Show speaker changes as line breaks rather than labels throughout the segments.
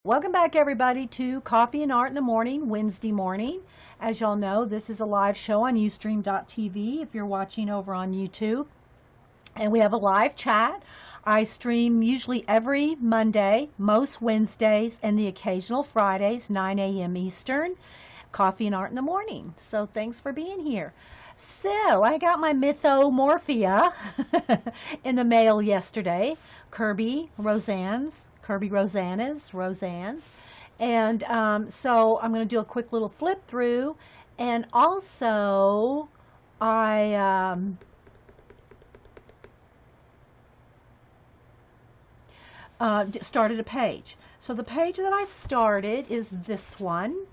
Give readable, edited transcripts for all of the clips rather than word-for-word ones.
Welcome back, everybody, to Coffee and Art in the Morning, Wednesday morning. As y'all know, this is a live show on Ustream.tv if you're watching over on YouTube. And we have a live chat. I stream usually every Monday, most Wednesdays, and the occasional Fridays, 9 a.m. Eastern. Coffee and Art in the Morning. So thanks for being here. So I got my Mythomorphia in the mail yesterday. Kirby Rosanna's. And so I'm going to do a quick little flip through. And also I started a page. So the page that I started is this one.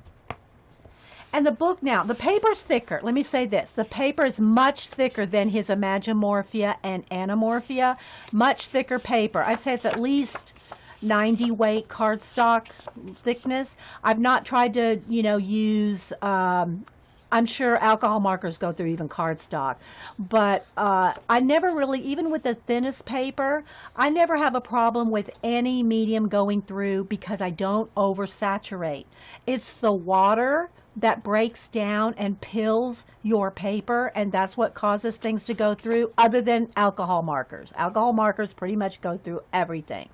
And the book now, the paper's thicker. Let me say this. The paper is much thicker than his Mythomorphia and Anamorphia. Much thicker paper. I'd say it's at least 90 weight cardstock thickness. I've not tried to, use, I'm sure alcohol markers go through even cardstock. But I never really, even with the thinnest paper, I never have a problem with any medium going through because I don't oversaturate. It's the water that breaks down and pills your paper, and that's what causes things to go through, other than alcohol markers. Alcohol markers pretty much go through everything.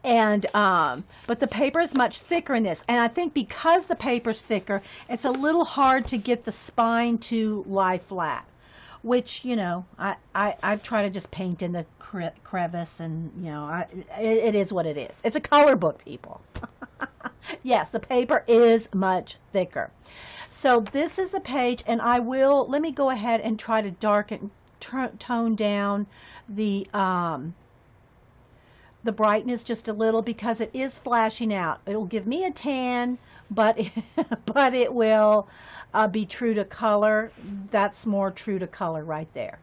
And but the paper is much thicker in this, and I think because the paper's thicker, it's a little hard to get the spine to lie flat, which, I try to just paint in the crevice, and it is what it is. It's a color book, people. Yes, the paper is much thicker. So this is the page, and let me go ahead and try to darken, tone down the brightness just a little, because it is flashing out. It'll give me a tan, but but it will be true to color. That's more true to color right there.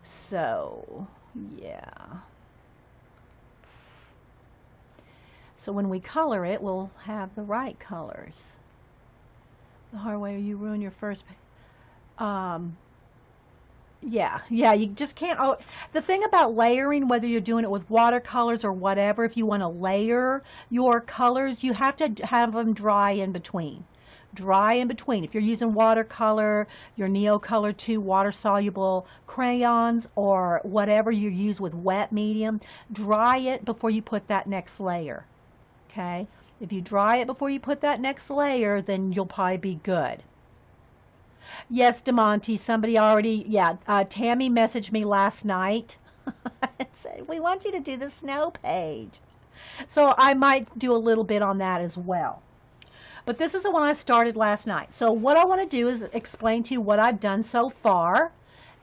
So yeah. So when we color it, we'll have the right colors. The hard way you ruin your first. Yeah, you just can't. Oh, the thing about layering, whether you're doing it with watercolors or whatever, if you want to layer your colors, you have to have them dry in between. Dry in between. If you're using watercolor, your Neocolor 2 water-soluble crayons, or whatever you use with wet medium, dry it before you put that next layer. Okay? If you dry it before you put that next layer, then you'll probably be good. Yes, DeMonte, somebody already, Tammy messaged me last night and said, we want you to do the snow page. So I might do a little bit on that as well. But this is the one I started last night. So what I want to do is explain to you what I've done so far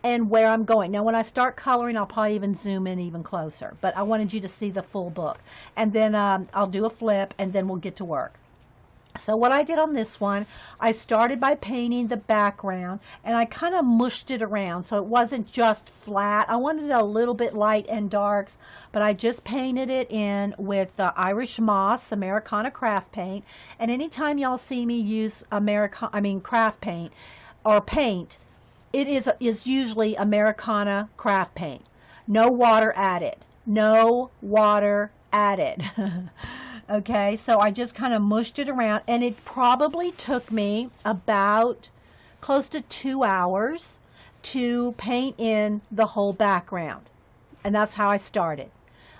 and where I'm going. Now, when I start coloring, I'll probably even zoom in even closer. But I wanted you to see the full book. And then I'll do a flip, and then we'll get to work. So what I did on this one, I started by painting the background, and I kind of mushed it around so it wasn't just flat. I wanted it a little bit light and darks, but I just painted it in with Irish Moss Americana craft paint. And anytime y'all see me use craft paint or paint, it is usually Americana craft paint. No water added. No water added. Okay, so I just kind of mushed it around, and it probably took me about close to 2 hours to paint in the whole background. And that's how I started.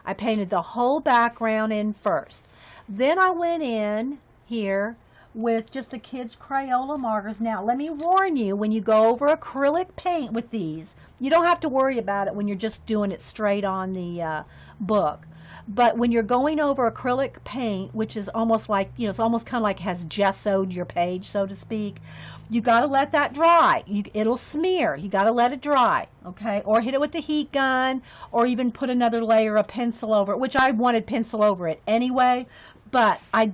I painted the whole background in first. Then I went in here with just the kids' Crayola markers. Now, let me warn you, when you go over acrylic paint with these, you don't have to worry about it when you're just doing it straight on the book. But when you're going over acrylic paint, which is almost like, it's almost kind of like has gessoed your page, so to speak, you got to let that dry. It'll smear. You got to let it dry, okay? Or hit it with the heat gun, or even put another layer of pencil over it, which I wanted pencil over it anyway. But I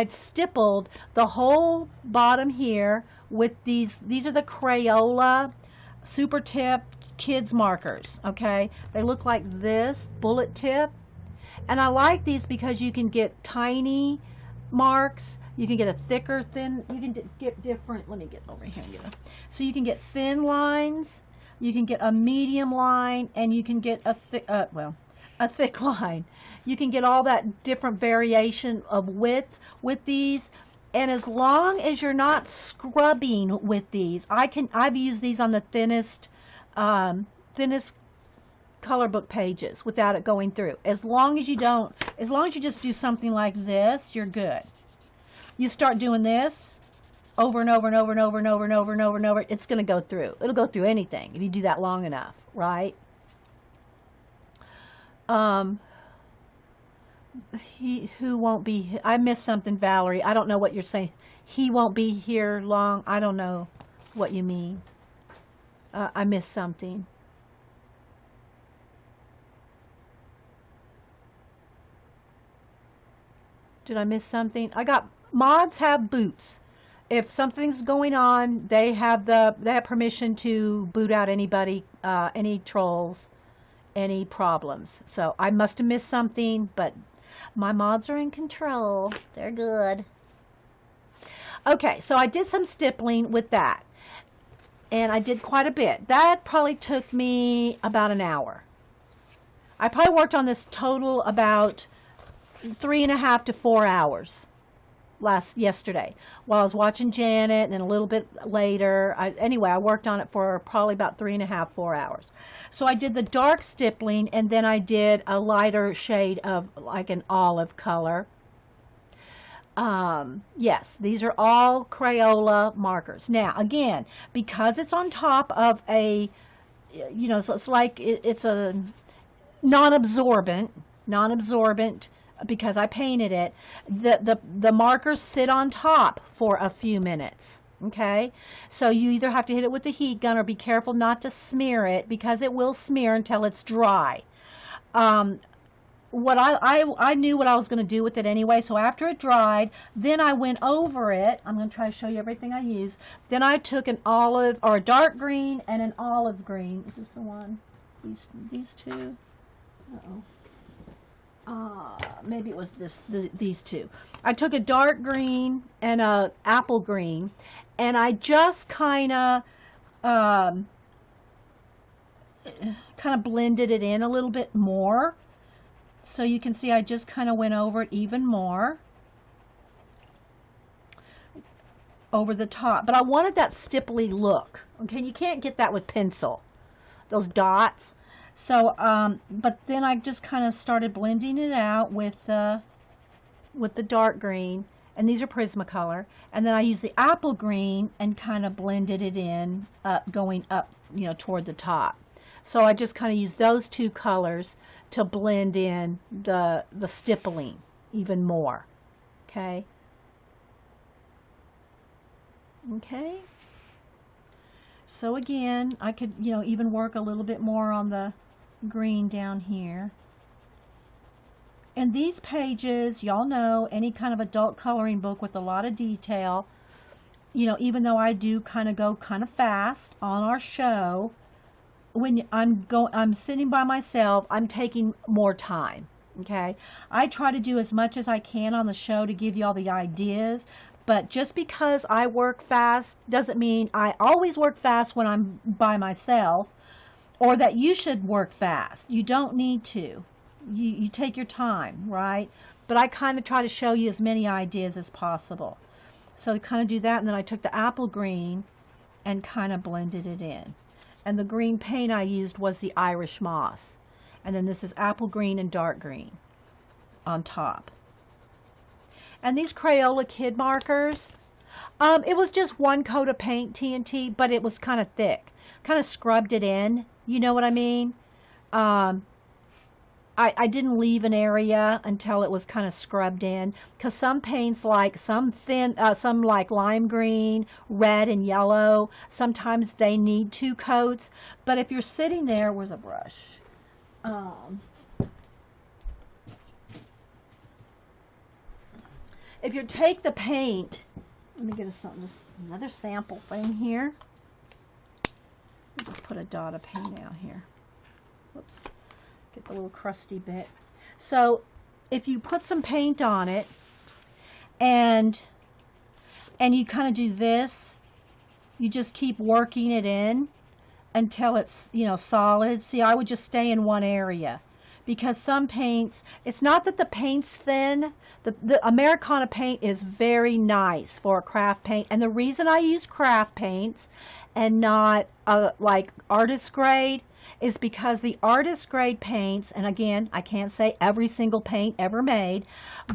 stippled the whole bottom here with these are the Crayola Super Tip kids markers, okay? They look like this, bullet tip. And I like these because you can get tiny marks, you can get a thicker, thin, you can get different, let me get over here. So you can get thin lines, you can get a medium line, and you can get a thick, a thick line. You can get all that different variation of width with these. And as long as you're not scrubbing with these, I've used these on the thinnest color book pages without it going through. As long as you just do something like this, you're good. You start doing this over and over and over and over and over and over and over and over, it's going to go through. It'll go through anything if you do that long enough, right? He who won't be, I missed something, Valerie. I don't know what you're saying. He won't be here long. I don't know what you mean. I missed something. Did I miss something? Mods have boots. If something's going on, they have permission to boot out anybody, any trolls, any problems. So I must have missed something, but my mods are in control. They're good. Okay, so I did some stippling with that, and I did quite a bit. That probably took me about an hour. I probably worked on this total about 3.5 to 4 hours yesterday while I was watching Janet, and then a little bit later. Anyway, I worked on it for probably about 3.5, 4 hours. So I did the dark stippling, and then I did a lighter shade of like an olive color. Yes, these are all Crayola markers. Now, again, because it's on top of a, you know, so it's like it's a non-absorbent, because I painted it, the markers sit on top for a few minutes. Okay, so you either have to hit it with the heat gun or be careful not to smear it, because it will smear until it's dry. What I knew what I was going to do with it anyway, so after it dried, then I went over it. I'm going to try to show you everything I used. Then I took an olive, or a dark green and an olive green. Is this the one? These two? Uh-oh. Maybe it was these two. I took a dark green and a apple green, and I just kind of blended it in a little bit more. So you can see I just kind of went over it even more over the top. But I wanted that stipply look. Okay, you can't get that with pencil, those dots. So, but then I just kind of started blending it out with the dark green, and these are Prismacolor. And then I used the apple green and kind of blended it in, going up, you know, toward the top. So I just kind of used those two colors to blend in the stippling even more. Okay. Okay. So again, I could, you know, even work a little bit more on the green down here. And these pages, y'all know, any kind of adult coloring book with a lot of detail, you know, even though I do kind of go kind of fast on our show, when I'm sitting by myself, I'm taking more time. Okay, I try to do as much as I can on the show to give you all the ideas, but just because I work fast doesn't mean I always work fast when I'm by myself, or that you should work fast. You don't need to. You take your time, right? But I kind of try to show you as many ideas as possible. So kind of do that, and then I took the apple green and kind of blended it in. And the green paint I used was the Irish Moss. And then this is apple green and dark green on top. And these Crayola kid markers, it was just one coat of paint, TNT, but it was kind of thick. Kind of scrubbed it in, you know what I mean? I didn't leave an area until it was kind of scrubbed in, because some paints, like some like lime green, red, and yellow, sometimes they need 2 coats. But if you're sitting there, where's a brush? If you take the paint, let me get another sample thing here. I'll just put a dot of paint out here. Whoops. Get the little crusty bit. So if you put some paint on it and you kind of do this, you just keep working it in until it's, you know, solid. See, I would just stay in one area, because some paints, it's not that the paint's thin. The Americana paint is very nice for a craft paint. And the reason I use craft paints and not like artist grade is because the artist grade paints, and again, I can't say every single paint ever made,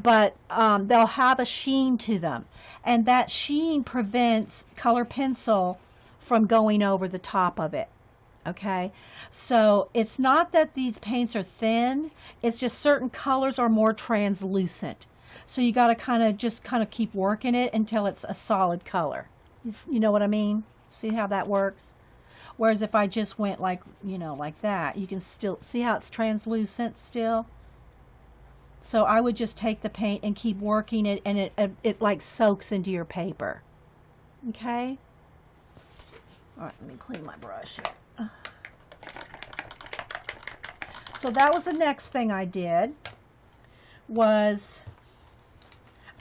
but they'll have a sheen to them. And that sheen prevents color pencil from going over the top of it. Okay, so it's not that these paints are thin, it's just certain colors are more translucent. So you got to kind of keep working it until it's a solid color. You know what I mean? See how that works? Whereas if I just went like, like that, you can still see how it's translucent still. So I would just take the paint and keep working it, and it like soaks into your paper. Okay? All right, let me clean my brush. So that was the next thing I did was,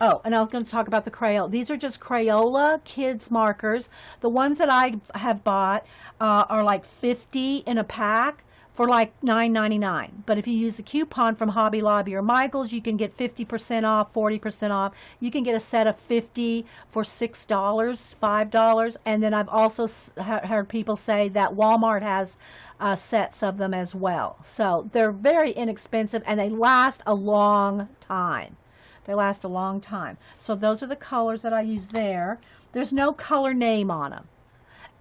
oh, and I was going to talk about the Crayola. These are just Crayola kids markers. The ones that I have bought are like 50 in a pack for like $9.99. But if you use a coupon from Hobby Lobby or Michael's, you can get 50% off, 40% off. You can get a set of 50 for $6, $5. And then I've also heard people say that Walmart has sets of them as well. So they're very inexpensive and they last a long time. They last a long time. So those are the colors that I use there. There's no color name on them.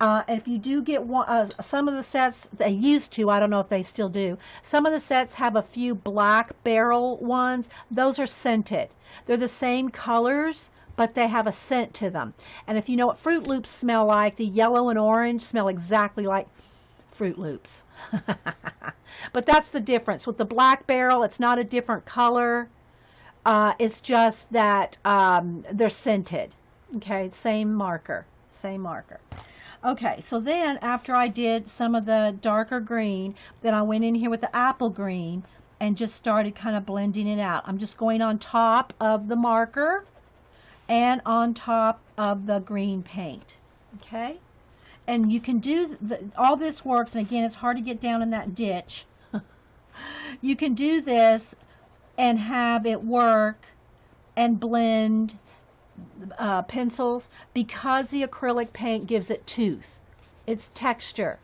And if you do get one, some of the sets, they used to, I don't know if they still do, some of the sets have a few black barrel ones. Those are scented. They're the same colors, but they have a scent to them. And if you know what Fruit Loops smell like, the yellow and orange smell exactly like Fruit Loops. But that's the difference. With the black barrel, it's not a different color. It's just that they're scented. Okay, same marker, same marker. Okay, so then after I did some of the darker green, then I went in here with the apple green and just started kind of blending it out. I'm just going on top of the marker and on top of the green paint. Okay, and you can do all this works, and again, it's hard to get down in that ditch. You can do this and have it work and blend pencils because the acrylic paint gives it tooth. It's texture.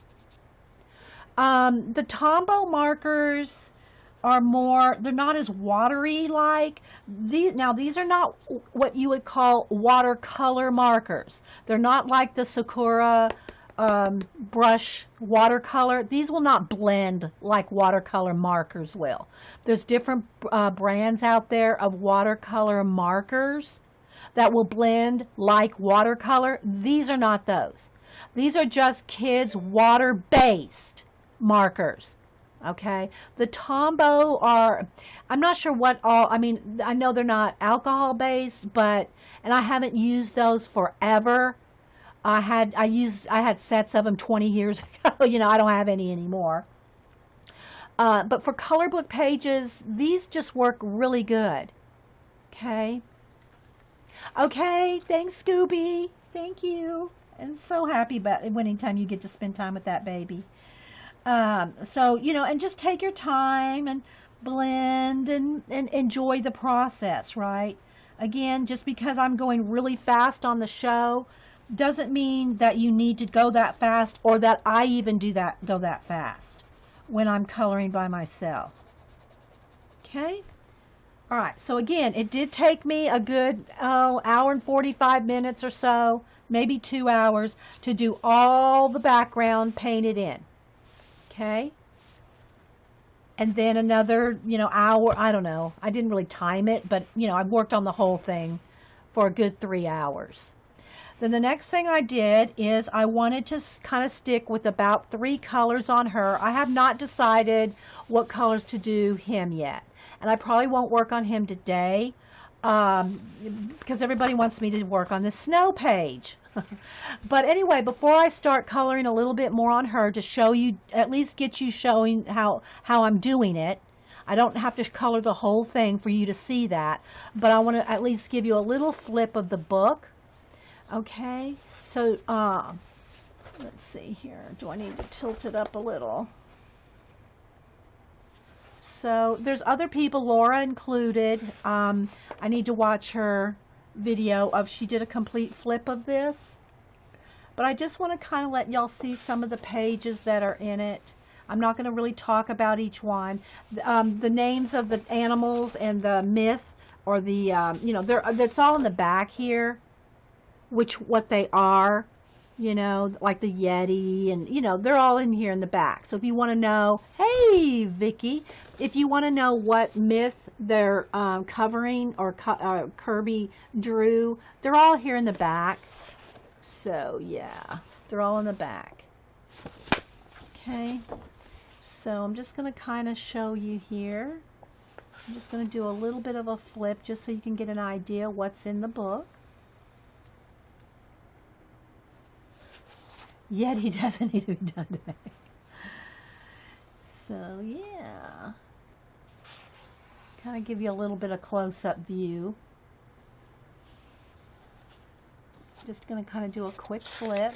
The Tombow markers are more, they're not as watery like. These are not what you would call watercolor markers. They're not like the Sakura brush watercolor. These will not blend like watercolor markers will. There's different brands out there of watercolor markers that will blend like watercolor. These are not those. These are just kids water-based markers. Okay, the Tombow are, I'm not sure what all, I mean, I know they're not alcohol-based, but, and I haven't used those forever. I had sets of them 20 years ago. I don't have any anymore. But for color book pages, these just work really good. Okay. Okay, thanks, Scooby. Thank you. I'm so happy about it anytime you get to spend time with that baby. So, and just take your time and blend and enjoy the process, right? Again, just because I'm going really fast on the show doesn't mean that you need to go that fast, or that I even go that fast when I'm coloring by myself. Okay? All right, so again, it did take me a good hour and 45 minutes or so, maybe 2 hours, to do all the background painted in. Okay? And then another, hour, I don't know. I didn't really time it, but, I worked on the whole thing for a good 3 hours. Then the next thing I did is I wanted to kind of stick with about 3 colors on her. I have not decided what colors to do him yet. And I probably won't work on him today because everybody wants me to work on the snow page. But anyway, before I start coloring a little bit more on her to show you, at least get you showing how I'm doing it. I don't have to color the whole thing for you to see that, but I want to at least give you a little flip of the book. Okay, so let's see here. Do I need to tilt it up a little? So there's other people, Laura included. I need to watch her video of, she did a complete flip of this. But I just want to kind of let y'all see some of the pages that are in it. I'm not going to really talk about each one. The names of the animals and the myth, or the, you know, that's all in the back here, what they are, you know, like the Yeti, and, you know, they're all in here in the back. So if you want to know, hey, Vicky, if you want to know what myth they're covering, or Kirby drew, they're all here in the back. So yeah, they're all in the back. Okay, so I'm just going to kind of show you here. I'm just going to do a little bit of a flip just so you can get an idea what's in the book. Yeti doesn't need to be done today. So yeah, kind of give you a little bit of close-up view. Just going to kind of do a quick flip.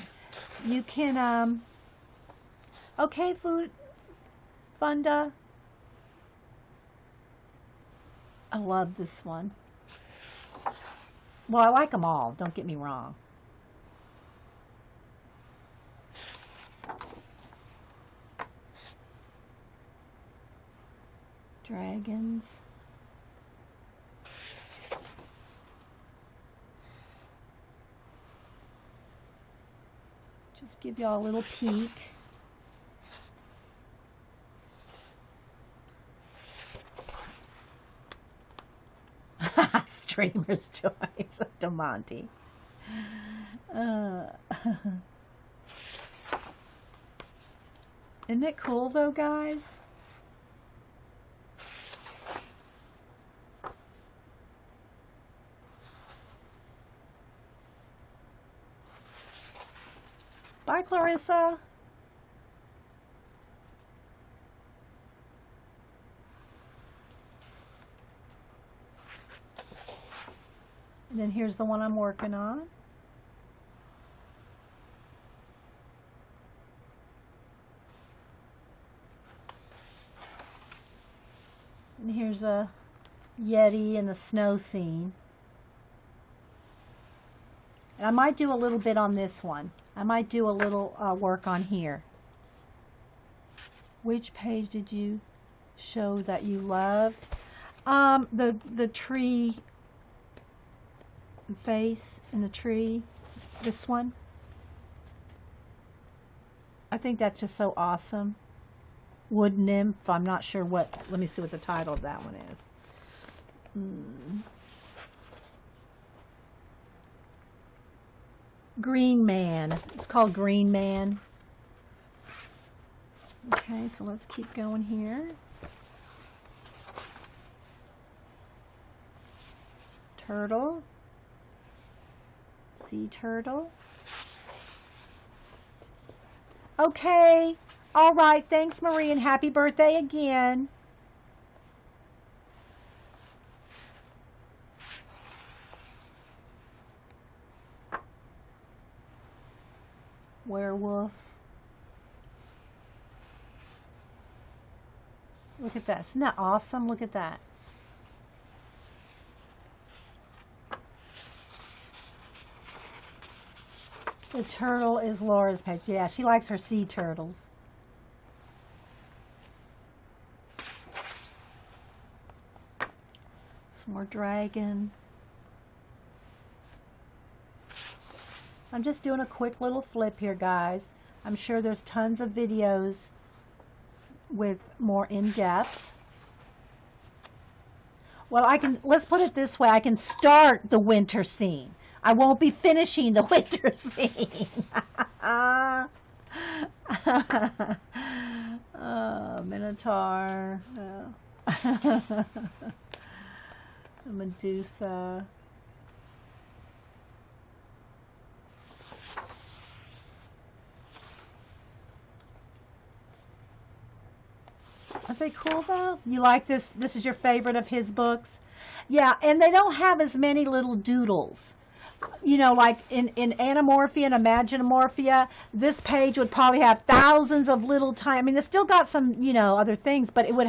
You can, okay, Funda. I love this one. Well, I like them all, don't get me wrong. Dragons. Just give y'all a little peek. Streamer's choice, DeMonte. Isn't it cool though, guys? Bye, Clarissa. And then here's the one I'm working on. And here's a Yeti in the snow scene. And I might do a little bit on this one. I might do a little work on here. Which page did you show that you loved? The tree face in the tree. This one. I think that's just so awesome. Wood nymph. I'm not sure what. Let me see what the title of that one is. Green Man. It's called Green Man. Okay, so let's keep going here. Turtle. Sea turtle. Okay. All right. Thanks, Marie, and happy birthday again. Werewolf. Look at that. Isn't that awesome? Look at that. The turtle is Laura's page. Yeah, she likes her sea turtles. Some more dragon. I'm just doing a quick little flip here, guys. I'm sure there's tons of videos with more in-depth. Well, let's put it this way, I can start the winter scene. I won't be finishing the winter scene. Oh, Minotaur. Oh. Medusa. Aren't they cool though? You like this? This is your favorite of his books? Yeah, and they don't have as many little doodles. you know, like in Anamorphia and Imaginomorphia, this page would probably have thousands of little tiny, I mean, it's still got some, you know, other things, but it would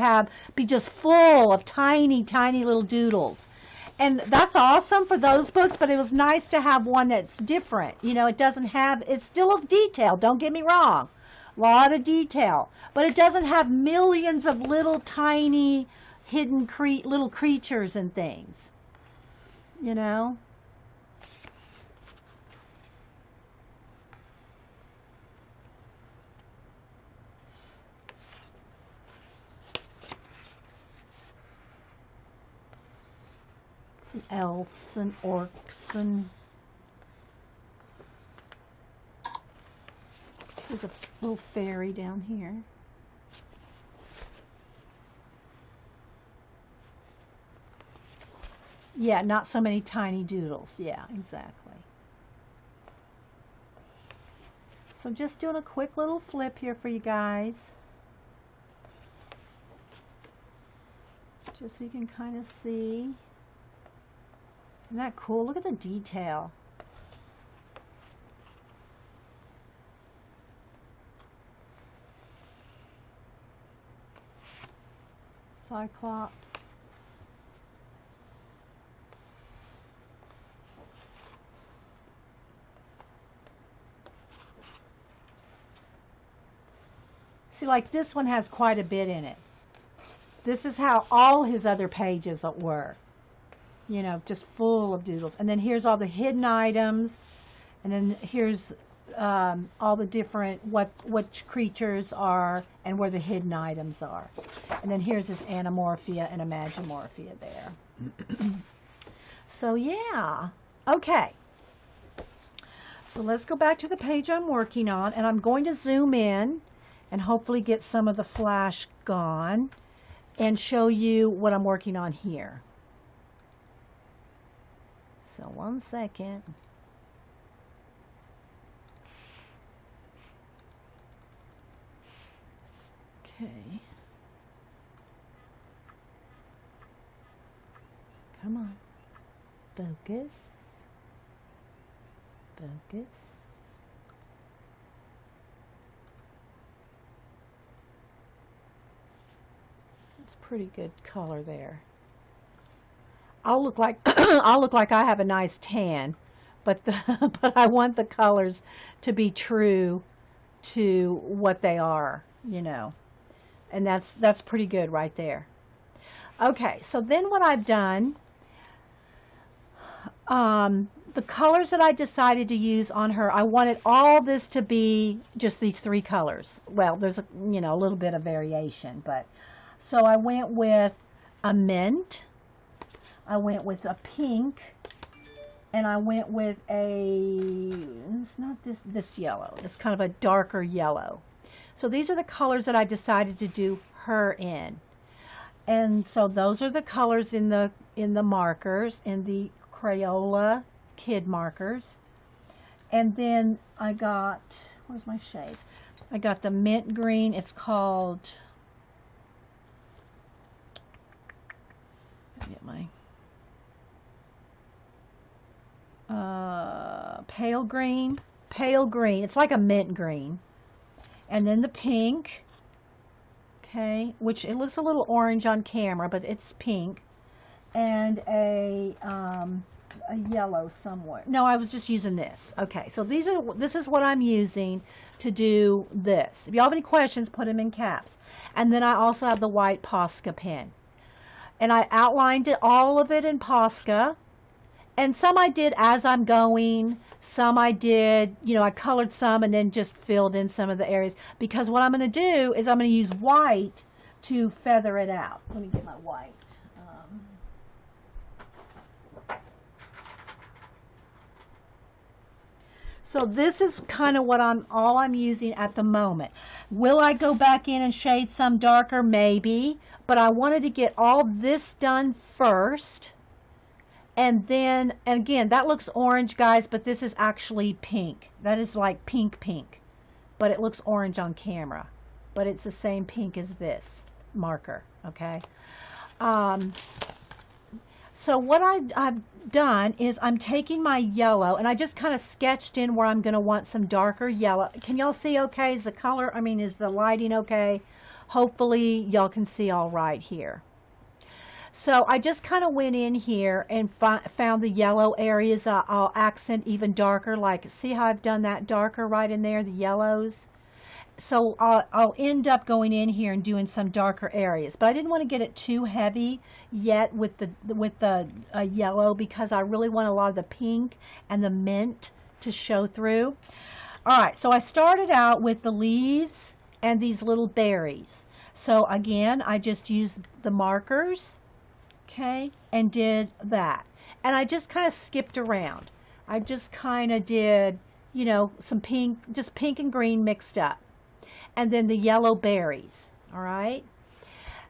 be just full of tiny, tiny little doodles. And that's awesome for those books, but it was nice to have one that's different. You know, it doesn't have, it's still a detail, don't get me wrong. A lot of detail. But it doesn't have millions of little tiny hidden little creatures and things. You know? Some elves and orcs and there's a little fairy down here. Yeah, not so many tiny doodles. Yeah, exactly. So just doing a quick little flip here for you guys. Just so you can kind of see. Isn't that cool? Look at the detail. Cyclops. See, like this one has quite a bit in it. This is how all his other pages were. You know, just full of doodles. And then here's all the hidden items. And then here's all the different, which creatures are and where the hidden items are. And then here's this Anamorphia and Imaginomorphia there. So yeah, okay. So let's go back to the page I'm working on, and I'm going to zoom in and hopefully get some of the flash gone and show you what I'm working on here. So 1 second. Okay. Come on. Focus. Focus. That's pretty good color there. I'll look like I'll look like I have a nice tan, but but I want the colors to be true to what they are, you know. And that's pretty good right there. Okay, so then what I've done, the colors that I decided to use on her, I wanted all this to be just these 3 colors. Well, there's a, you know, a little bit of variation, but so I went with a mint, I went with a pink, and I went with it's not this yellow. It's kind of a darker yellow. So these are the colors that I decided to do her in. And so those are the colors in the markers, in the Crayola kid markers. And then I got, where's my shades? I got the mint green. It's called, let me get my pale green. It's like a mint green. And then the pink, okay, which it looks a little orange on camera, but it's pink, and a yellow somewhere. No, I was just using this. Okay, so this is what I'm using to do this. If you have any questions, put them in caps. And then I also have the white Posca pen, and I outlined all of it in Posca. And some I did as I'm going, some I did, you know, I colored some and then just filled in some of the areas. Because what I'm going to do is I'm going to use white to feather it out. Let me get my white. So this is kind of what all I'm using at the moment. Will I go back in and shade some darker? Maybe. But I wanted to get all this done first. And then, and again, that looks orange, guys, but this is actually pink. That is like pink. But it looks orange on camera. But it's the same pink as this marker, okay? So what I've done is I'm taking my yellow, and I just kind of sketched in where I'm going to want some darker yellow. Can y'all see okay? Is the color, I mean, is the lighting okay? Hopefully y'all can see all right here. So I just kind of went in here and found the yellow areas. I'll accent even darker, like see how I've done that darker right in there, the yellows. So I'll end up going in here and doing some darker areas, but I didn't want to get it too heavy yet with the yellow, because I really want a lot of the pink and the mint to show through. All right, so I started out with the leaves and these little berries. So again, I just used the markers, okay, and did that. And I just kind of skipped around. I just kind of did, you know, some pink, just pink and green mixed up. And then the yellow berries, all right?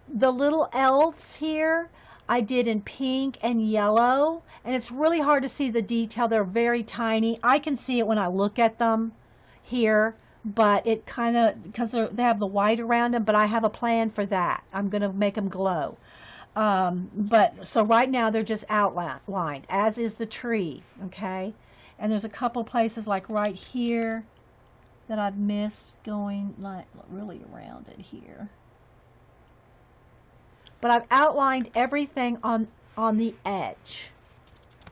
The little elves here, I did in pink and yellow, and it's really hard to see the detail. They're very tiny. I can see it when I look at them here, but it kind of, because they have the white around them, but I have a plan for that. I'm going to make them glow. But so right now they're just outlined, as is the tree, okay? And there's a couple places like right here that I've missed going like really around it here. But I've outlined everything on the edge,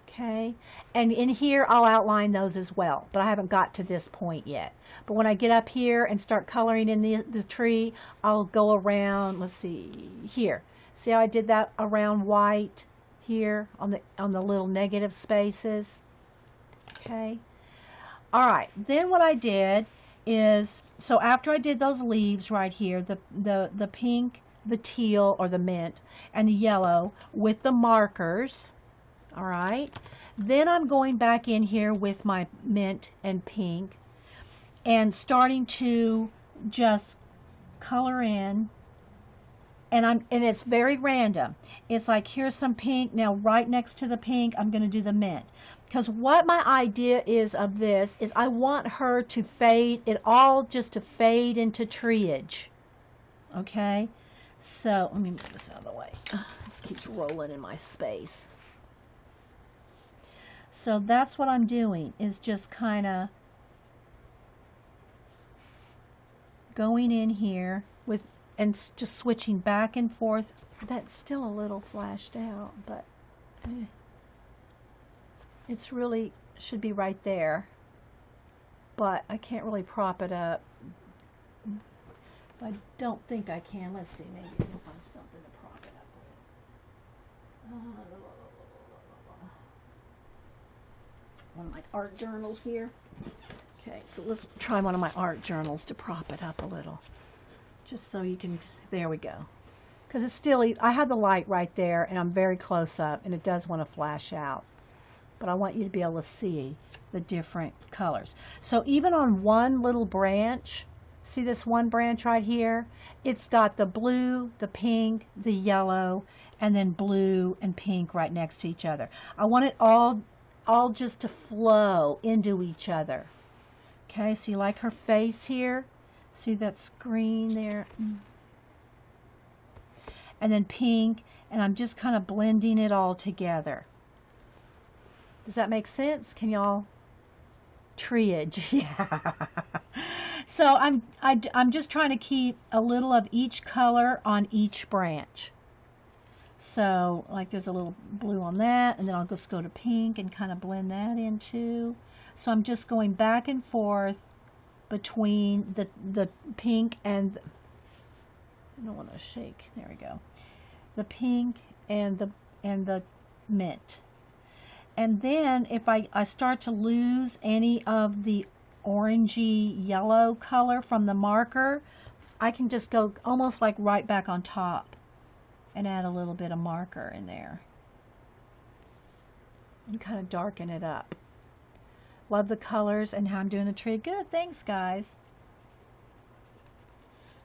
okay? And in here I'll outline those as well, but I haven't got to this point yet. But when I get up here and start coloring in the tree, I'll go around, let's see, here. See how I did that around white here on the little negative spaces, okay? All right, then what I did is, so after I did those leaves right here, the pink, the teal or the mint, and the yellow with the markers, all right, then I'm going back in here with my mint and pink and starting to just color in, and it's very random. It's like, here's some pink, now right next to the pink I'm going to do the mint. Because what my idea is of this is I want her to fade, it all just to fade into treeage. Okay? So, let me move this out of the way. This keeps rolling in my space. So that's what I'm doing, is just kind of going in here with, and just switching back and forth. That's still a little flashed out, but it's really should be right there, but I can't really prop it up. I don't think I can. Let's see, maybe I can find something to prop it up with. One of my art journals here. Okay, so let's try one of my art journals to prop it up a little, just so you can, there we go. Because it's still, I have the light right there and I'm very close up and it does want to flash out. But I want you to be able to see the different colors. So even on one little branch, see this one branch right here? It's got the blue, the pink, the yellow, and then blue and pink right next to each other. I want it all just to flow into each other. Okay, so you like her face here? See that green there? And then pink, and I'm just kind of blending it all together. Does that make sense? Can y'all? Treeage, yeah. So I'm just trying to keep a little of each color on each branch. So like there's a little blue on that, and then I'll just go to pink and kind of blend that in too. So I'm just going back and forth between the pink and I don't want to shake. There we go. The pink and the mint. And then if I start to lose any of the orangey yellow color from the marker, I can just go almost like right back on top and add a little bit of marker in there and kind of darken it up. Love the colors and how I'm doing the tree. Good, thanks guys.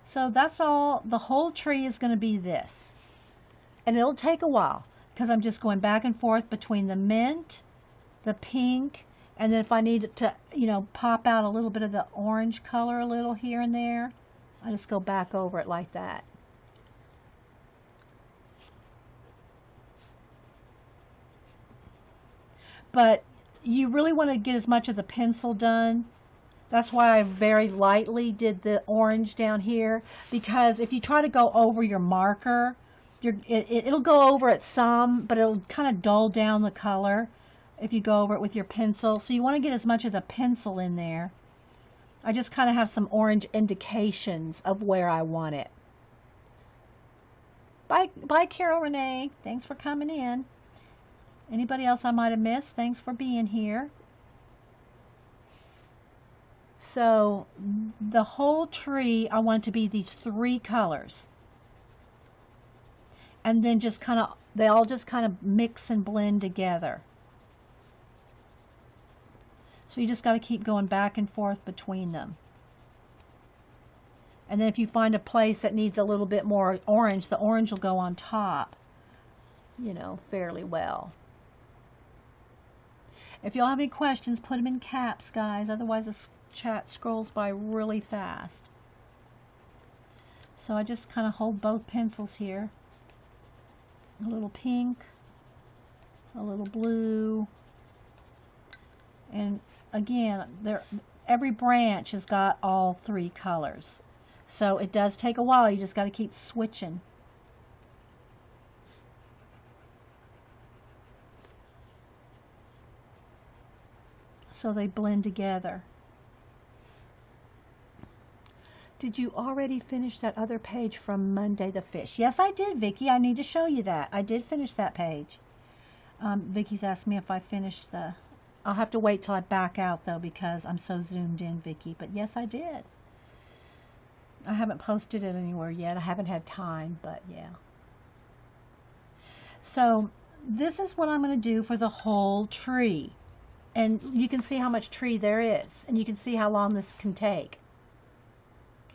So that's all, the whole tree is going to be this. And it'll take a while because I'm just going back and forth between the mint, the pink, and then if I need to, you know, pop out a little bit of the orange color a little here and there, I just go back over it like that. but you really want to get as much of the pencil done. That's why I very lightly did the orange down here, because if you try to go over your marker, it'll go over it some, but it'll kind of dull down the color if you go over it with your pencil. So you want to get as much of the pencil in there. I just kind of have some orange indications of where I want it. Bye, Carol Renee. Thanks for coming in. Anybody else I might have missed? Thanks for being here. So the whole tree, I want it to be these 3 colors. And then just kind of, they all just kind of mix and blend together. So you just got to keep going back and forth between them. And then if you find a place that needs a little bit more orange, the orange will go on top, you know, fairly well. If y'all have any questions, put them in caps, guys. Otherwise, the chat scrolls by really fast. So I just kind of hold both pencils here. A little pink, a little blue, and again, every branch has got all 3 colors. So it does take a while. You just got to keep switching. So they blend together. Did you already finish that other page from Monday the Fish? Yes, I did, Vicki. I need to show you that. I did finish that page. Vicki's asked me if I finished the... I'll have to wait till I back out, though, because I'm so zoomed in, Vicki. But yes, I did. I haven't posted it anywhere yet. I haven't had time, but yeah. So this is what I'm going to do for the whole tree. And you can see how much tree there is. And you can see how long this can take.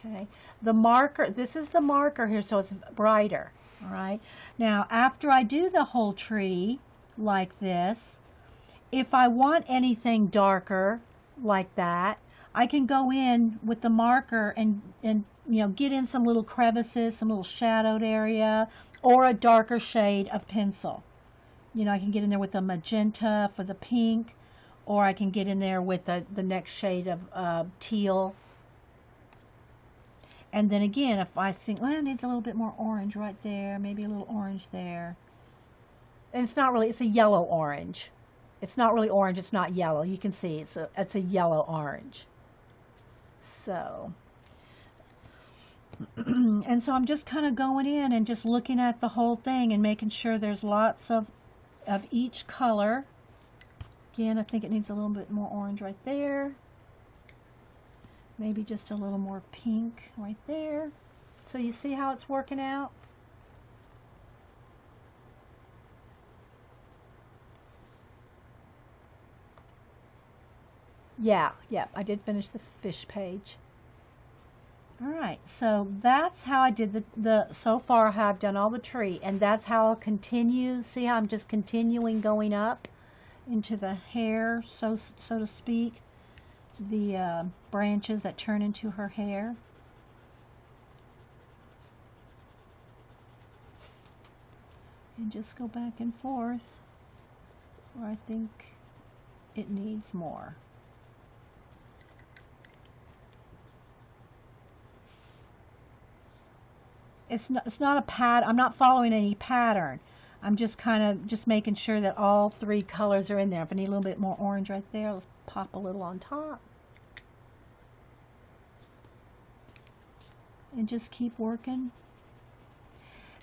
Okay, the marker, this is the marker here, so it's brighter. All right, now after I do the whole tree like this, if I want anything darker like that, I can go in with the marker and you know, get in some little crevices, some little shadowed area, or a darker shade of pencil. You know, I can get in there with a magenta for the pink, or I can get in there with the next shade of teal. And then again, if I think, well, it needs a little bit more orange right there, maybe a little orange there. And it's not really, it's a yellow orange. It's not really orange, it's not yellow. You can see it's a yellow orange. So, and so I'm just kind of going in and just looking at the whole thing and making sure there's lots of each color. Again, I think it needs a little bit more orange right there. Maybe just a little more pink right there. So you see how it's working out? Yeah, I did finish the fish page. Alright, so that's how I did so far how I've done all the tree, and that's how I'll continue. See how I'm just continuing going up into the hair, so to speak. The branches that turn into her hair. And just go back and forth where I think it needs more. It's not a pad. I'm not following any pattern. I'm just kind of just making sure that all 3 colors are in there. If I need a little bit more orange right there, let's pop a little on top. And just keep working.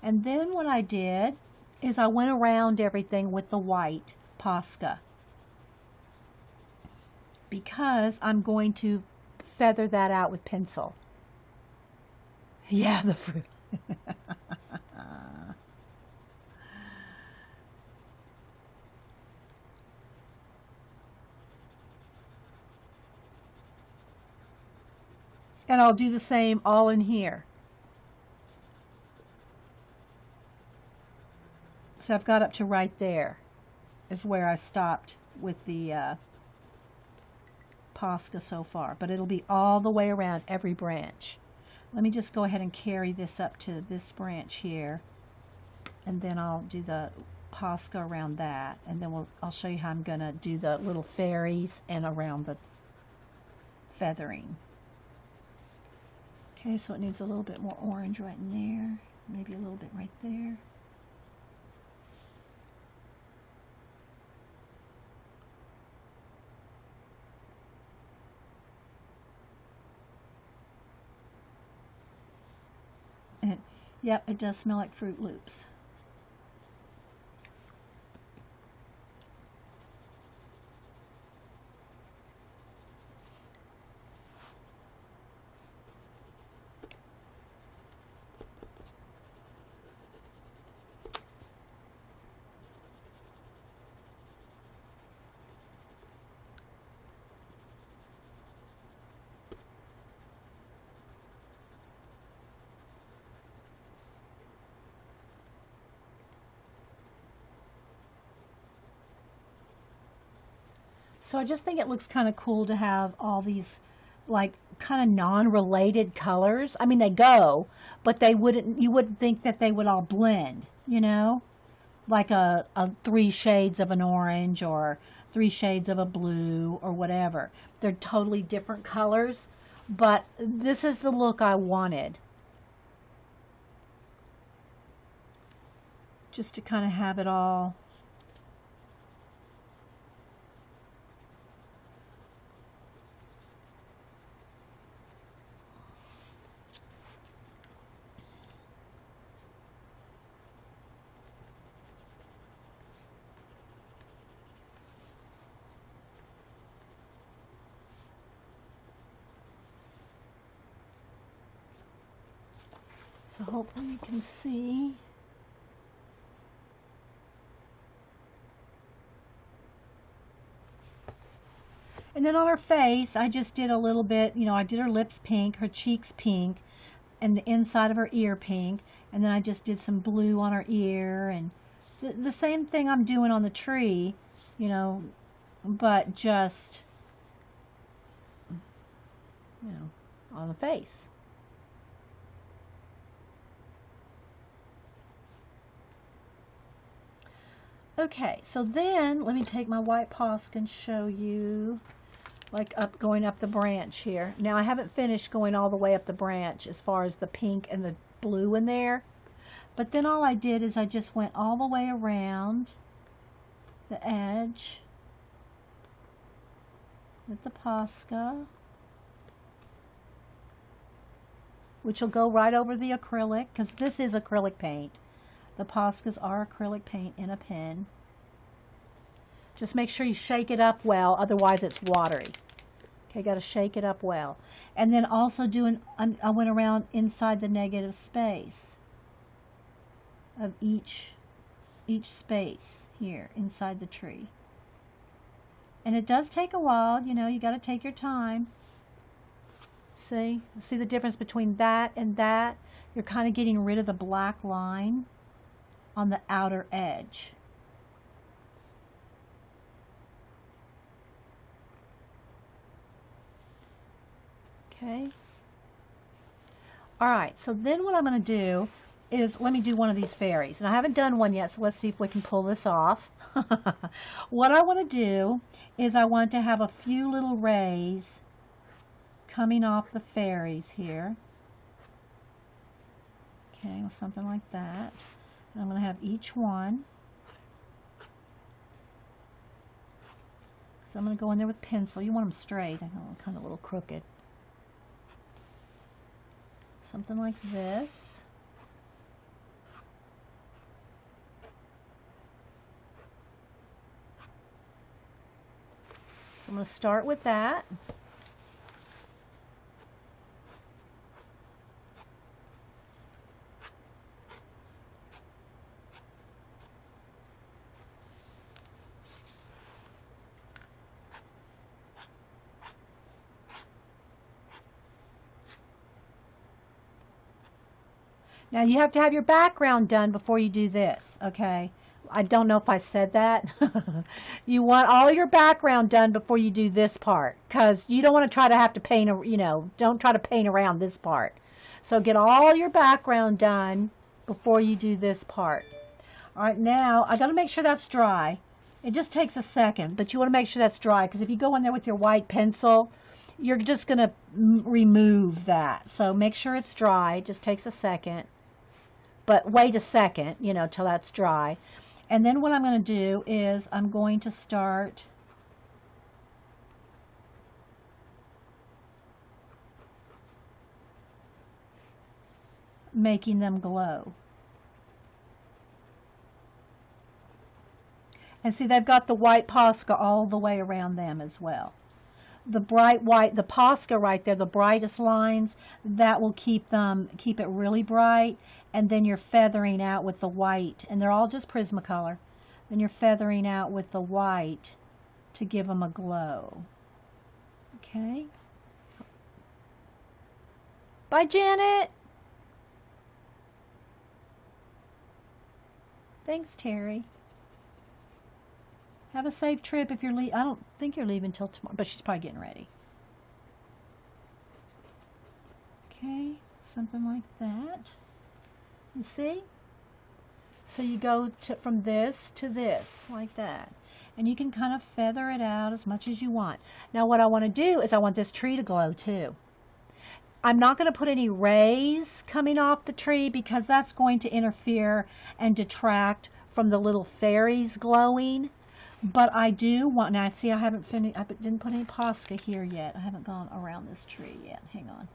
And then what I did is I went around everything with the white Posca, because I'm going to feather that out with pencil. Yeah, the fruit. And I'll do the same all in here. So I've got up to right there is where I stopped with the Posca so far, but it'll be all the way around every branch. Let me just go ahead and carry this up to this branch here, and then I'll do the Posca around that, and then I'll show you how I'm going to do the little fairies and around the feathering. Okay, so it needs a little bit more orange right in there, maybe a little bit right there. And yep, it does smell like Fruit Loops. So I just think it looks kind of cool to have all these like kind of non-related colors. I mean, they go, but you wouldn't think that they would all blend, you know? Like a 3 shades of an orange or 3 shades of a blue or whatever. They're totally different colors, but this is the look I wanted. Just to kind of have it all. So hopefully you can see. And then on her face, I just did a little bit, you know, I did her lips pink, her cheeks pink, and the inside of her ear pink. And then I just did some blue on her ear, and the same thing I'm doing on the tree, you know, but just, you know, on the face. Okay, so then let me take my white Posca and show you, like going up the branch here. Now I haven't finished going all the way up the branch as far as the pink and the blue in there, but then all I did is I just went all the way around the edge with the Posca, which will go right over the acrylic, because this is acrylic paint. The Poscas are acrylic paint in a pen. Just make sure you shake it up well, otherwise it's watery. Okay, got to shake it up well. And then also I went around inside the negative space of each space here inside the tree. And it does take a while, you know, you got to take your time. See the difference between that and that? You're kind of getting rid of the black line on the outer edge. Okay. All right, so then what I'm going to do is, let me do one of these fairies. And I haven't done one yet, so let's see if we can pull this off. What I want to do is I want to have a few little rays coming off the fairies here. Okay, something like that. And I'm going to have each one. So I'm going to go in there with pencil. You want them straight. I know, kind of a little crooked. Something like this. So I'm going to start with that. Now you have to have your background done before you do this, okay? I don't know if I said that. You want all your background done before you do this part, because you don't want to try to have to paint, you know, don't try to paint around this part. So get all your background done before you do this part. All right, now I got to make sure that's dry. It just takes a second, but you want to make sure that's dry, because if you go in there with your white pencil, you're just going to remove that. So make sure it's dry. It just takes a second. But wait a second, you know, till that's dry. And then what I'm going to do is I'm going to start making them glow. And see, they've got the white Posca all the way around them as well. The bright white, the Posca right there, the brightest lines, that will keep it really bright. And then you're feathering out with the white, and they're all just Prismacolor. Then you're feathering out with the white to give them a glow. Okay. Bye, Janet. Thanks, Terry. Have a safe trip if you're leaving. I don't think you're leaving till tomorrow, but she's probably getting ready. Okay, something like that. You see? So you go from this to this, like that. And you can kind of feather it out as much as you want. Now what I want to do is I want this tree to glow too. I'm not going to put any rays coming off the tree, because that's going to interfere and detract from the little fairies glowing. But I do want, now see I haven't finished, I didn't put any Posca here yet. I haven't gone around this tree yet. Hang on.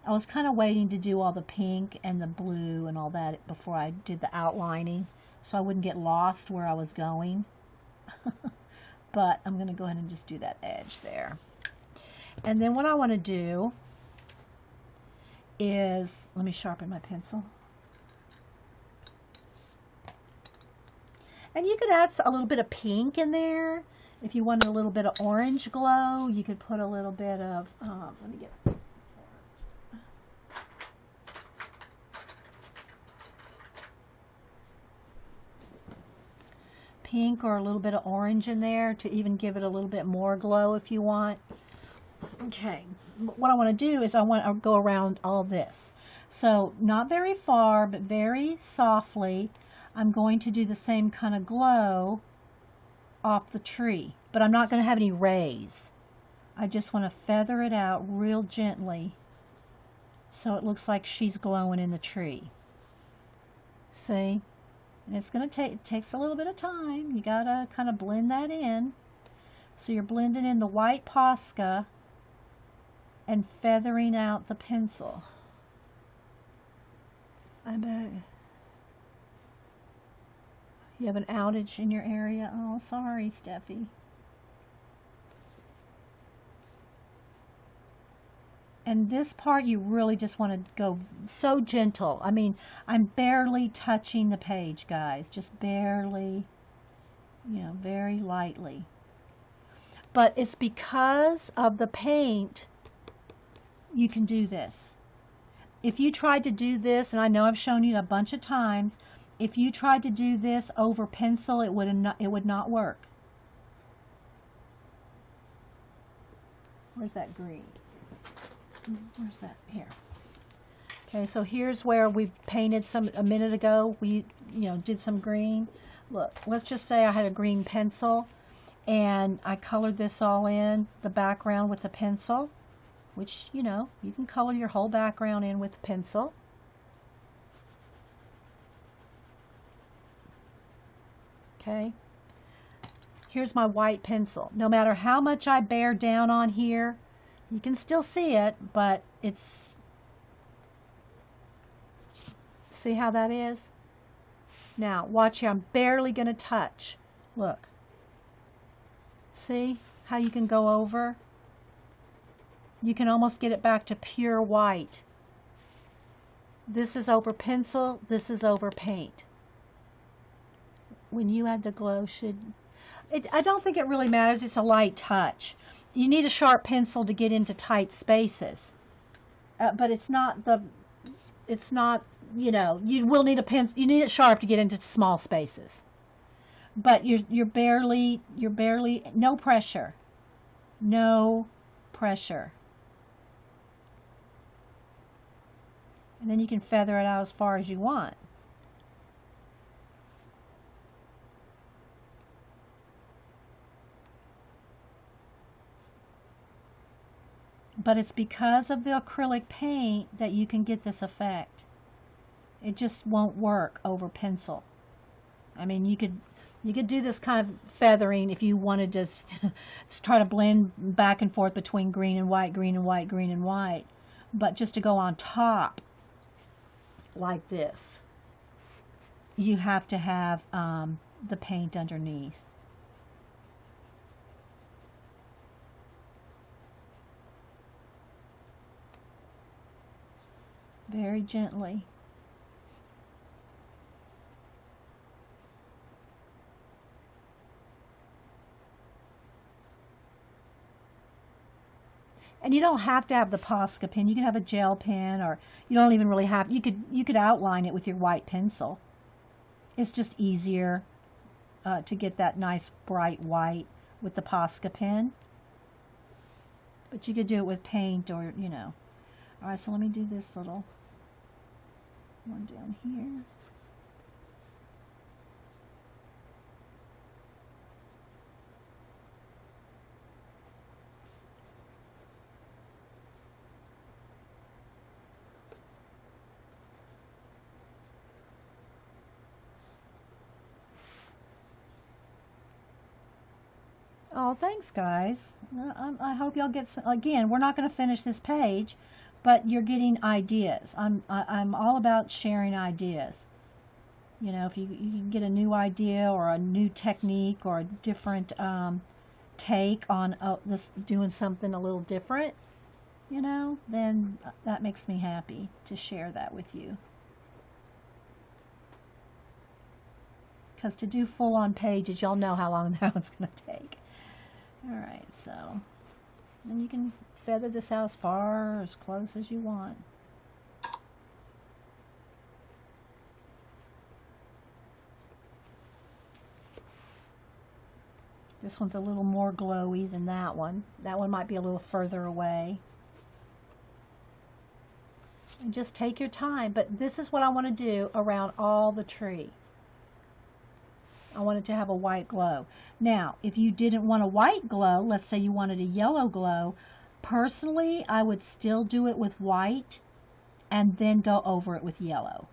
I was kind of waiting to do all the pink and the blue and all that before I did the outlining, so I wouldn't get lost where I was going. But I'm going to go ahead and just do that edge there. And then what I want to do is, let me sharpen my pencil. And you could add a little bit of pink in there. If you wanted a little bit of orange glow, you could put a little bit of, let me get pink or a little bit of orange in there to even give it a little bit more glow if you want. Okay, what I want to do is I want to go around all this. So not very far, but very softly, I'm going to do the same kind of glow off the tree, but I'm not going to have any rays. I just want to feather it out real gently so it looks like she's glowing in the tree. See? And it's going to take, it takes a little bit of time. You got to kind of blend that in. So you're blending in the white Posca and feathering out the pencil. I bet you have an outage in your area. Oh, sorry, Steffi. And this part you really just want to go so gentle. I mean, I'm barely touching the page, guys. Just barely, you know, very lightly. But it's because of the paint you can do this. If you tried to do this, and I know I've shown you a bunch of times, if you tried to do this over pencil, it would not work. Where's that green? Where's that? Here. Okay, so here's where we painted a minute ago. We, did some green. Look, let's just say I had a green pencil and I colored this all in, the background with the pencil, which, you can color your whole background in with the pencil. Okay. Here's my white pencil. No matter how much I bear down on here, you can still see it, but it's, see how that is? Now, watch here. I'm barely going to touch. Look. See how you can go over? You can almost get it back to pure white. This is over pencil. This is over paint. When you add the glow, I don't think it really matters. It's a light touch. You need a sharp pencil to get into tight spaces. But it's not, you will need a pencil. You need it sharp to get into small spaces. But you're barely, no pressure. No pressure. And then you can feather it out as far as you want. But it's because of the acrylic paint that you can get this effect. It just won't work over pencil. I mean, you could do this kind of feathering if you wanted to just try to blend back and forth between green and white, green and white, green and white. But just to go on top like this, you have to have the paint underneath. Very gently. And you don't have to have the Posca pen. You can have a gel pen, or you don't even really have. You could outline it with your white pencil. It's just easier to get that nice bright white with the Posca pen. But you could do it with paint, or you know. All right, so let me do this little one down here. Oh, thanks, guys. I hope y'all get some, again, we're not going to finish this page, but you're getting ideas. I'm all about sharing ideas. You know, if you can get a new idea or a new technique or a different take on this, doing something a little different, you know, then that makes me happy to share that with you. Because to do full-on pages, y'all know how long that one's going to take. Alright, so then you can feather this out as far or as close as you want. This one's a little more glowy than that one. That one might be a little further away. And just take your time, but this is what I want to do around all the tree. I want it to have a white glow. Now, if you didn't want a white glow, let's say you wanted a yellow glow, personally, I would still do it with white and then go over it with yellow.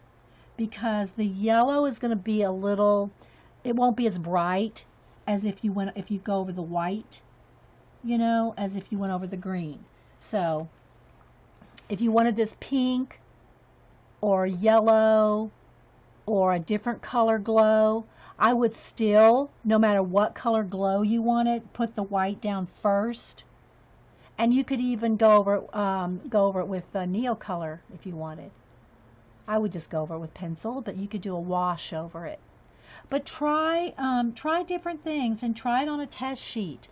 Because the yellow is going to be a little, it won't be as bright as if you go over the white, you know, as if you went over the green. So, if you wanted this pink or yellow or a different color glow, I would still, no matter what color glow you wanted, put the white down first. And you could even go over it with Neocolor if you wanted. I would just go over it with pencil, but you could do a wash over it. But try different things and try it on a test sheet.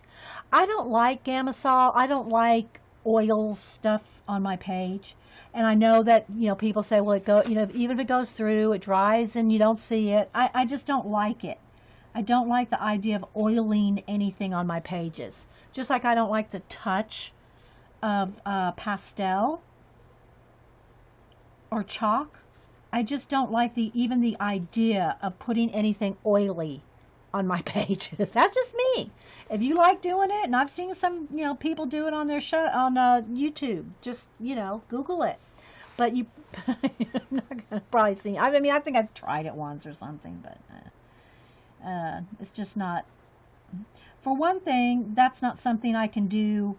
I don't like Gamasol. I don't like oil stuff on my page. And I know that, you know, people say, well, even if it goes through, it dries and you don't see it. I just don't like it. I don't like the idea of oiling anything on my pages. Just like I don't like the touch of pastel or chalk. I just don't like even the idea of putting anything oily on my pages. That's just me. If you like doing it, and I've seen some, you know, people do it on their show on YouTube. Just, you know, Google it. But you're not gonna probably see. I mean, I think I've tried it once or something, but it's just not. For one thing, that's not something I can do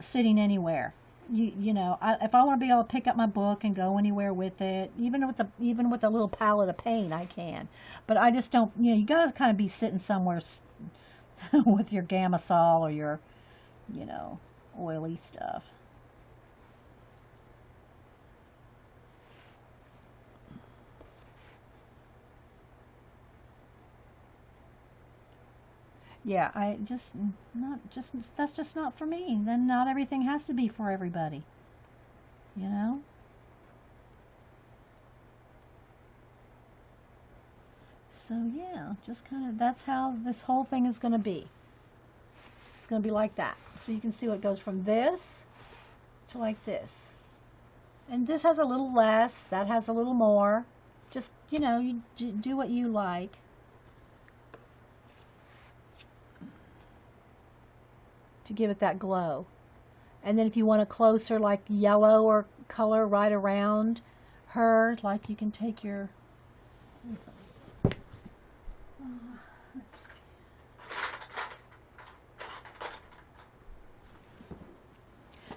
sitting anywhere. You know, if I want to be able to pick up my book and go anywhere with it, even with a little palette of paint, I can. But I just don't. You know, you gotta kind of be sitting somewhere with your Gamasol or your, you know, oily stuff. Yeah, that's just not for me. Then not everything has to be for everybody. You know? So yeah, just kind of, that's how this whole thing is going to be. It's going to be like that. So you can see what goes from this to like this. And this has a little less, that has a little more. Just, you know, you do what you like. To give it that glow. And then if you want a closer like yellow or color right around her, like you can take your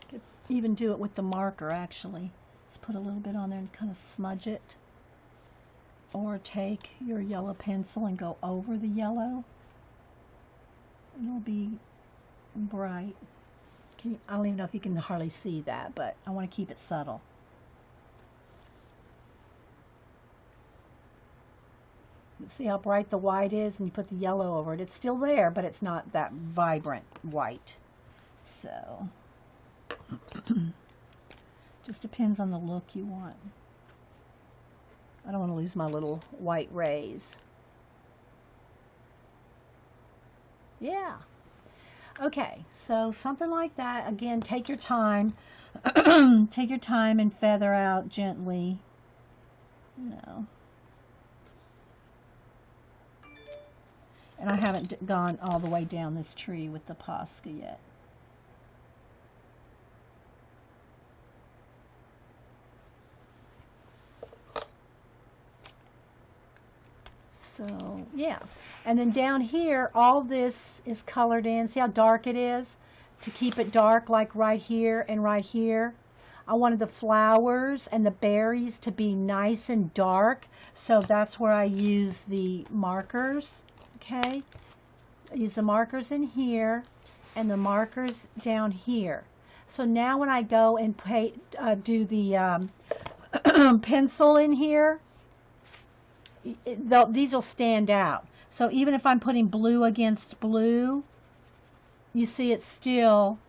could even do it with the marker actually. Just put a little bit on there and kind of smudge it. Or take your yellow pencil and go over the yellow. It'll be bright. I don't even know if you can hardly see that, but I want to keep it subtle. See how bright the white is, and you put the yellow over it. It's still there, but it's not that vibrant white. So, just depends on the look you want. I don't want to lose my little white rays. Yeah. Okay, so something like that. Again, take your time. Take your time and feather out gently. You know. And I haven't gone all the way down this tree with the Posca yet. So, yeah. And then down here, all this is colored in. See how dark it is? To keep it dark, like right here and right here. I wanted the flowers and the berries to be nice and dark. So that's where I use the markers. Okay? I use the markers in here and the markers down here. So now when I go and do the pencil in here, these will stand out. So even if I'm putting blue against blue, you see it's still,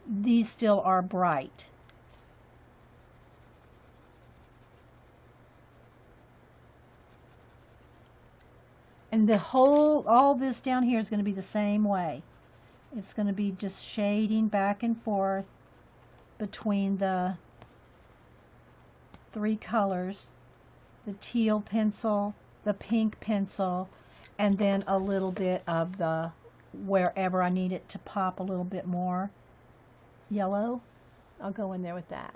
these still are bright. And all this down here is going to be the same way. It's going to be just shading back and forth between the three colors. The teal pencil, the pink pencil, and then a little bit of the, wherever I need it to pop a little bit more yellow, I'll go in there with that.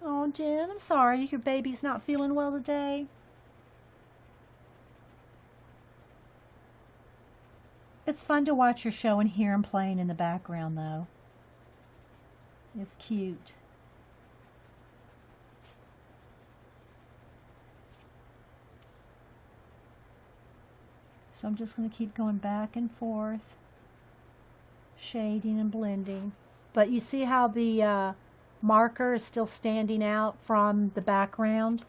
Oh, Jen, I'm sorry your baby's not feeling well today. It's fun to watch your show and hear him playing in the background, though. It's cute. So I'm just going to keep going back and forth, shading and blending. But you see how the marker is still standing out from the background?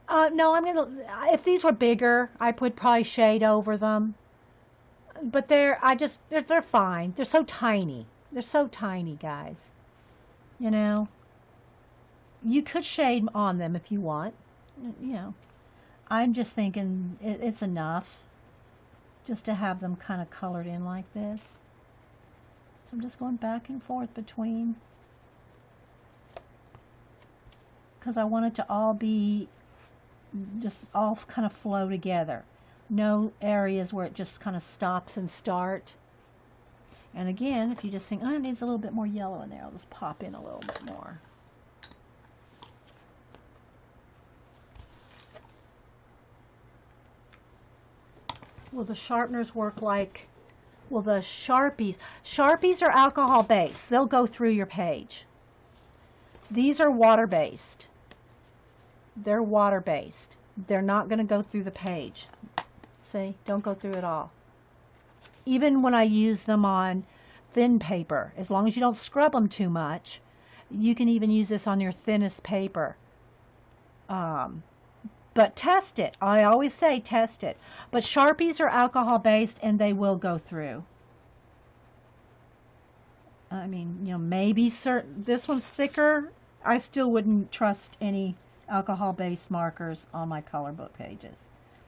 No, if these were bigger, I would probably shade over them. But they're fine. They're so tiny. They're so tiny, guys. You know, you could shade on them if you want. You know, I'm just thinking it's enough just to have them kind of colored in like this. So I'm just going back and forth between, because I want it to all be just all kind of flow together. No areas where it just kind of stops and start. And again, if you just think, oh, it needs a little bit more yellow in there, I'll just pop in a little bit more. Will the sharpeners work like, well, the Sharpies are alcohol based. They'll go through your page. These are water based. They're water based. They're not going to go through the page. See, don't go through it all. Even when I use them on thin paper, as long as you don't scrub them too much, you can even use this on your thinnest paper. But test it. I always say test it. But Sharpies are alcohol based and they will go through. I mean, you know, maybe this one's thicker. I still wouldn't trust any alcohol based markers on my color book pages.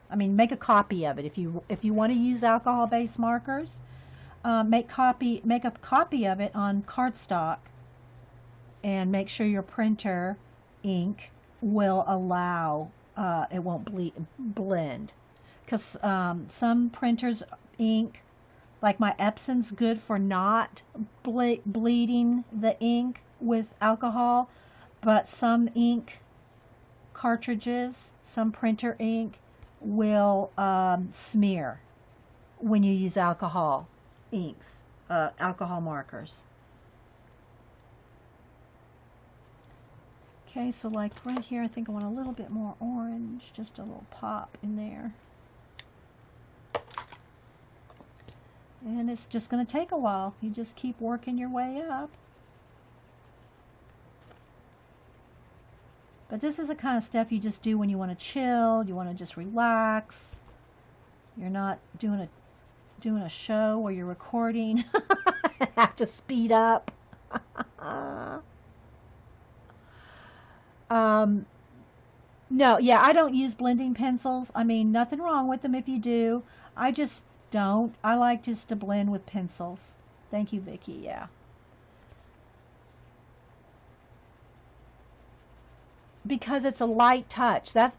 I mean, make a copy of it if you want to use alcohol based markers. make a copy of it on cardstock, and make sure your printer ink will allow, it won't blend. Because some printers ink, like my Epson's good for not bleeding the ink with alcohol, but some ink cartridges, some printer ink will smear when you use alcohol inks, alcohol markers. Okay, so like right here, I think I want a little bit more orange, just a little pop in there. And it's just going to take a while. You just keep working your way up. But this is the kind of stuff you just do when you want to chill, you want to just relax. You're not doing a show where you're recording. Have to speed up. No, yeah, I don't use blending pencils. I mean, nothing wrong with them if you do. I just don't. I like just to blend with pencils. Thank you, Vicki. Yeah. Because it's a light touch. That's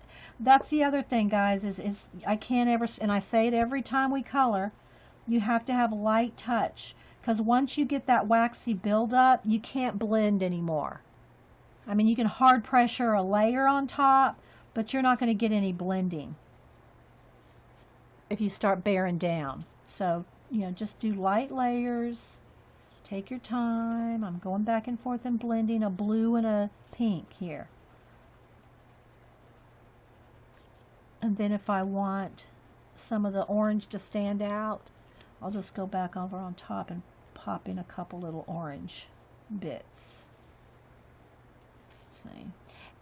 the other thing, guys, is I can't ever, and I say it every time we color, you have to have a light touch, because once you get that waxy buildup, you can't blend anymore. I mean, you can hard pressure a layer on top, but you're not going to get any blending if you start bearing down. So, you know, just do light layers. Take your time. I'm going back and forth and blending a blue and a pink here. And then if I want some of the orange to stand out, I'll just go back over on top and pop in a couple little orange bits. See.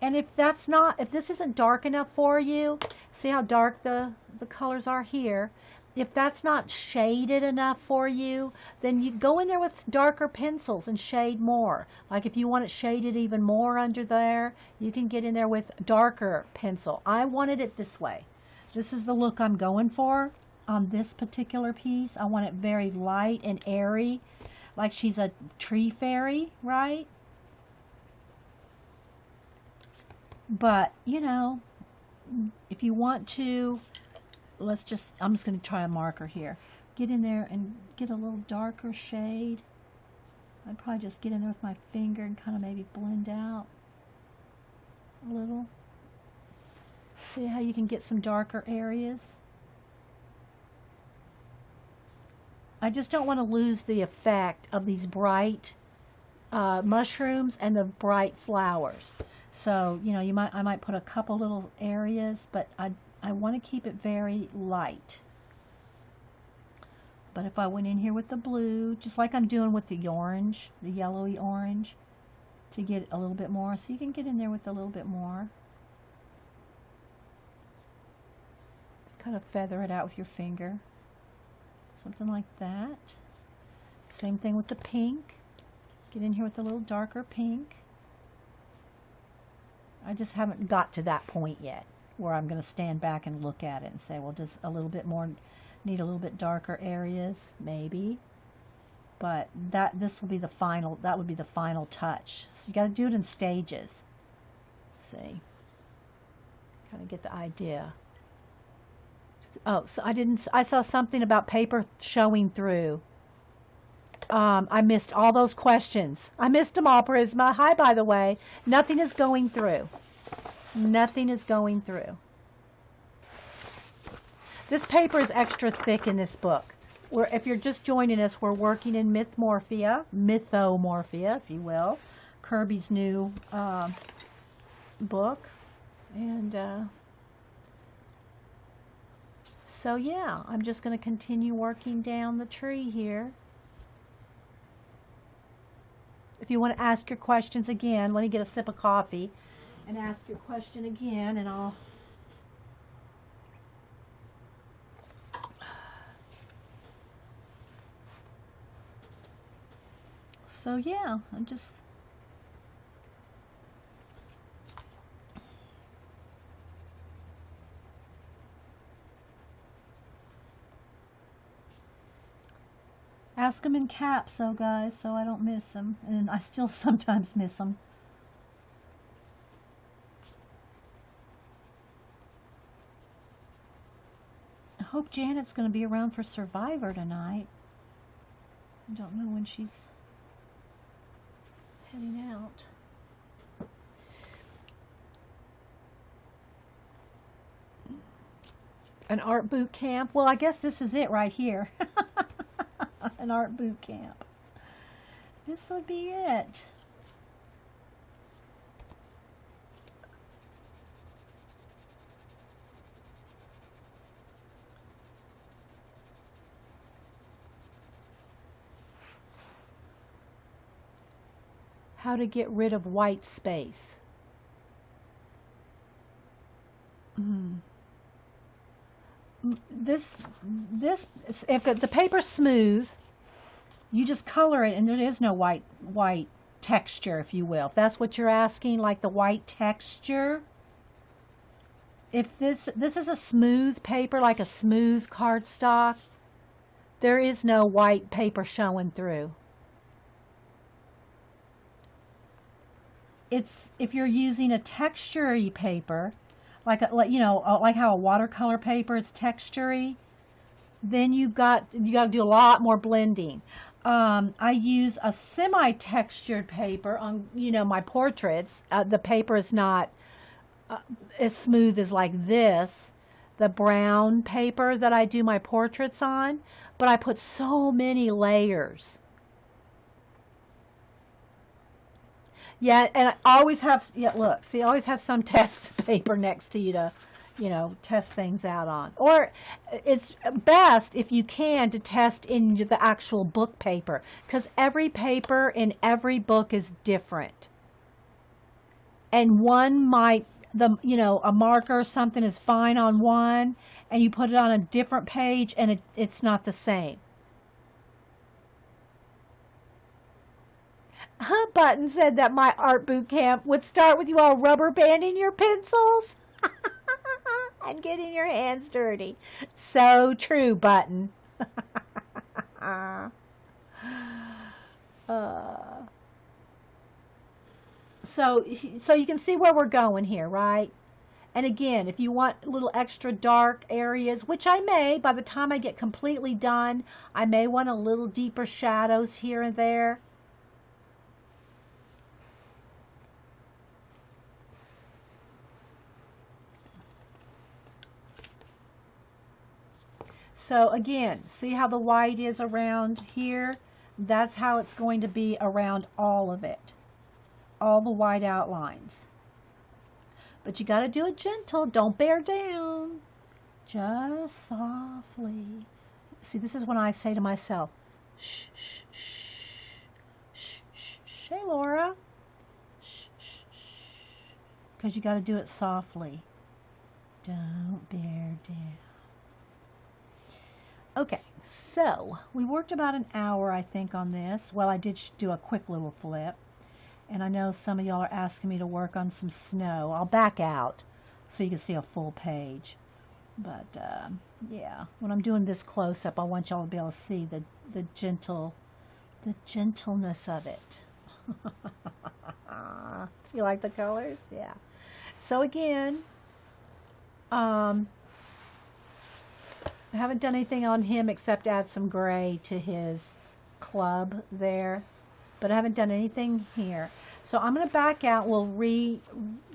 And if this isn't dark enough for you, see how dark the colors are here. If that's not shaded enough for you, then you go in there with darker pencils and shade more. Like if you want it shaded even more under there, you can get in there with darker pencil. I wanted it this way. This is the look I'm going for on this particular piece. I want it very light and airy, like she's a tree fairy, right? But, you know, if you want to, I'm just going to try a marker here. Get in there and get a little darker shade. I'd probably just get in there with my finger and kind of maybe blend out a little. See how you can get some darker areas? I just don't want to lose the effect of these bright mushrooms and the bright flowers. So, you know, I might put a couple little areas, but I want to keep it very light. But if I went in here with the blue, just like I'm doing with the orange, the yellowy orange, to get a little bit more, so you can get in there with a little bit more. Just kind of feather it out with your finger. Something like that. Same thing with the pink. Get in here with a little darker pink. I just haven't got to that point yet where I'm going to stand back and look at it and say, well, does a little bit more need a little bit darker areas? Maybe. But this will be the final, that would be the final touch. So you got to do it in stages. See? Kind of get the idea. Oh, so I saw something about paper showing through. I missed all those questions. I missed them all, Prisma. Hi, by the way. Nothing is going through. Nothing is going through. This paper is extra thick in this book. If you're just joining us, we're working in Mythomorphia, if you will. Kirby's new book. And so, yeah, I'm just going to continue working down the tree here. If you want to ask your questions again, let me get a sip of coffee and ask your question again, and I'll... So, yeah, I'm just... Ask them in caps, so guys, so I don't miss them. And I still sometimes miss them. I hope Janet's going to be around for Survivor tonight. I don't know when she's heading out. An art boot camp? Well, I guess this is it right here. An art boot camp. This would be it. How to get rid of white space. This, if the paper's smooth, you just color it, and there is no white texture, if you will. If that's what you're asking, like the white texture. If this is a smooth paper, like a smooth cardstock, there is no white paper showing through. It's if you're using a texture-y paper, like how a watercolor paper is texture-y, then you got to do a lot more blending. I use a semi-textured paper on my portraits. The paper is not as smooth as like this, the brown paper that I do my portraits on, but I put so many layers. Yeah, and I always have, look, see, I always have some test paper next to you to, test things out on. Or it's best, if you can, to test in the actual book paper, because every paper in every book is different. And one might, a marker or something is fine on one, and you put it on a different page, and it's not the same. Button said that my art boot camp would start with you all rubber banding your pencils and getting your hands dirty. So true, Button. So you can see where we're going here, right? And again, if you want little extra dark areas, which I may, by the time I get completely done, I may want a little deeper shadows here and there. So again, see how the white is around here? That's how it's going to be around all of it. All the white outlines. But you got to do it gentle. Don't bear down. Just softly. See, this is when I say to myself, shh, shh, shh, shh, shh, shh. Hey, Laura. Shh, shh, shh. Because you got to do it softly. Don't bear down. Okay, so we worked about an hour, I think, on this. Well, I did do a quick little flip. And I know some of y'all are asking me to work on some snow. I'll back out so you can see a full page. But, yeah, when I'm doing this close-up, I want y'all to be able to see the gentleness of it. You like the colors? Yeah. So, again, I haven't done anything on him except add some gray to his club there, but I haven't done anything here. So I'm going to back out. We'll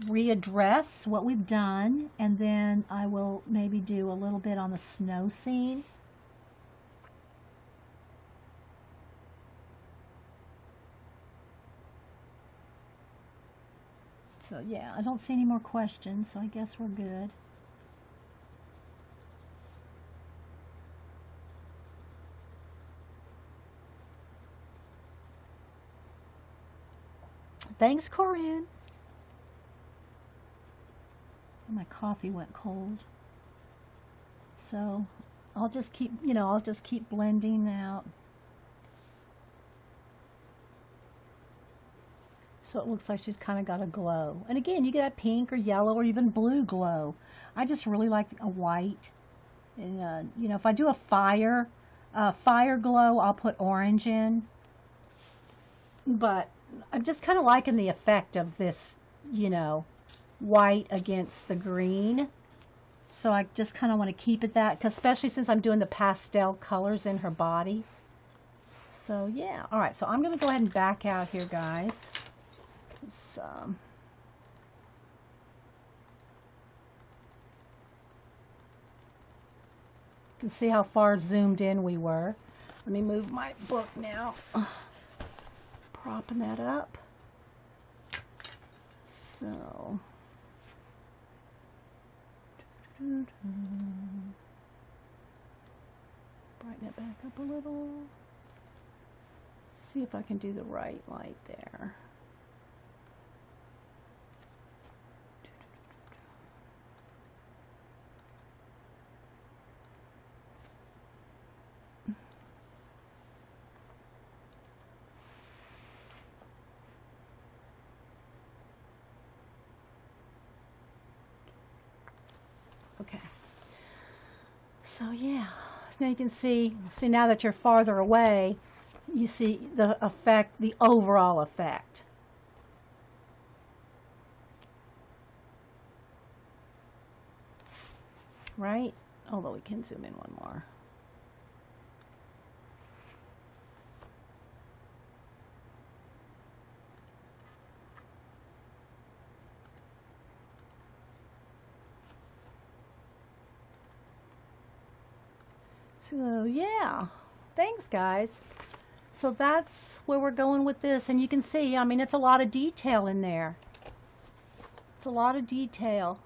readdress what we've done, and then I will maybe do a little bit on the snow scene. So yeah, I don't see any more questions, so I guess we're good. Thanks, Corinne. My coffee went cold. So I'll just keep, I'll just keep blending out. So it looks like she's kind of got a glow. And again, you get a pink or yellow or even blue glow. I just really like a white. And, if I do a fire, Fire Glow, I'll put orange in. But I'm just kind of liking the effect of this, you know, white against the green. So I just kind of want to keep it that, cause especially since I'm doing the pastel colors in her body. So yeah, all right, so I'm going to go ahead and back out here, guys. You can see how far zoomed in we were. Let me move my book now. Propping that up. So, brighten it back up a little. See if I can do the right light there. Okay. So yeah, now you can see now that you're farther away, you see the effect, the overall effect. Right? Although we can zoom in one more. So yeah, thanks guys. So that's where we're going with this, and you can see, I mean, it's a lot of detail in there. It's a lot of detail.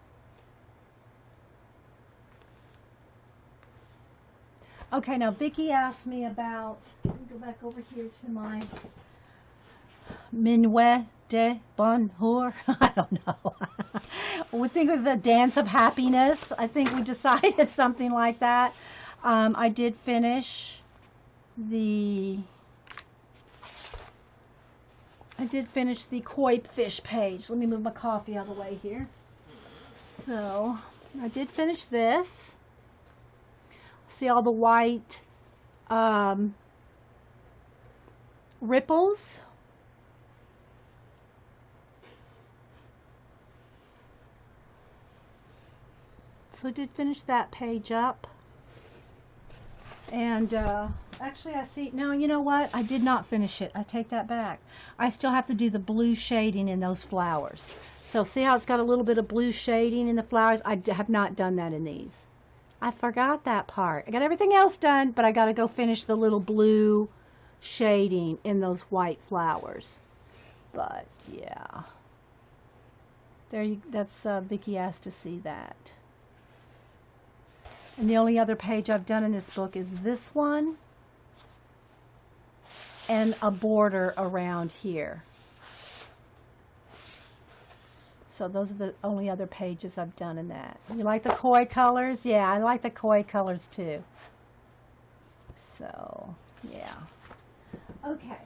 Okay, now Vicki asked me about, let me go back over here to my Minuet de Bonheur. I don't know. We think of the dance of happiness. I think we decided something like that. I did finish the koi fish page. Let me move my coffee out of the way here. So I did finish this. See all the white ripples. So I did finish that page up. And actually I see, no, you know what? I did not finish it. I take that back. I still have to do the blue shading in those flowers. So see how it's got a little bit of blue shading in the flowers? I have not done that in these. I forgot that part. I got everything else done, but I got to go finish the little blue shading in those white flowers. But yeah. There you, that's Vicki asked to see that. And the only other page I've done in this book is this one and a border around here. So those are the only other pages I've done in that. You like the koi colors? Yeah, I like the koi colors too. So, yeah. Okay.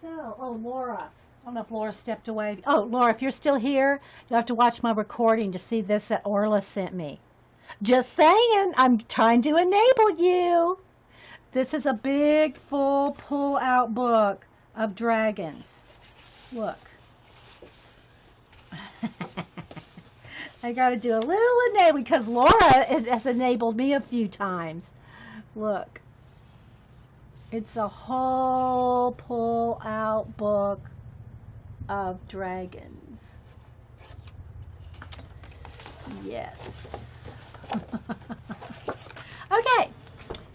So, oh, Laura. I don't know if Laura stepped away. Oh, Laura, if you're still here, you'll have to watch my recording to see this that Orla sent me. Just saying, I'm trying to enable you. This is a big, full, pull-out book of dragons. Look. I got to do a little enabling because Laura has enabled me a few times. Look. It's a whole pull-out book of dragons. Yes. Okay,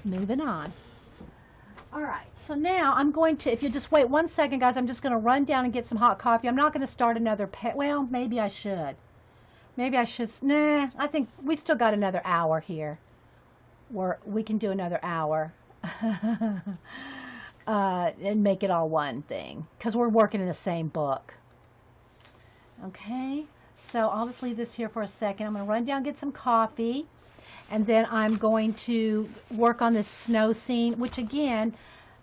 moving on. All right, so now I'm going to, if you just wait 1 second, guys, I'm just going to run down and get some hot coffee. I'm not going to start another well, maybe I should. Maybe I should. Nah, I think we still got another hour here. We can do another hour and make it all one thing because we're working in the same book. Okay. So I'll just leave this here for a second. I'm going to run down and get some coffee. And then I'm going to work on this snow scene, which again,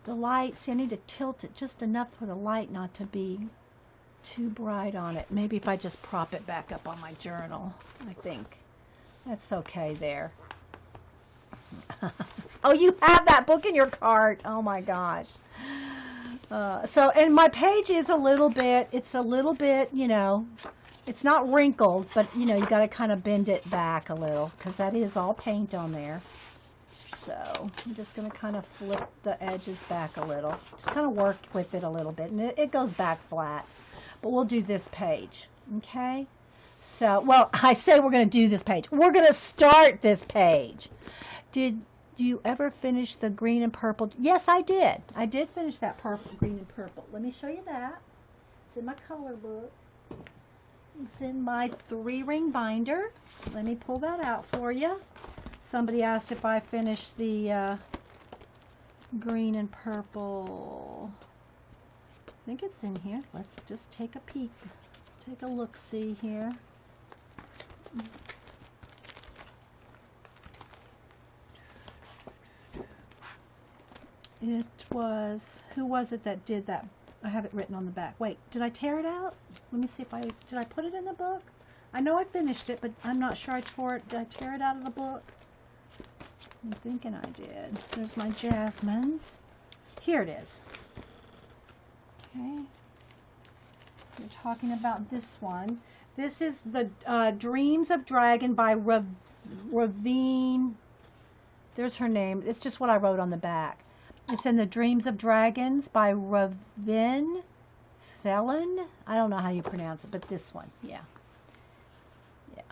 the light, see I need to tilt it just enough for the light not to be too bright on it. Maybe if I just prop it back up on my journal, I think. That's okay there. Oh, you have that book in your cart. Oh my gosh. And my page is it's a little bit, it's not wrinkled, but you got to kind of bend it back a little because that is all paint on there. So I'm just going to kind of flip the edges back a little. Just kind of work with it a little bit, and it goes back flat. But we'll do this page, okay? So, well, I say we're going to do this page. We're going to start this page. Did you ever finish the green and purple? Yes, I did. I did finish that purple, green and purple. Let me show you that. It's in my color book. It's in my 3-ring binder. Let me pull that out for you. Somebody asked if I finished the green and purple. I think it's in here. Let's just take a peek. Let's take a look-see here. It was, who was it that did that? I have it written on the back. Wait, did I tear it out? Let me see if did I put it in the book? I know I finished it, but I'm not sure I tore it. Did I tear it out of the book? I'm thinking I did. There's my jasmines. Here it is. Okay. We're talking about this one. This is the Dreams of Dragon by Ravine. There's her name. It's just what I wrote on the back. It's in the Dreams of Dragons by Ravine Felon. I don't know how you pronounce it, but this one. Yeah. Yeah.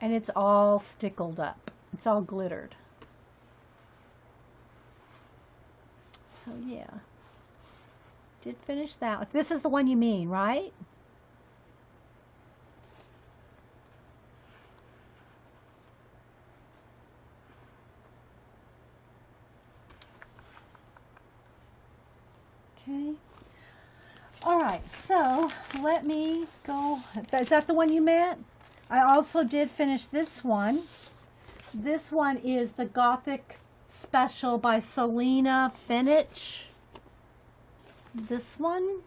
And it's all stickled up. It's all glittered. So yeah. Did finish that. This is the one you mean, right? Okay. All right, so let me go. Is that the one you meant? I also did finish this one. This one is the Gothic Special by Selena Finich. This one,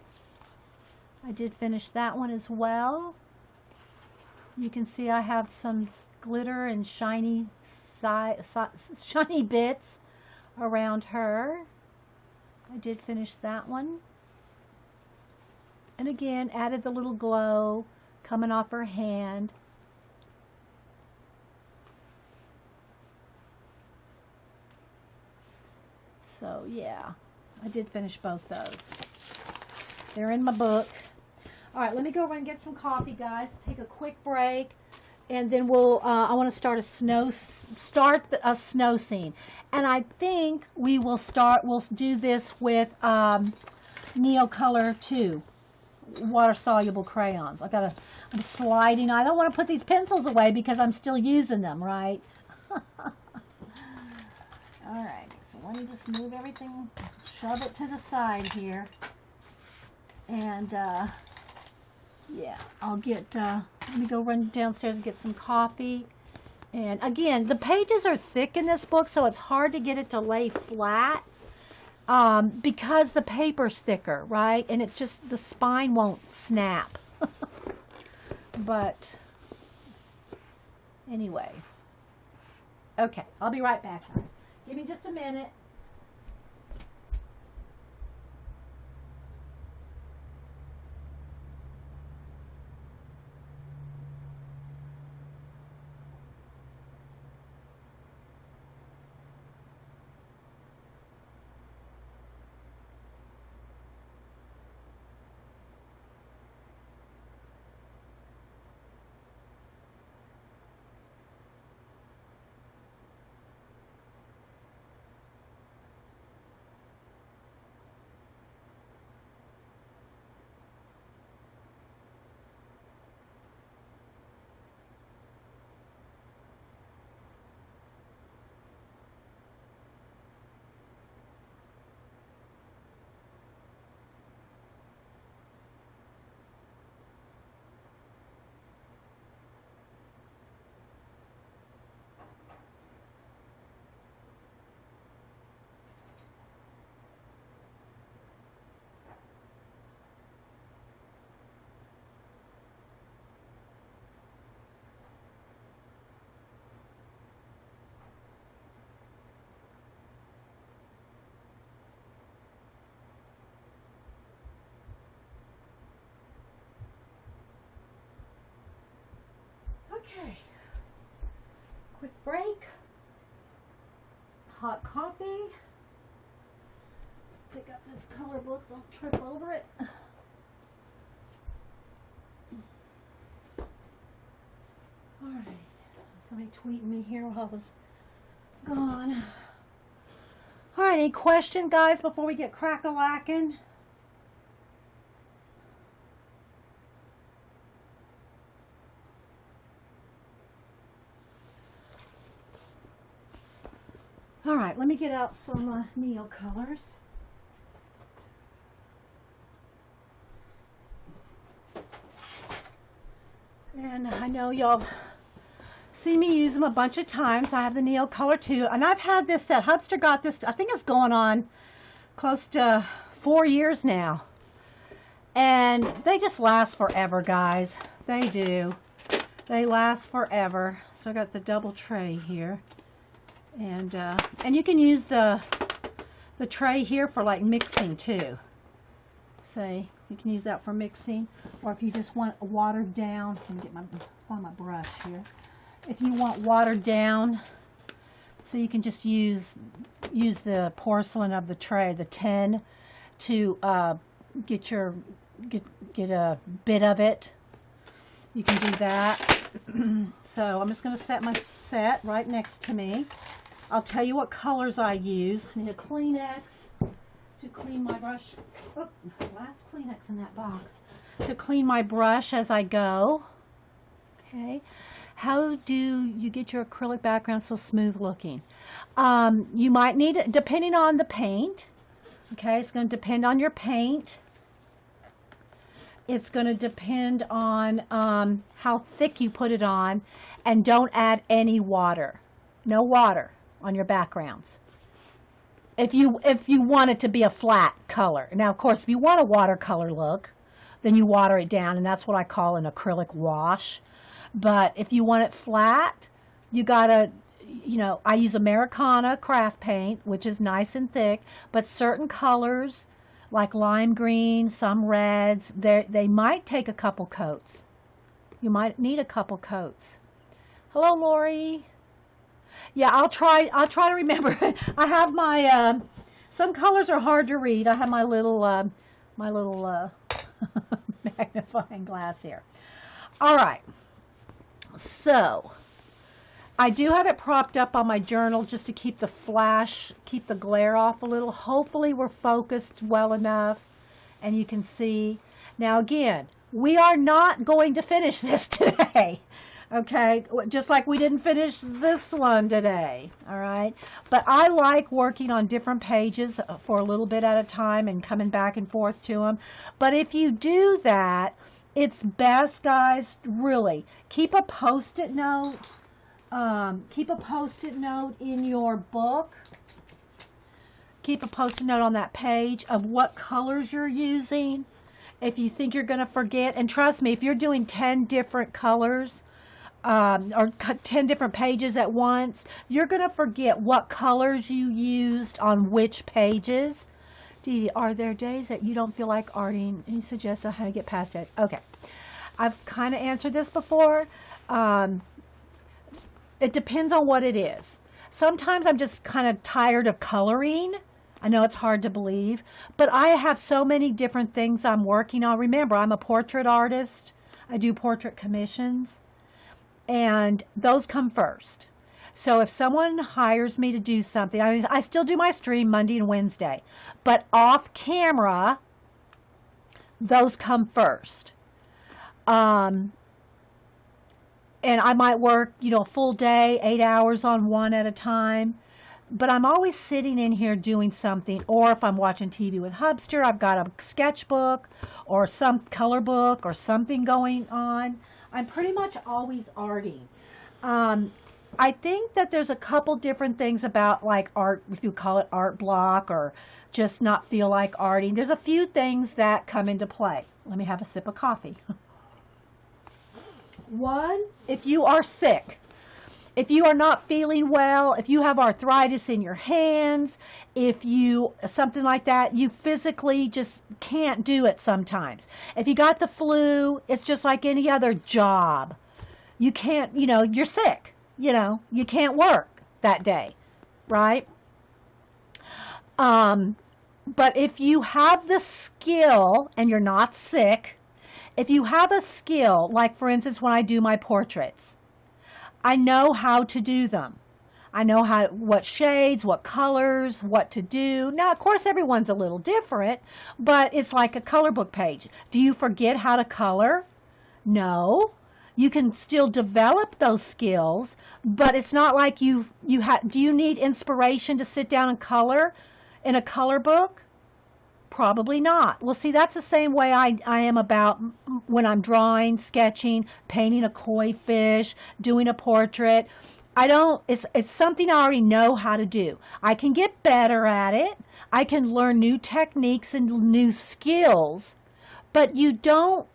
I did finish that one as well. You can see I have some glitter and shiny bits around her. I did finish that one. And again, added the little glow coming off her hand. So yeah, I did finish both those. They're in my book. All right, let me go over and get some coffee, guys. Take a quick break, and then we'll. I want to start a snow scene, and I think we will start. We'll do this with Neocolor 2 water-soluble crayons. I'm sliding. I don't want to put these pencils away because I'm still using them, right? All right. So let me just move everything, shove it to the side here. And, yeah, I'll get, let me go run downstairs and get some coffee. And, again, the pages are thick in this book, so it's hard to get it to lay flat because the paper's thicker, right? And it just, the spine won't snap. But, anyway. Okay, I'll be right back, guys. Give me just a minute. Okay. Quick break. Hot coffee. Pick up this color book so I'll trip over it. Alright. Somebody tweeting me here while I was gone. Alright, any questions, guys, before we get crack-a-lacking? Alright, let me get out some Neo colors. And I know y'all see me use them a bunch of times. I have the Neo color too. And I've had this set. Hubster got this, I think it's going on close to 4 years now. And they just last forever, guys. They do. They last forever. So I got the double tray here. And you can use the tray here for like mixing too. Say you can use that for mixing, or if you just want a watered down. Let me get find my brush here. If you want watered down, so you can just use the porcelain of the tray, the tin, to get a bit of it. You can do that. So I'm just going to set my set right next to me. I'll tell you what colors I use. I need a Kleenex to clean my brush. Oh, last Kleenex in that box. To clean my brush as I go. Okay. How do you get your acrylic background so smooth looking? You might need it depending on the paint. Okay, it's going to depend on your paint. It's going to depend on how thick you put it on, and don't add any water. No water on your backgrounds. If you want it to be a flat color. Now, of course, if you want a watercolor look, then you water it down, and that's what I call an acrylic wash. But if you want it flat, you gotta, I use Americana craft paint, which is nice and thick, but certain colors, like lime green, some reds, they might take a couple coats. You might need a couple coats. Hello, Lori. Yeah, I'll try to remember. I have my some colors are hard to read. I have my little magnifying glass here. All right. So, I do have it propped up on my journal just to keep the flash, keep the glare off a little. Hopefully we're focused well enough and you can see. Now again, we are not going to finish this today. Okay, just like we didn't finish this one today, all right? But I like working on different pages for a little bit at a time and coming back and forth to them. But if you do that, it's best, guys, really, keep a Post-it note. Keep a Post-it note in your book. Keep a Post-it note on that page of what colors you're using. If you think you're going to forget, and trust me, if you're doing 10 different colors, or 10 different pages at once, you're going to forget what colors you used on which pages. Dee, are there days that you don't feel like arting? Any suggestions on how to get past it? Okay. I've kind of answered this before. It depends on what it is. Sometimes I'm just kind of tired of coloring. I know it's hard to believe, but I have so many different things I'm working on. Remember, I'm a portrait artist. I do portrait commissions. And those come first. So if someone hires me to do something, I still do my stream Monday and Wednesday, but off camera, those come first. And I might work, a full day, 8 hours on one at a time, but I'm always sitting in here doing something. Or if I'm watching TV with Hubster, I've got a sketchbook or some color book or something going on. I'm pretty much always arting. I think that there's a couple different things about like art, if you call it art block or just not feel like arting. There's a few things that come into play. Let me have a sip of coffee. One, if you are sick, if you are not feeling well, if you have arthritis in your hands, if you, something like that, you physically just can't do it sometimes. If you got the flu, it's just like any other job. You can't, you're sick. You can't work that day, right? But if you have the skill and you're not sick, if you have a skill, like for instance, when I do my portraits, I know how to do them. I know what shades, what colors, what to do. Now, of course, everyone's a little different, but it's like a color book page. Do you forget how to color? No. You can still develop those skills, but it's not like do you need inspiration to sit down and color in a color book? Probably not. Well, see, that's the same way I am about when I'm drawing, sketching, painting a koi fish, doing a portrait. It's something I already know how to do. I can get better at it. I can learn new techniques and new skills, but you don't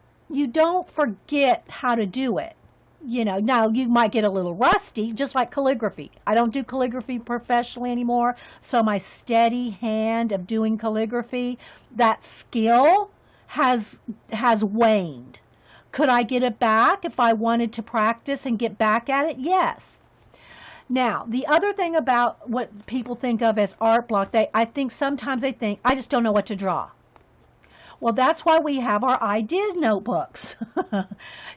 forget how to do it. Now you might get a little rusty, just like calligraphy. I don't do calligraphy professionally anymore, so my steady hand of doing calligraphy, that skill has waned. Could I get it back if I wanted to practice and get back at it? Yes. Now, the other thing about what people think of as art block, sometimes they think, I just don't know what to draw. Well, that's why we have our idea notebooks.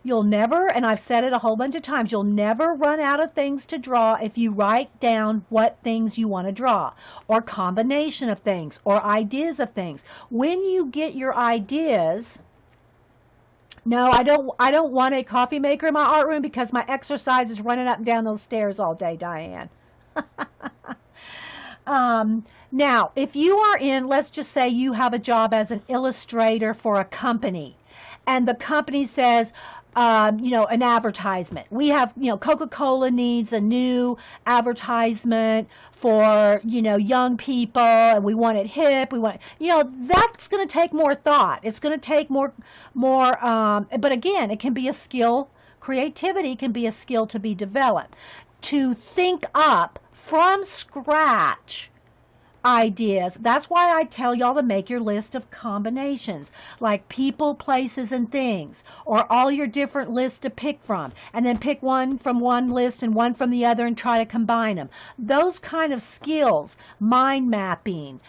You'll never, and I've said it a whole bunch of times, you'll never run out of things to draw if you write down what things you want to draw, or combination of things, or ideas of things. When you get your ideas, no, I don't want a coffee maker in my art room because my exercise is running up and down those stairs all day, Diane. Now, if you are let's just say you have a job as an illustrator for a company, and the company says, an advertisement. We have, Coca-Cola needs a new advertisement for, young people, and we want it hip. That's going to take more thought. It's going to take more, but again, it can be a skill. Creativity can be a skill to be developed. To think up from scratch ideas. That's why I tell y'all to make your list of combinations, like people, places, and things, or all your different lists to pick from, and then pick one from one list and one from the other and try to combine them. Those kind of skills, mind mapping,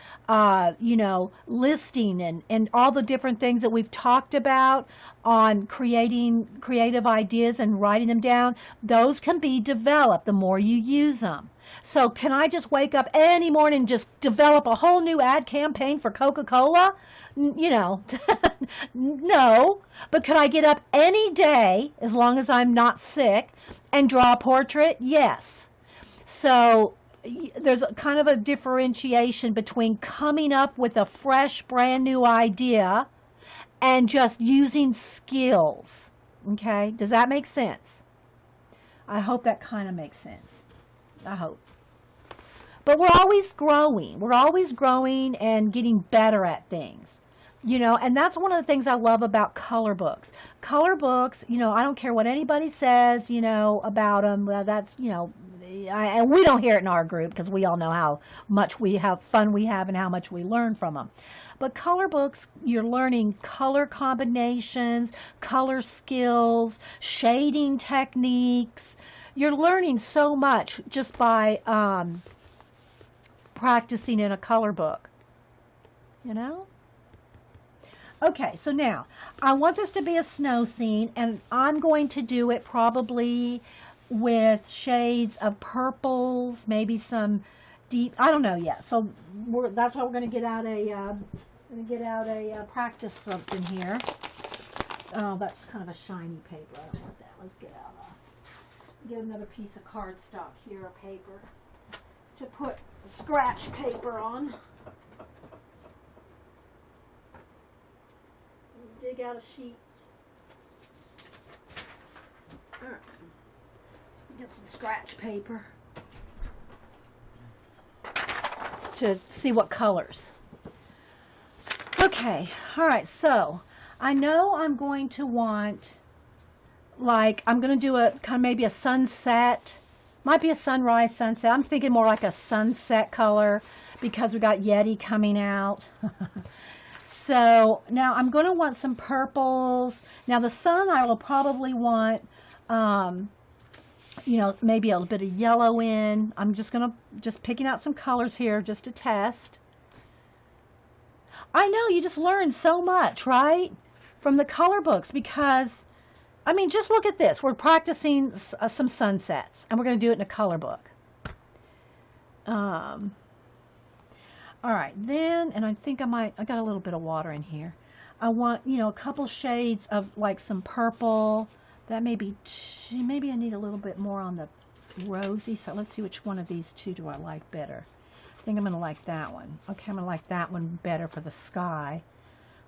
listing, and all the different things that we've talked about on creating creative ideas and writing them down, those can be developed the more you use them. So can I just wake up any morning and just develop a whole new ad campaign for Coca-Cola? No. But could I get up any day, as long as I'm not sick, and draw a portrait? Yes. So there's kind of a differentiation between coming up with a fresh, brand new idea and just using skills. Okay? Does that make sense? I hope that kind of makes sense. I hope. But we're always growing. We're always growing and getting better at things. And that's one of the things I love about color books. Color books, I don't care what anybody says, about them. That's, and we don't hear it in our group because we all know how much fun we have and how much we learn from them. But color books, you're learning color combinations, color skills, shading techniques. You're learning so much just by practicing in a color book, Okay, so now I want this to be a snow scene, and I'm going to do it probably with shades of purples, maybe some deep, I don't know yet. So that's why we're going to get out a practice something here. Oh, that's kind of a shiny paper. I don't want that. Let's get another piece of cardstock here, a paper, to put scratch paper on. Dig out a sheet. All right. Get some scratch paper to see what colors. Okay, all right, so I know I'm going to want, I'm going to do a kind of maybe a sunset, might be a sunrise, sunset. I'm thinking more like a sunset color because we got Yeti coming out. So now I'm going to want some purples. Now the sun I will probably want You know, maybe a little bit of yellow in. I'm just picking out some colors here just to test. I know, you just learn so much, right? From the color books, because, I mean, just look at this. We're practicing some sunsets, and we're going to do it in a color book. All right, then, and I think I got a little bit of water in here. I want, you know, a couple shades of like some purple. That may be, maybe I need a little bit more on the rosy. So let's see which one of these two do I like better. I think I'm going to like that one. Okay, I'm going to like that one better for the sky,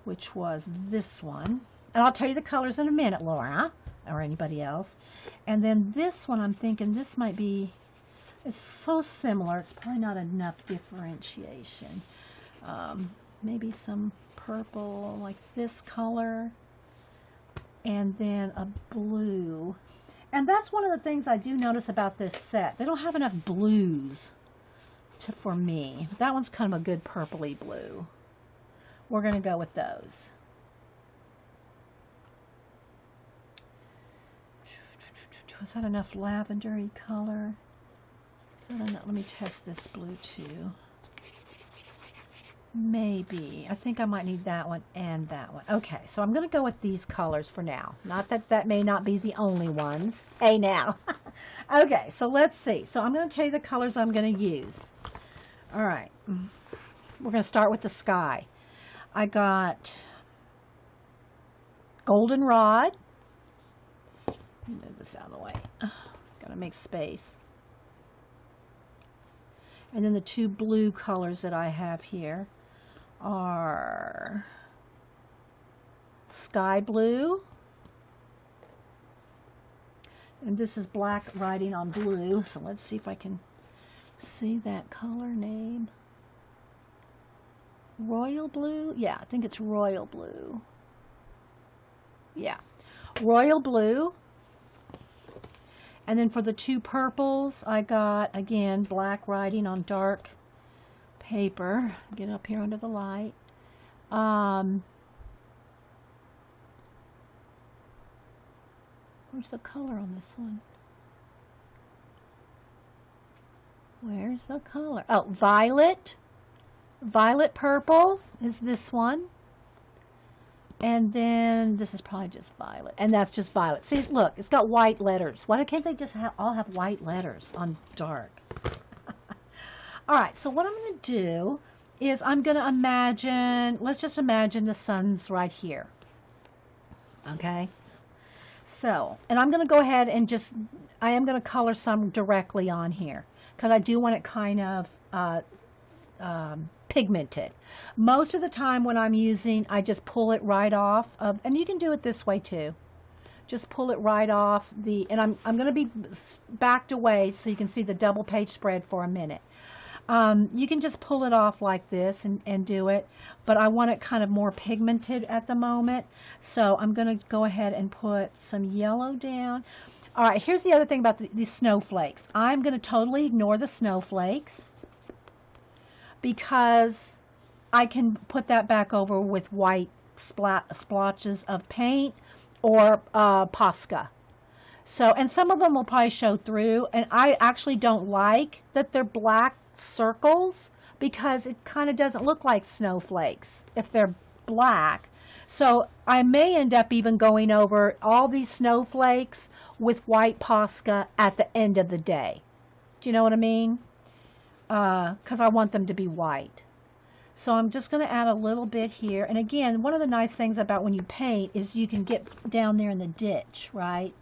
which was this one. And I'll tell you the colors in a minute, Laura, or anybody else. And then this one, I'm thinking this might be, it's so similar, it's probably not enough differentiation. Maybe some purple, like this color, and then a blue. And that's one of the things I do notice about this set. They don't have enough blues for me. That one's kind of a good purpley blue. We're going to go with those. Was that enough lavendery color? Is that enough? Let me test this blue too. Maybe. I think I might need that one and that one. Okay, so I'm going to go with these colors for now. Not that that may not be the only ones. Hey, now. Okay, so let's see. So I'm going to tell you the colors I'm going to use. All right. We're going to start with the sky. I got goldenrod. Move this out of the way. Got to make space. And then the two blue colors that I have here are sky blue, and this is black writing on blue, so let's see if I can see that color name. Royal blue? Yeah, I think it's royal blue. Yeah, royal blue. And then for the two purples, I got, again, black writing on dark paper. Get up here under the light. Where's the color on this one? Where's the color? Oh, violet. Violet purple is this one. And then this is probably just violet. And that's just violet. See, look, it's got white letters. Why can't they just all have white letters on dark? All right, so what I'm going to do is I'm going to imagine, let's just imagine the sun's right here. Okay? So, and I'm going to go ahead and just, I am going to color some directly on here, because I do want it kind of pigmented. Most of the time when I'm using, I just pull it right off of, and you can do it this way too. Just pull it right off the, and I'm going to be backed away so you can see the double page spread for a minute. You can just pull it off like this and do it, but I want it kind of more pigmented at the moment. So I'm going to go ahead and put some yellow down. All right, here's the other thing about these snowflakes. I'm going to totally ignore the snowflakes, because I can put that back over with white splotches of paint or Posca. So, and some of them will probably show through, and I actually don't like that they're black circles, because it kind of doesn't look like snowflakes if they're black. So I may end up even going over all these snowflakes with white Posca at the end of the day. Do you know what I mean? Because I want them to be white. So I'm just going to add a little bit here. And again, one of the nice things about when you paint is you can get down there in the ditch, right?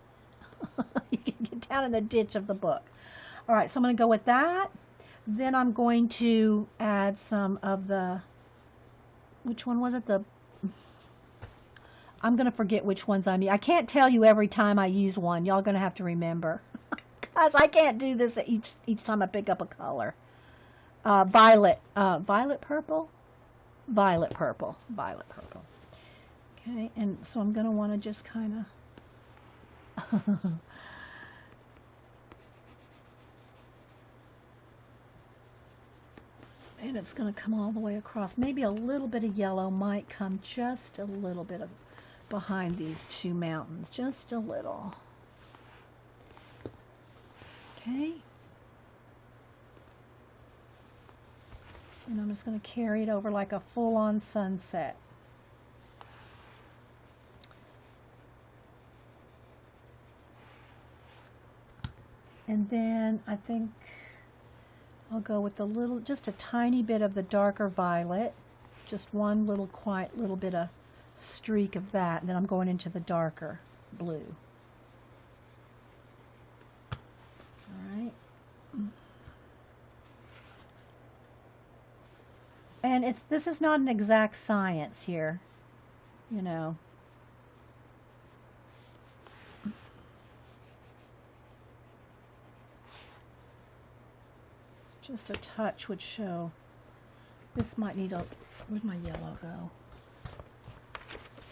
You can get down in the ditch of the book. All right, so I'm going to go with that. Then I'm going to add some of the, which one was it? I'm going to forget which ones I can't tell you every time I use one. Y'all going to have to remember. Because I can't do this each time I pick up a color. Violet purple. Okay, and so I'm going to want to just kind of and it's going to come all the way across. Maybe a little bit of yellow might come just a little bit of behind these two mountains, just a little. Okay. And I'm just going to carry it over like a full-on sunset. And then I think I'll go with just a tiny bit of the darker violet. Just one little quiet little bit of streak of that. And then I'm going into the darker blue. All right. And this is not an exact science here, you know. Just a touch would show. This might need where'd my yellow go?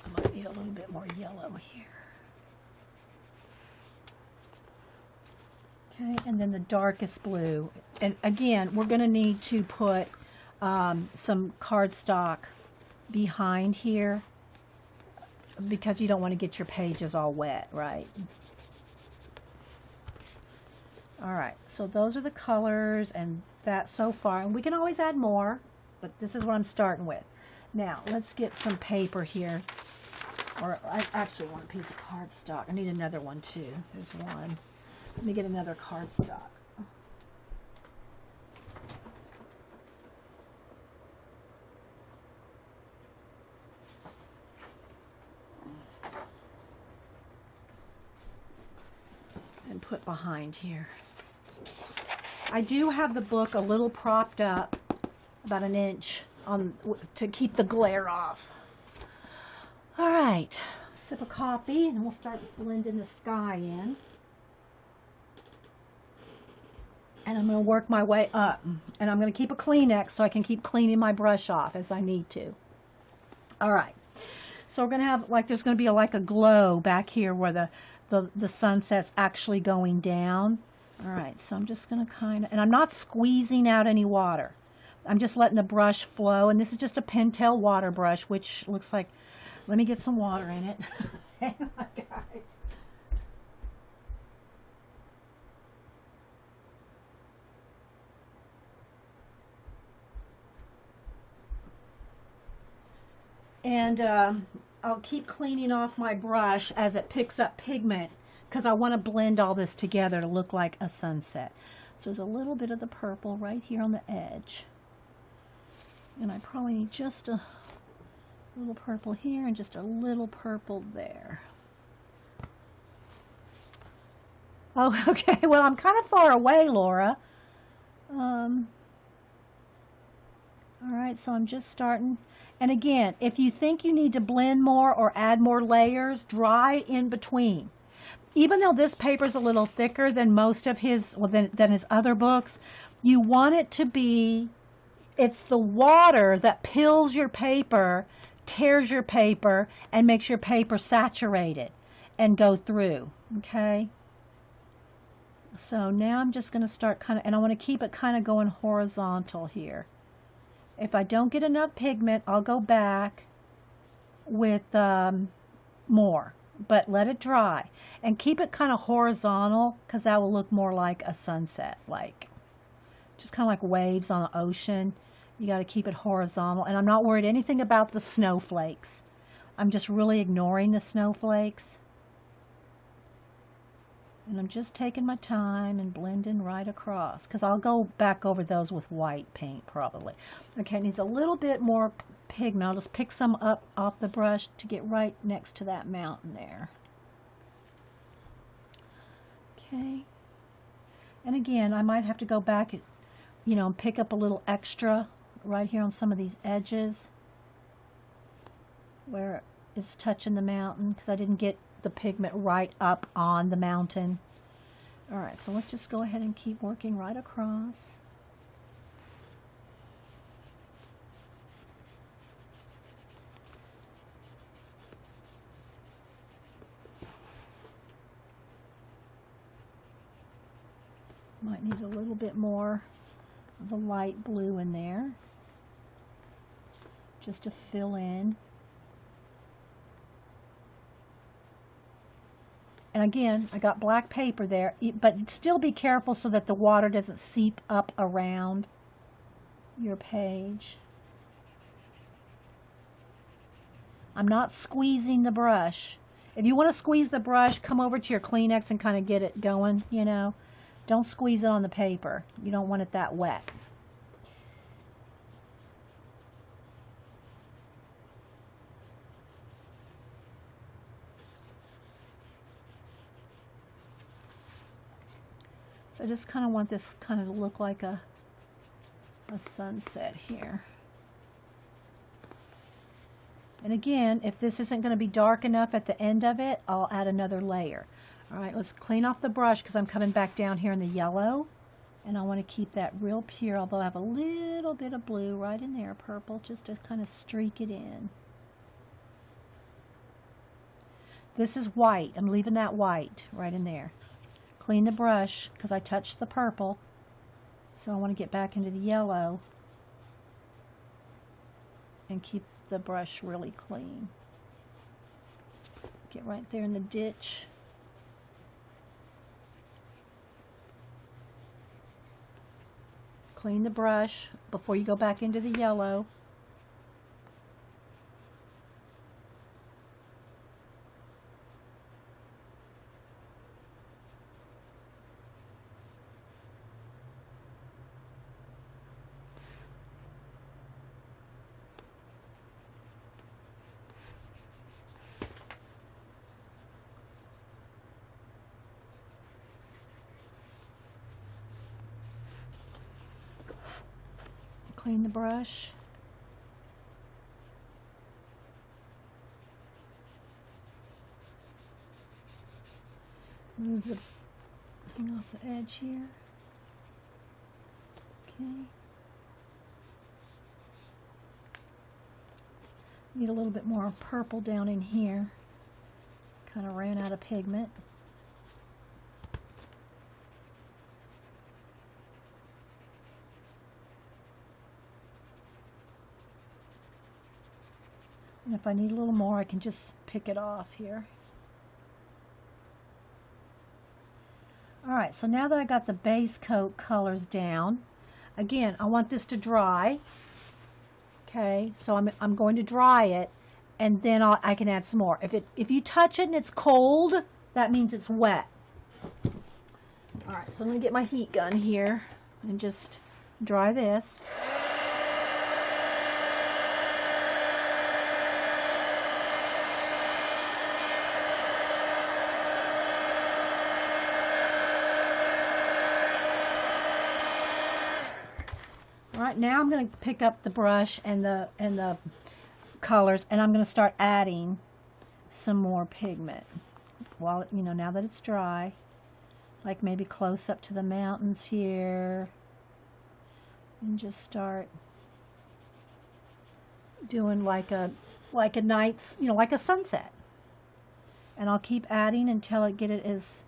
I might need a little bit more yellow here. Okay, and then the darkest blue. And again, we're going to need to put some cardstock behind here because you don't want to get your pages all wet, right? All right, so those are the colors and that so far. And we can always add more, but this is what I'm starting with. Now, let's get some paper here. Or I actually want a piece of cardstock. I need another one too. There's one. Let me get another cardstock. And put behind here. I do have the book a little propped up, about an inch, to keep the glare off. All right, sip of coffee, and we'll start blending the sky in. And I'm going to work my way up. And I'm going to keep a Kleenex so I can keep cleaning my brush off as I need to. All right, so we're going to have, there's going to be like a glow back here where the sunset's actually going down. All right, so I'm just going to and I'm not squeezing out any water. I'm just letting the brush flow, and this is just a Pentel water brush, which looks like, let me get some water in it. Hang on, guys. And I'll keep cleaning off my brush as it picks up pigment, because I want to blend all this together to look like a sunset. So there's a little bit of the purple right here on the edge. And I probably need just a little purple here and just a little purple there. Oh, okay. Well, I'm kind of far away, Laura. All right, so I'm just starting. And again, if you think you need to blend more or add more layers, dry in between. Even though this paper is a little thicker than most of his, than his other books, you want it to be, it's the water that pills your paper, tears your paper, and makes your paper saturated and go through, okay? So now I'm just going to start and I want to keep it kind of going horizontal here. If I don't get enough pigment, I'll go back with more. But let it dry and keep it kind of horizontal, because that will look more like a sunset, just kind of like waves on the ocean. You got to keep it horizontal, and I'm not worried anything about the snowflakes. I'm just really ignoring the snowflakes, and I'm just taking my time and blending right across, because I'll go back over those with white paint probably. Okay, it needs a little bit more pigment. I'll just pick some up off the brush to get right next to that mountain there. Okay, and again, I might have to go back, and pick up a little extra right here on some of these edges where it's touching the mountain, because I didn't get the pigment right up on the mountain. All right, so let's just go ahead and keep working right across. Might need a little bit more of the light blue in there, just to fill in. And again, I got black paper there, but still be careful so that the water doesn't seep up around your page. I'm not squeezing the brush. If you want to squeeze the brush, come over to your Kleenex and kind of get it going, you know. Don't squeeze it on the paper. You don't want it that wet. So I just kind of want this kind of to look like a sunset here. And again, if this isn't going to be dark enough at the end of it, I'll add another layer. All right, let's clean off the brush because I'm coming back down here in the yellow. And I want to keep that real pure, although I have a little bit of blue right in there, purple, just to kind of streak it in. This is white. I'm leaving that white right in there. Clean the brush because I touched the purple. So I want to get back into the yellow and keep the brush really clean. Get right there in the ditch. Clean the brush before you go back into the yellow. Clean the brush. Move the thing off the edge here. Okay. Need a little bit more purple down in here. Kind of ran out of pigment. And if I need a little more, I can just pick it off here. Alright, so now that I got the base coat colors down, again, I want this to dry. Okay, so I'm going to dry it, and then I can add some more. If you touch it and it's cold, that means it's wet. Alright, so I'm going to get my heat gun here and just dry this. Alright, now I'm going to pick up the brush and the colors, and I'm going to start adding some more pigment. While, you know, now that it's dry, like maybe close up to the mountains here, and just start doing like a night's, you know, like a sunset. And I'll keep adding until I get it as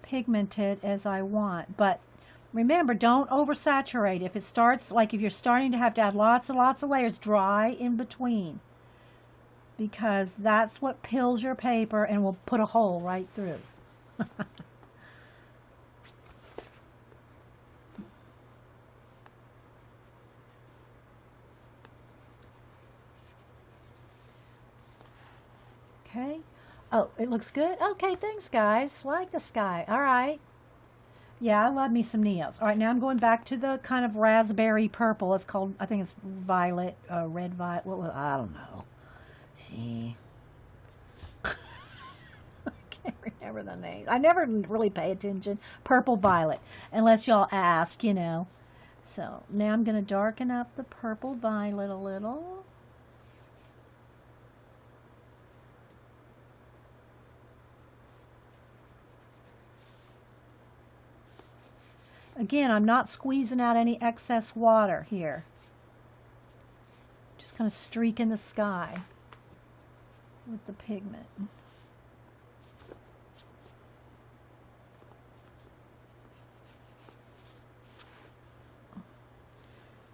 pigmented as I want. But remember, don't oversaturate. If it starts, like if you're starting to have to add lots and lots of layers, dry in between. Because that's what pills your paper and will put a hole right through. Okay. Oh, it looks good? Okay, thanks guys. Like the sky. Alright. Yeah, I love me some Neos. Alright, now I'm going back to the kind of raspberry purple. It's called, I think it's violet, red violet. Well, I don't know. See? I can't remember the name. I never really pay attention. Purple violet. Unless y'all ask, you know. So, now I'm going to darken up the purple violet a little. Again, I'm not squeezing out any excess water here. Just kind of streaking the sky with the pigment. I'm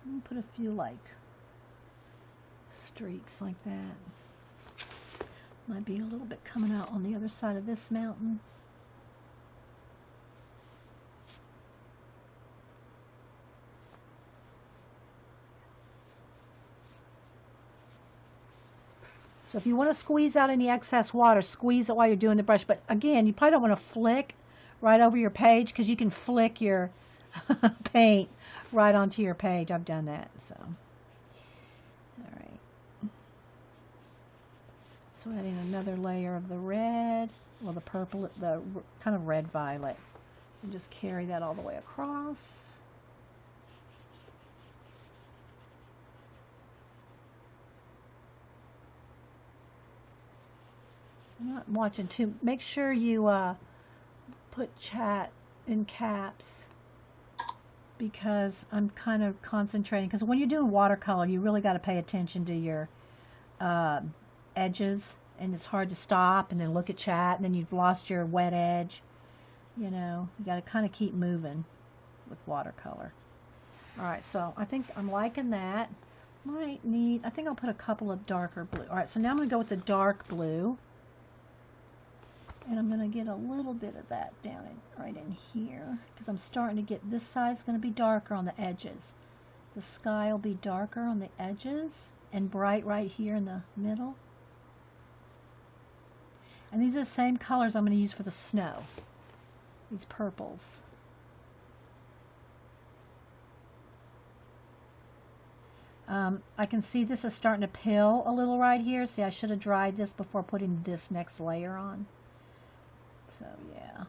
going to put a few like streaks like that. Might be a little bit coming out on the other side of this mountain. So if you want to squeeze out any excess water, squeeze it while you're doing the brush. But again, you probably don't want to flick right over your page because you can flick your paint right onto your page. I've done that. So, all right. So adding another layer of the red, well, the purple, the kind of red violet. And just carry that all the way across. I'm not watching too. Make sure you put chat in caps because I'm kind of concentrating. Because when you're doing watercolor, you really got to pay attention to your edges, and it's hard to stop and then look at chat, and then you've lost your wet edge. You know, you got to kind of keep moving with watercolor. All right, so I think I'm liking that. Might need, I think I'll put a couple of darker blue. All right, so now I'm going to go with the dark blue. And I'm going to get a little bit of that down right in here because I'm starting to get, this side's going to be darker on the edges. The sky will be darker on the edges and bright right here in the middle. And these are the same colors I'm going to use for the snow. These purples. I can see this is starting to pill a little right here. See, I should have dried this before putting this next layer on. So yeah,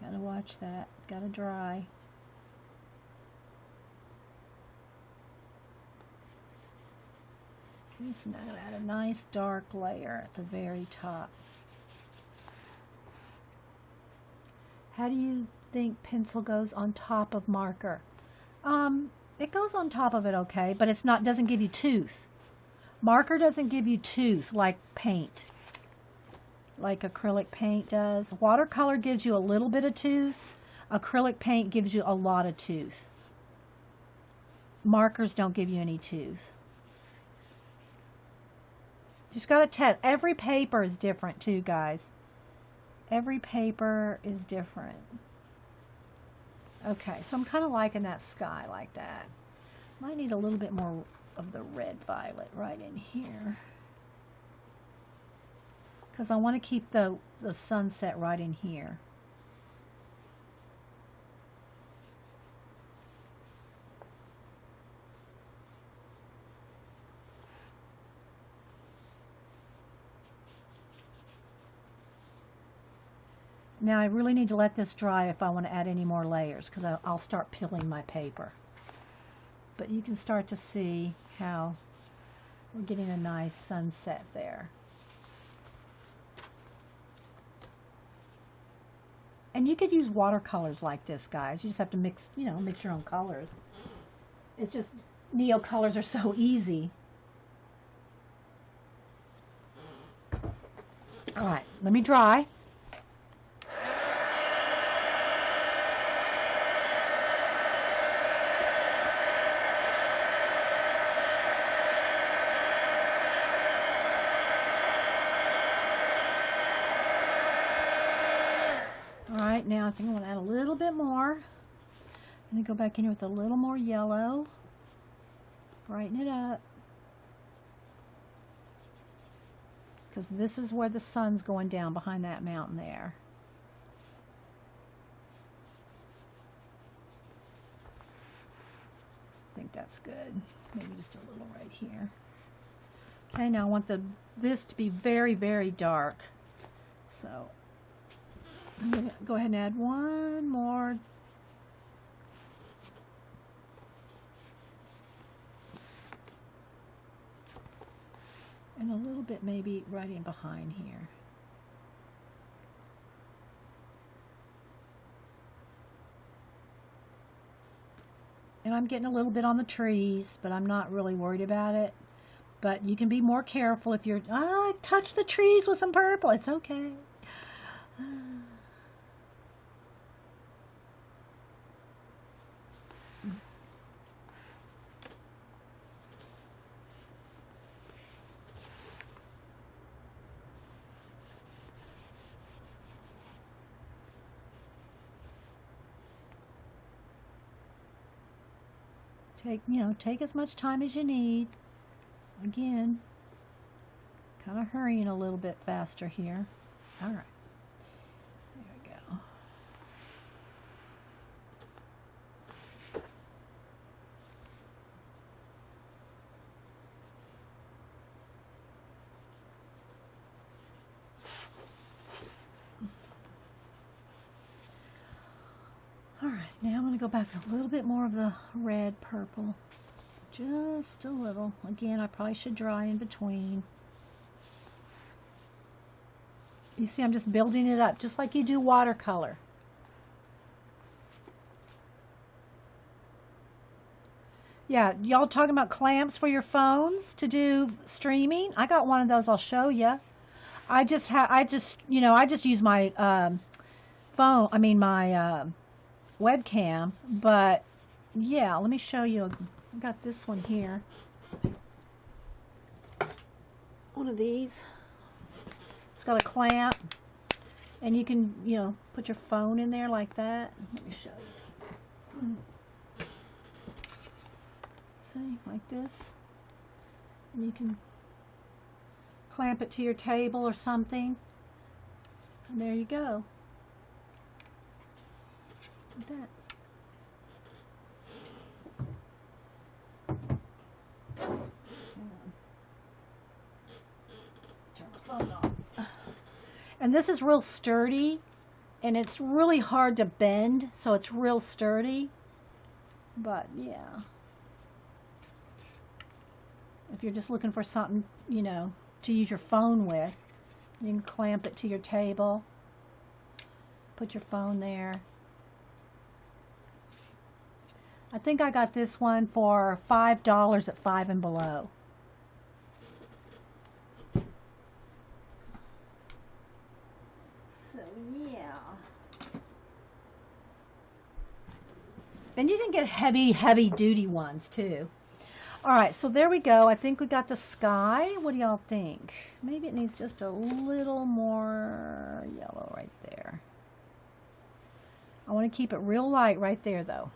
gotta watch that, gotta dry. Okay, so now I'm gonna add a nice dark layer at the very top. How do you think pencil goes on top of marker? It goes on top of it okay, but it's not, doesn't give you tooth. Marker doesn't give you tooth like paint, like acrylic paint does. Watercolor gives you a little bit of tooth. Acrylic paint gives you a lot of tooth. Markers don't give you any tooth. Just gotta test. Every paper is different too, guys. Every paper is different. Okay, so I'm kind of liking that sky like that. Might need a little bit more of the red violet right in here. Because I want to keep the sunset right in here. Now I really need to let this dry if I want to add any more layers because I'll start peeling my paper. But you can start to see how we're getting a nice sunset there. And you could use watercolors like this, guys. You just have to mix, you know, mix your own colors. It's just, neo colors are so easy. All right, let me dry. Alright, now I think I want to add a little bit more. I'm going to go back in here with a little more yellow. Brighten it up. Because this is where the sun's going down behind that mountain there. I think that's good. Maybe just a little right here. Okay, now I want this to be very, very dark. So I'm going to go ahead and add one more. And a little bit maybe right in behind here. And I'm getting a little bit on the trees, but I'm not really worried about it. But you can be more careful if you're, touch the trees with some purple. It's okay. Take as much time as you need. Again, Kind of hurrying a little bit faster here. All right. There we go. All right, now I'm going to go back a little bit more of the red purple. Just a little. Again, I probably should dry in between. You see, I'm just building it up, just like you do watercolor. Yeah, y'all talking about clamps for your phones to do streaming? I got one of those. I'll show you. I just use my phone. I mean my webcam. But yeah, let me show you. I got this one here. One of these. It's got a clamp, and you can, put your phone in there like that. Let me show you. See, like this. And you can clamp it to your table or something. And there you go. Like that. Turn the phone off. And this is real sturdy, and it's really hard to bend, so it's real sturdy. But yeah. If you're just looking for something, to use your phone with, you can clamp it to your table. Put your phone there. I think I got this one for $5 at Five and Below. So yeah. And you can get heavy duty ones too. Alright, so there we go. I think we got the sky. What do y'all think? Maybe it needs just a little more yellow right there. I want to keep it real light right there though.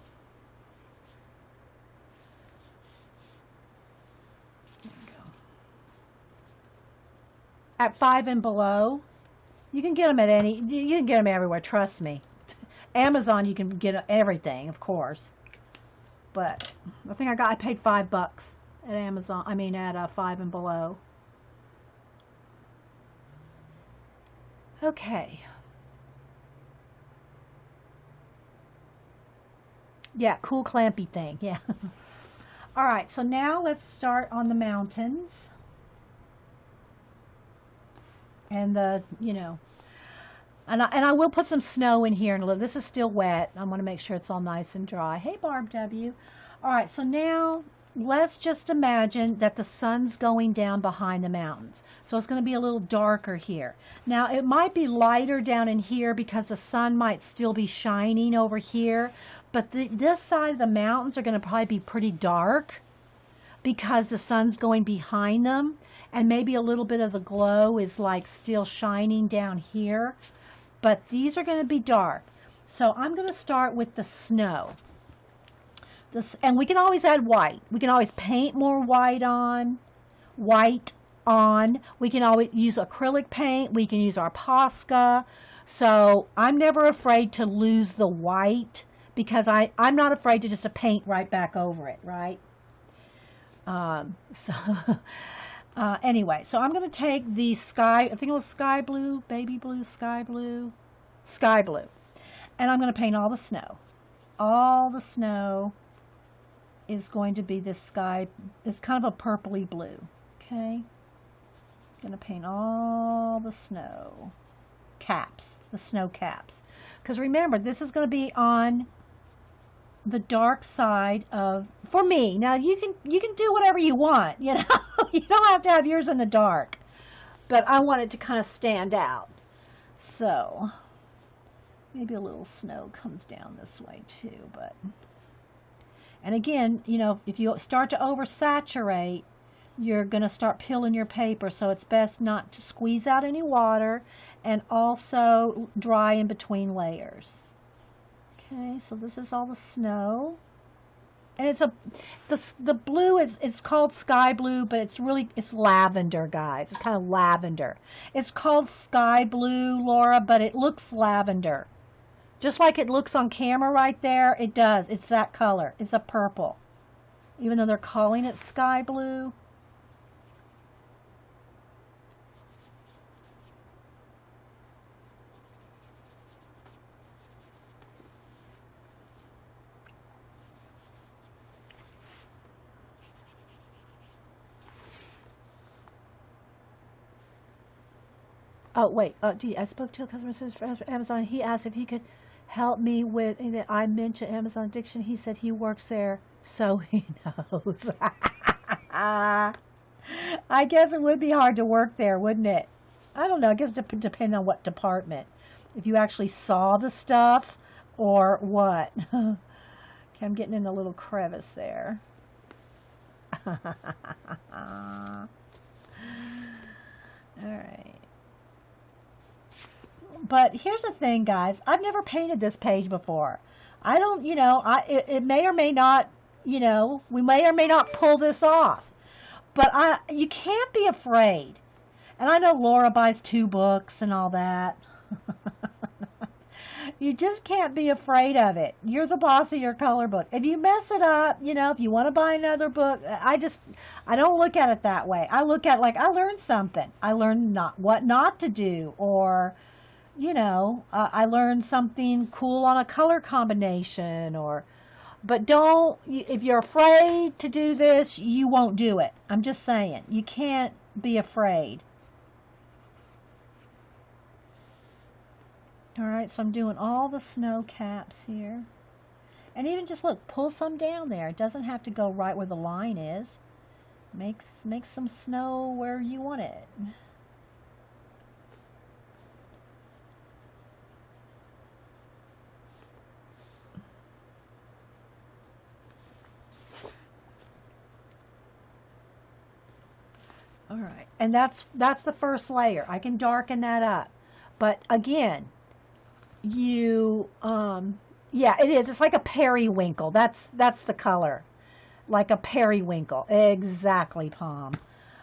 There we go. At Five and Below, you can get them at you can get them everywhere, trust me. Amazon, you can get everything, of course. But I think I paid $5 at Amazon. I mean at Five and Below. Okay. Yeah, cool clampy thing. Yeah. All right. So now let's start on the mountains and the And I will put some snow in here in a little. This is still wet. I want to make sure it's all nice and dry. Hey, Barb W. All right, so now let's just imagine that the sun's going down behind the mountains. So it's going to be a little darker here. Now, it might be lighter down in here because the sun might still be shining over here. But this side of the mountains are going to probably be pretty dark because the sun's going behind them. And maybe a little bit of the glow is like still shining down here. But these are going to be dark. So I'm going to start with the snow. And we can always add white. We can always paint more white on. We can always use acrylic paint. We can use our Posca. So I'm never afraid to lose the white because I'm not afraid to just paint right back over it, right? Anyway, so I'm going to take the sky, I think it was sky blue, baby blue, sky blue, and I'm going to paint all the snow. All the snow is going to be this sky, it's kind of a purpley blue, okay? Going to paint all the snow caps, the snow caps. Because remember, this is going to be on the dark side of, for me. Now you can do whatever you want, you don't have to have yours in the dark, but I want it to kind of stand out. So maybe a little snow comes down this way too, but, and again, if you start to oversaturate, you're going to start peeling your paper, so it's best not to squeeze out any water and also dry in between layers. Okay, so this is all the snow. And the blue is, it's called sky blue, but it's lavender, guys. It's kind of lavender. It's called sky blue, Laura, but it looks lavender. Just like it looks on camera right there, it does. It's that color. It's a purple. Even though they're calling it sky blue. Oh, wait. I spoke to a customer service for Amazon. He asked if he could help me with, and I mentioned Amazon addiction. He said he works there, so he knows. I guess it would be hard to work there, wouldn't it? I don't know. I guess it depends on what department. If you actually saw the stuff or what. Okay, I'm getting in a little crevice there. All right. But here's the thing, guys. I've never painted this page before. I don't, it may or may not, we may or may not pull this off. But you can't be afraid. And I know Laura buys 2 books and all that. You just can't be afraid of it. You're the boss of your color book. If you mess it up, if you want to buy another book, I don't look at it that way. I look at it like I learned something. I learned what not to do, or I learned something cool on a color combination, but if you're afraid to do this, you won't do it. I'm just saying, you can't be afraid. All right, so I'm doing all the snow caps here. And even just look, pull some down there. It doesn't have to go right where the line is. Make some snow where you want it. All right, and that's the first layer. I can darken that up. But again, yeah, it is. It's like a periwinkle. That's the color. Like a periwinkle. Exactly, Palm.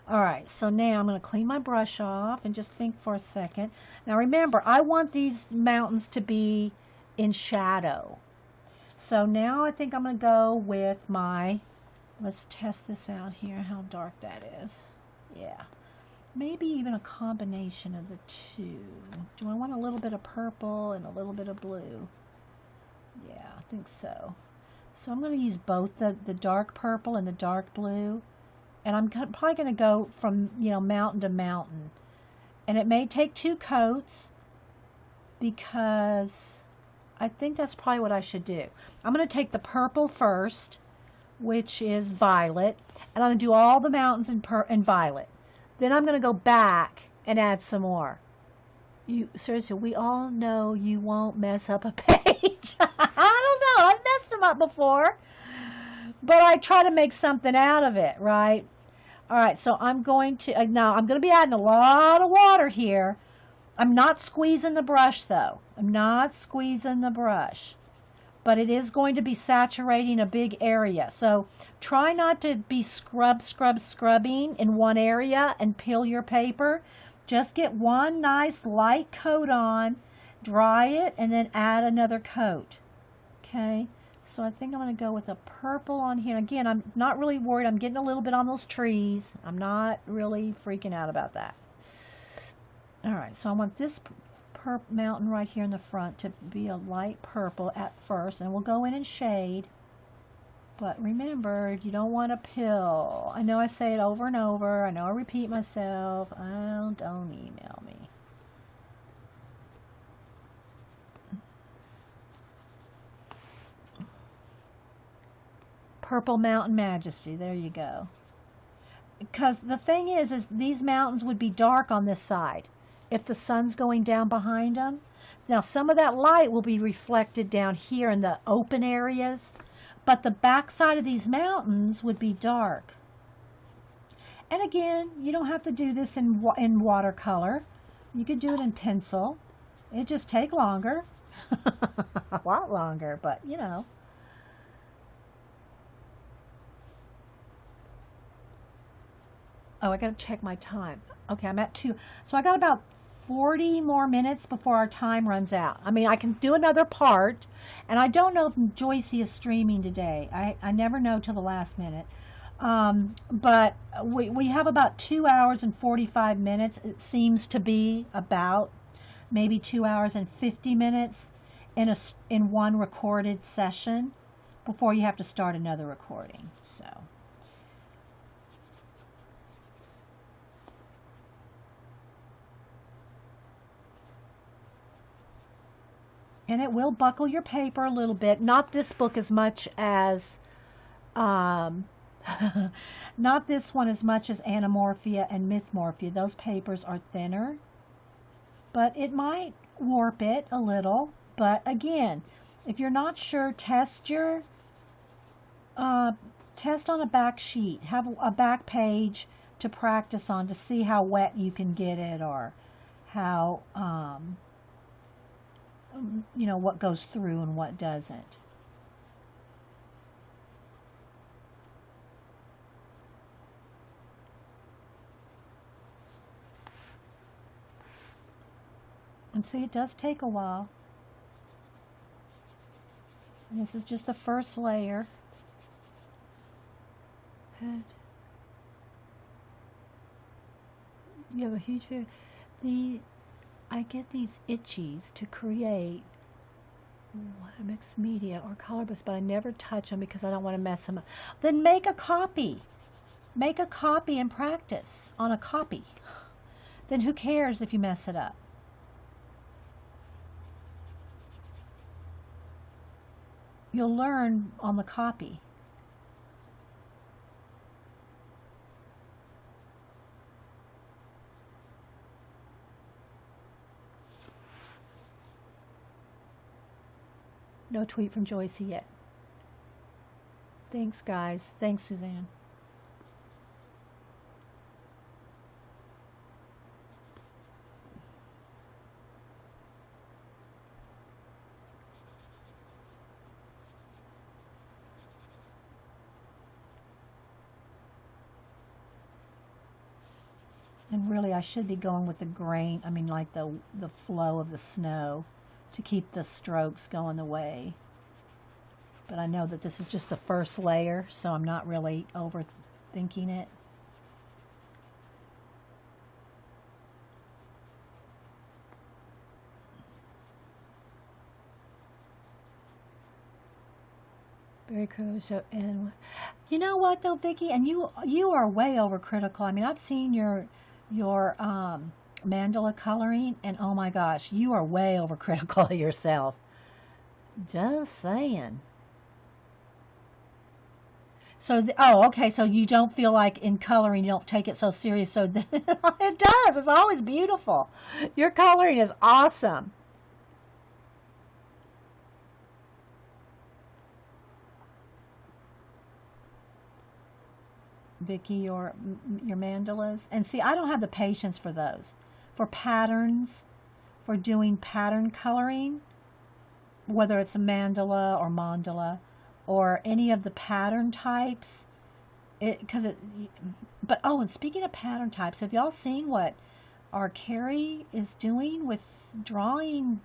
All right, so now I'm going to clean my brush off and just think for a second. Now remember, I want these mountains to be in shadow. So now I think I'm going to go with let's test this out here, how dark that is. Yeah, maybe even a combination of the two. Do I want a little bit of purple and a little bit of blue? Yeah, I think so. So I'm going to use both the dark purple and the dark blue. And I'm probably going to go from, mountain to mountain. And it may take 2 coats because I think that's probably what I should do. I'm going to take the purple first, which is violet, and I'm going to do all the mountains in violet. Then I'm going to go back and add some more. Seriously, we all know you won't mess up a page. I don't know. I've messed them up before. But I try to make something out of it, right? All right, so I'm going to, now I'm going to be adding a lot of water here. I'm not squeezing the brush, though. I'm not squeezing the brush. But it is going to be saturating a big area. So try not to be scrubbing in one area and peel your paper. Just get one nice light coat on, dry it, and then add another coat. Okay, so I think I'm going to go with a purple on here. Again, I'm not really worried. I'm getting a little bit on those trees. I'm not really freaking out about that. All right, so I want this mountain right here in the front to be a light purple at first, and we'll go in and shade. But remember, you don't want to pill. I know I say it over and over. I know I repeat myself. Don't email me. Purple Mountain Majesty. There you go. Because the thing is these mountains would be dark on this side if the sun's going down behind them. Now some of that light will be reflected down here in the open areas, but the back side of these mountains would be dark. And again, you don't have to do this in watercolor. You could do it in pencil. It just take longer. A lot longer, but Oh, I gotta check my time. Okay, I'm at 2. So I got about 40 more minutes before our time runs out. I mean, I can do another part, and I don't know if Joyce is streaming today. I never know till the last minute. But we have about 2 hours and 45 minutes. It seems to be about maybe 2 hours and 50 minutes in one recorded session before you have to start another recording. So. And it will buckle your paper a little bit. Not this book as much as, um, not this one as much as Anamorphia and Mythomorphia. Those papers are thinner, but it might warp it a little. But again, if you're not sure, uh, test on a back sheet. Have a back page to practice on to see how wet you can get it, or how, what goes through and what doesn't. And see, it does take a while. And this is just the first layer. Good. You have a huge I get these itchies to create mixed media or color books, but I never touch them because I don't want to mess them up. Then make a copy. Make a copy and practice on a copy. Then who cares if you mess it up? You'll learn on the copy. No tweet from Joyce yet. Thanks, guys. Thanks, Suzanne. And really, I should be going with the grain, I mean, like the flow of the snow to keep the strokes going the way. But I know that this is just the first layer, so I'm not really overthinking it. Very cool. So, and you know what though, Vicky, and you are way overcritical. I mean, I've seen your mandala coloring, and oh my gosh, you are way overcritical of yourself. Just saying. So, oh, okay. So you don't feel like in coloring you don't take it so serious. So it does. It's always beautiful. Your coloring is awesome. Vicky, your mandalas. And see, I don't have the patience for those. For patterns, for doing pattern coloring, whether it's a mandala or any of the pattern types, but oh, and speaking of pattern types, have y'all seen what our Carrie is doing with drawing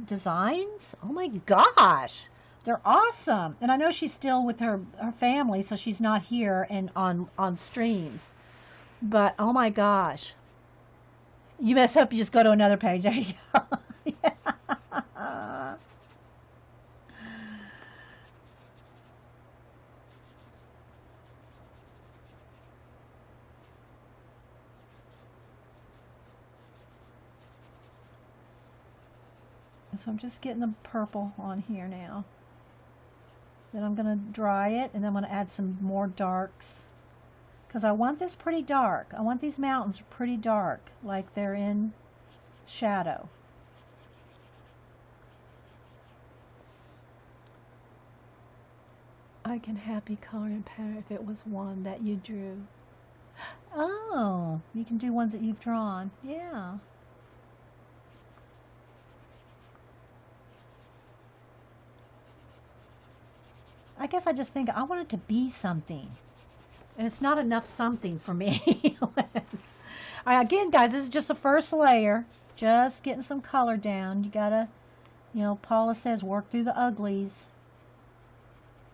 designs? Oh my gosh, they're awesome. And I know she's still with her family, so she's not here and on streams. But oh my gosh, you mess up, you just go to another page. There you go. Yeah. So I'm just getting the purple on here now. Then I'm going to dry it, and then I'm going to add some more darks. Because I want this pretty dark. I want these mountains pretty dark, like they're in shadow. I can happy color and pattern if it was one that you drew. Oh, you can do ones that you've drawn. Yeah. I guess I just think I want it to be something. And it's not enough something for me. Again, guys, this is just the first layer. Just getting some color down. You gotta, you know, Paula says work through the uglies.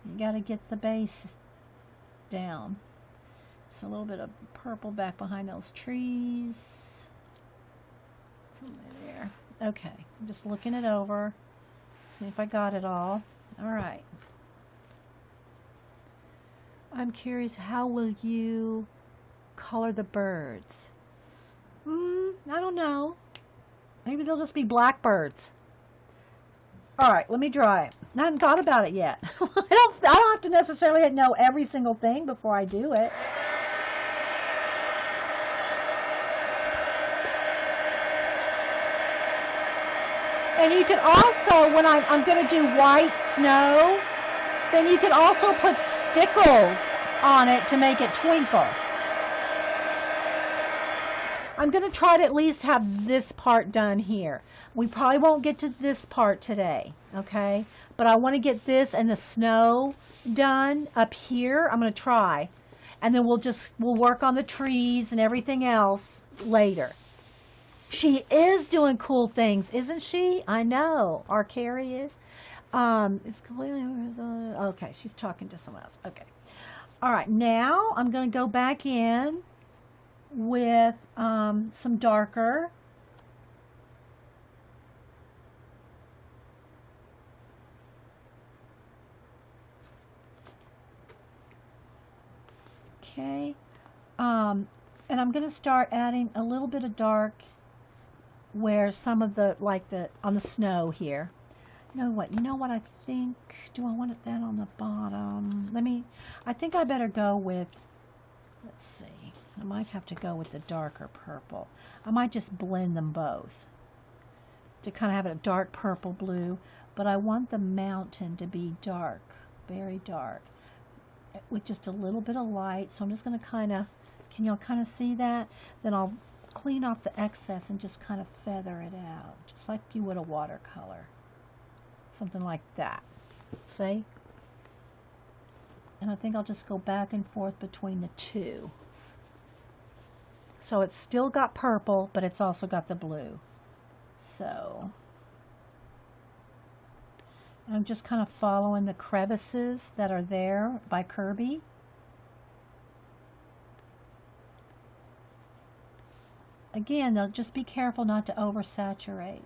You gotta get the base down. It's a little bit of purple back behind those trees. Somewhere there. Okay, I'm just looking it over. See if I got it all. All right. I'm curious, how will you color the birds? I don't know. Maybe they'll just be blackbirds. All right, let me draw it. I haven't thought about it yet. I don't have to necessarily know every single thing before I do it. And you can also, when I'm going to do white snow, then you can also put stickles on it to make it twinkle. I'm going to try to at least have this part done here. We probably won't get to this part today, okay? But I want to get this and the snow done up here. I'm going to try. And then we'll work on the trees and everything else later. She is doing cool things, isn't she? I know. Our Carrie is. It's completely okay. She's talking to someone else. Okay. All right. Now I'm going to go back in with some darker. Okay. And I'm going to start adding a little bit of dark where some of the, on the snow here. You know what I think? Do I want that on the bottom? I think I better go with, let's see. I might have to go with the darker purple. I might just blend them both to kind of have a dark purple blue, but I want the mountain to be dark, very dark, with just a little bit of light. So I'm just going to kind of, can y'all kind of see that? Then I'll clean off the excess and just kind of feather it out, just like you would a watercolor. Something like that. See? And I think I'll just go back and forth between the two. So it's still got purple, but it's also got the blue. So I'm just kind of following the crevices that are there by Kirby. Again, though, just be careful not to oversaturate.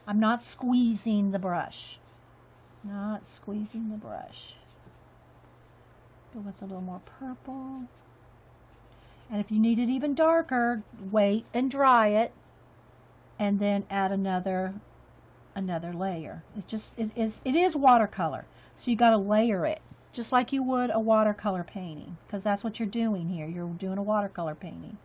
I'm not squeezing the brush. Not squeezing the brush. Go with a little more purple. And if you need it even darker, wait and dry it, and then add another layer. It is watercolor, so you got to layer it just like you would a watercolor painting, because that's what you're doing here. You're doing a watercolor painting.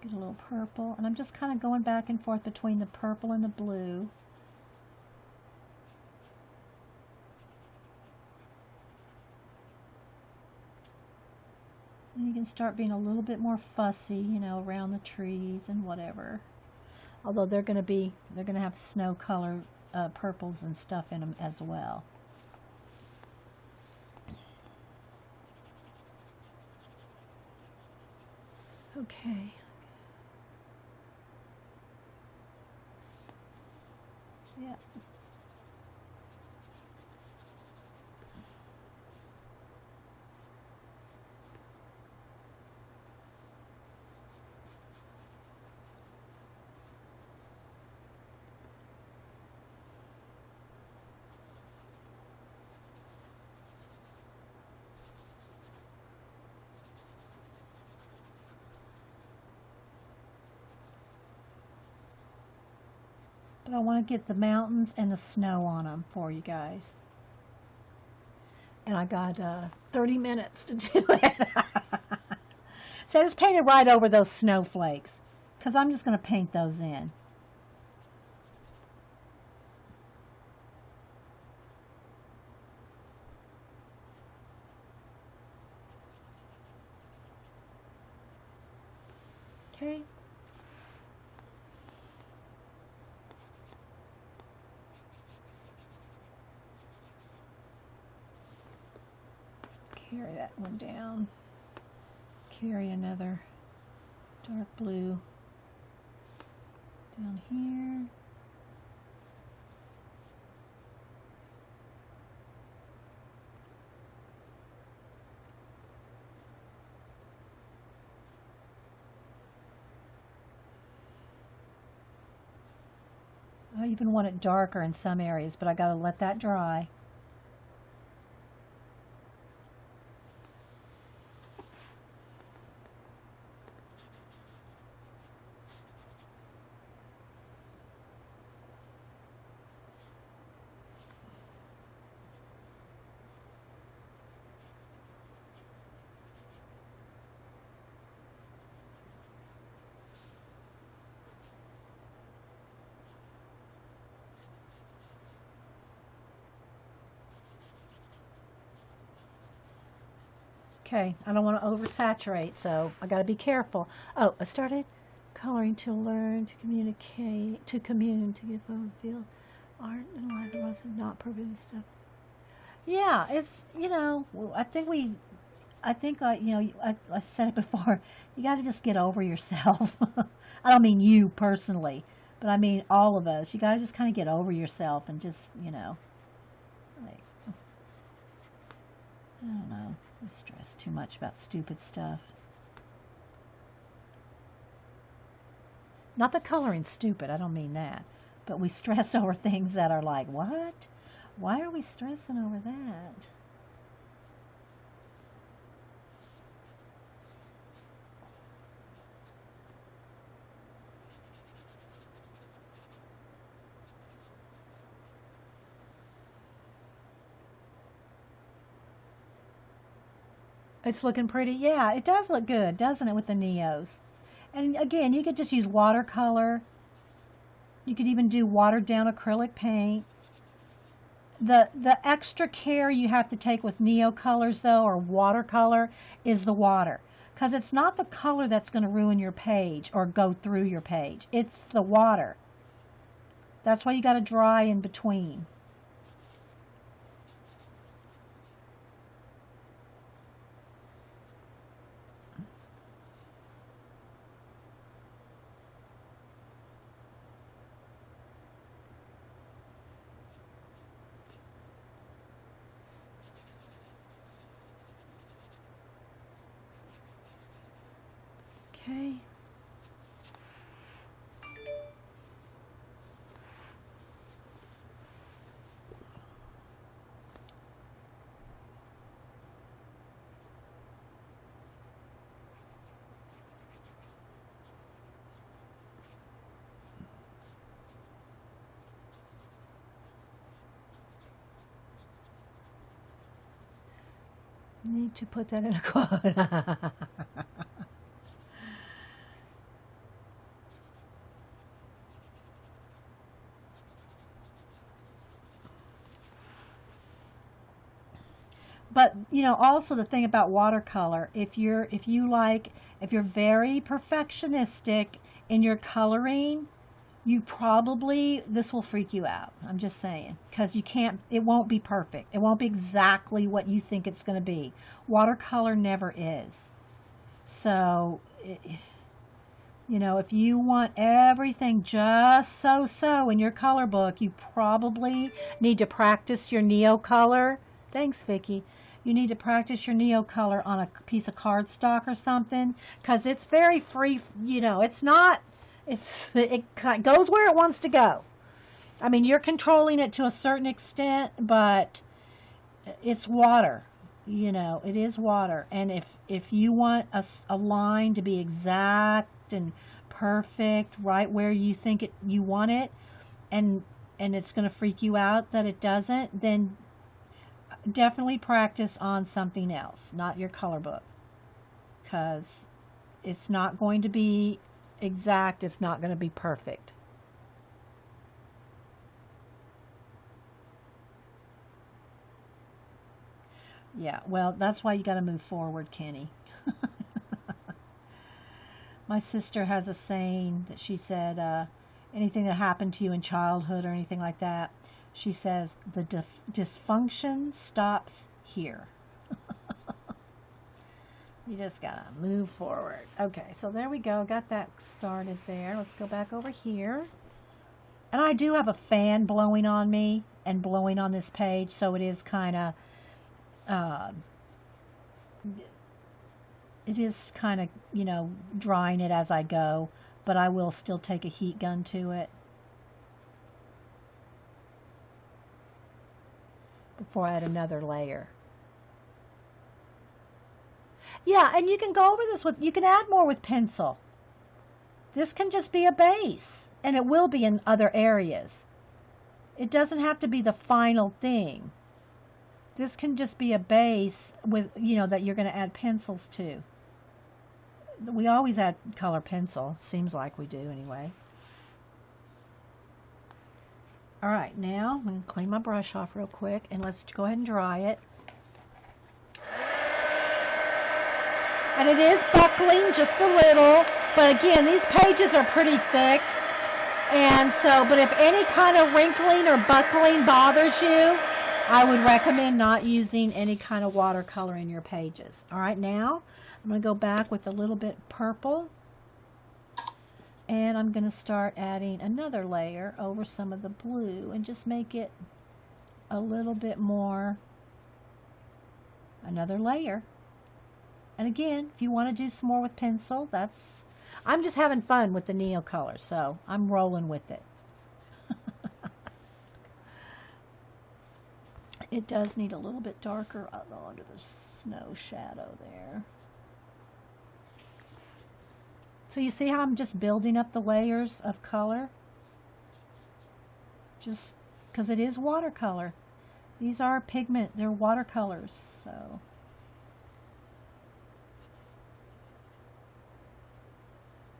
Get a little purple, and I'm just kind of going back and forth between the purple and the blue. And you can start being a little bit more fussy, you know, around the trees and whatever. Although they're going to have snow color purples and stuff in them as well. Okay. Yeah. But I want to get the mountains and the snow on them for you guys. And I got 30 minutes to do it. So I just painted right over those snowflakes, because I'm just going to paint those in. Okay. carry that one down. Carry another dark blue down here. I even want it darker in some areas, but I gotta let that dry. Okay, I don't want to oversaturate, so I got to be careful. Oh, I started coloring to learn, to communicate, to commune, to give a feel. Art and life was not proven stuff. Yeah, it's, I said it before, you got to just get over yourself. I don't mean you personally, but I mean all of us. You got to just kind of get over yourself and just, like, I don't know. We stress too much about stupid stuff. Not that coloring's stupid, I don't mean that. But we stress over things that are like, what? Why are we stressing over that? It's looking pretty. Yeah, it does look good, doesn't it, with the Neos? And again, you could just use watercolor. You could even do watered down acrylic paint. The extra care you have to take with Neo colors, though, or watercolor, is the water. Because it's not the color that's going to ruin your page or go through your page. It's the water. That's why you got to dry in between. Okay. Need to put that in a quote. But also the thing about watercolor, if you're very perfectionistic in your coloring, this will freak you out. I'm just saying, because it won't be perfect. It won't be exactly what you think it's going to be. Watercolor never is. So, if you want everything just so in your color book, you probably need to practice your Neo color. Thanks, Vicki. You need to practice your Neo color on a piece of cardstock or something, because it's very free. It's not. It goes where it wants to go. I mean, you're controlling it to a certain extent, but it's water. It is water. And if you want a line to be exact and perfect, right where you think you want it, and it's going to freak you out that it doesn't, then definitely practice on something else, not your color book, because it's not going to be exact. It's not going to be perfect. Yeah, well, that's why you got to move forward, Kenny. My sister has a saying that she said, anything that happened to you in childhood or anything like that, she says, the dysfunction stops here. You just gotta move forward. Okay, so there we go. Got that started there. Let's go back over here. And I do have a fan blowing on me and blowing on this page, so it is kind of, drying it as I go, but I will still take a heat gun to it before I add another layer. Yeah, and you can go over this you can add more with pencil. This can just be a base, and it will be in other areas. It doesn't have to be the final thing. This can just be a base with, that you're going to add pencils to. We always add color pencil. Seems like we do anyway. All right, now I'm going to clean my brush off real quick, and let's go ahead and dry it. And it is buckling just a little, but again, these pages are pretty thick. And so, but if any kind of wrinkling or buckling bothers you, I would recommend not using any kind of watercolor in your pages. All right, now I'm going to go back with a little bit purple, and I'm going to start adding another layer over some of the blue and just make it a little bit more, another layer. And again, if you want to do some more with pencil, I'm just having fun with the Neo color, so I'm rolling with it. It does need a little bit darker under the snow shadow there. So you see how I'm just building up the layers of color? Just because it is watercolor. These are pigment, they're watercolors, so.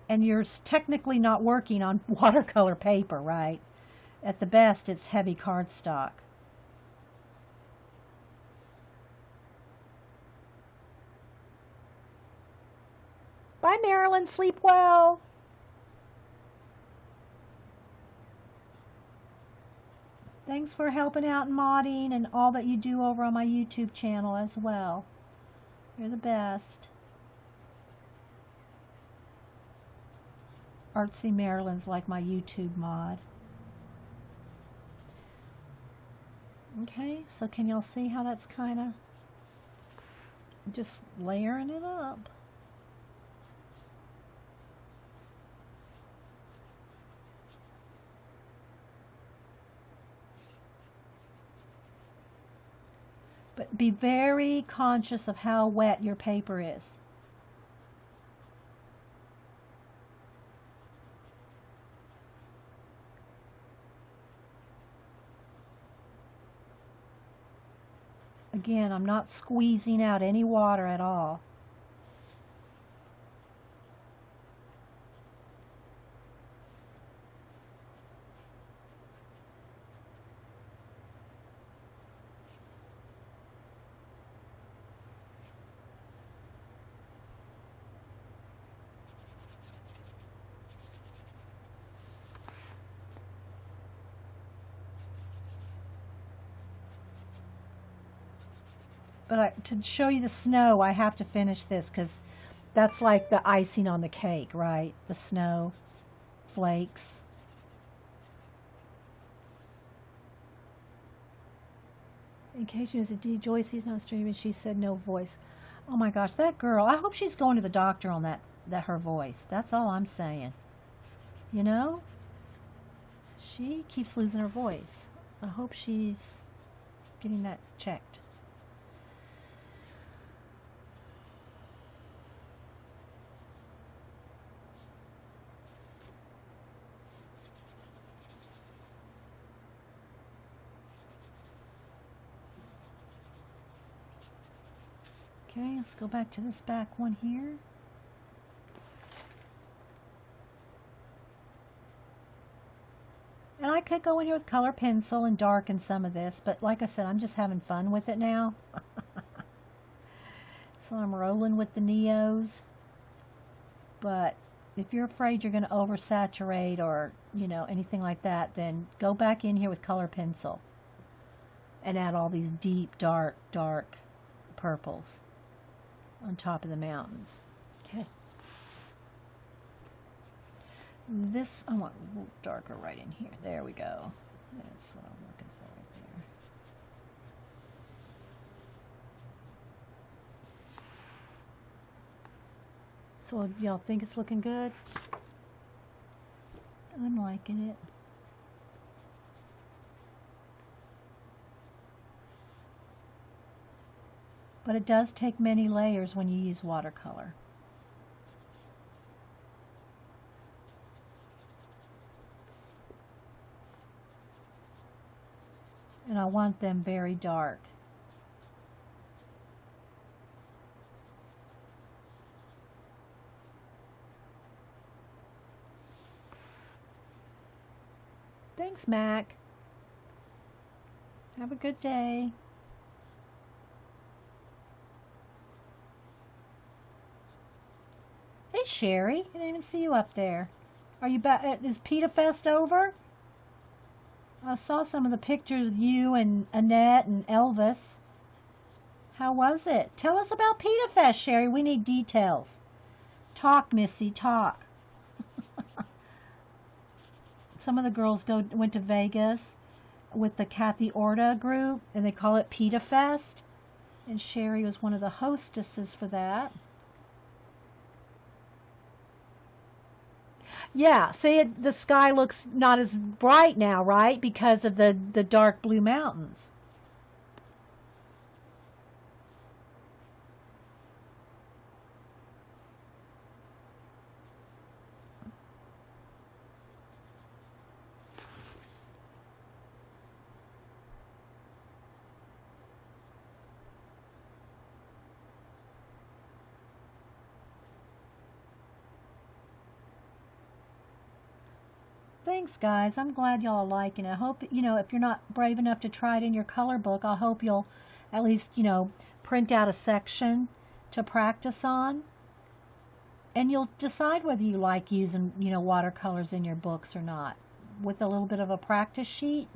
And you're technically not working on watercolor paper, right? At the best, it's heavy cardstock. Bye, Marilyn. Sleep well. Thanks for helping out and modding and all that you do over on my YouTube channel as well. You're the best. Artsy Marilyn's like my YouTube mod. Okay, so can y'all see how that's kind of just layering it up? But be very conscious of how wet your paper is. Again, I'm not squeezing out any water at all. But to show you the snow, I have to finish this because that's like the icing on the cake, right? The snow flakes. In case you was a D, Joycey's not streaming. She said no voice. Oh my gosh, that girl. I hope she's going to the doctor on that her voice. That's all I'm saying. You know? She keeps losing her voice. I hope she's getting that checked. Okay, let's go back to this back one here. And I could go in here with color pencil and darken some of this, but like I said, I'm just having fun with it now. So I'm rolling with the Neos. But if you're afraid you're going to oversaturate or, anything like that, then go back in here with color pencil and add all these deep, dark, dark purples. on top of the mountains. Okay. This, I want a little darker right in here. There we go. That's what I'm looking for right there. So y'all think it's looking good? I'm liking it. But it does take many layers when you use watercolor. And I want them very dark. Thanks, Mac. Have a good day. Hey, Sherry. I didn't even see you up there. Are you back? Is Pita Fest over? I saw some of the pictures of you and Annette and Elvis. How was it? Tell us about Pita Fest, Sherry. We need details. Talk, Missy, talk. Some of the girls went to Vegas with the Kathy Orta group, and they call it Pita Fest. And Sherry was one of the hostesses for that. Yeah, see, the sky looks not as bright now, right? Because of the dark blue mountains. Thanks, guys. I'm glad y'all are liking it. I hope, if you're not brave enough to try it in your color book, I hope you'll at least, print out a section to practice on. And you'll decide whether you like using, watercolors in your books or not with a little bit of a practice sheet.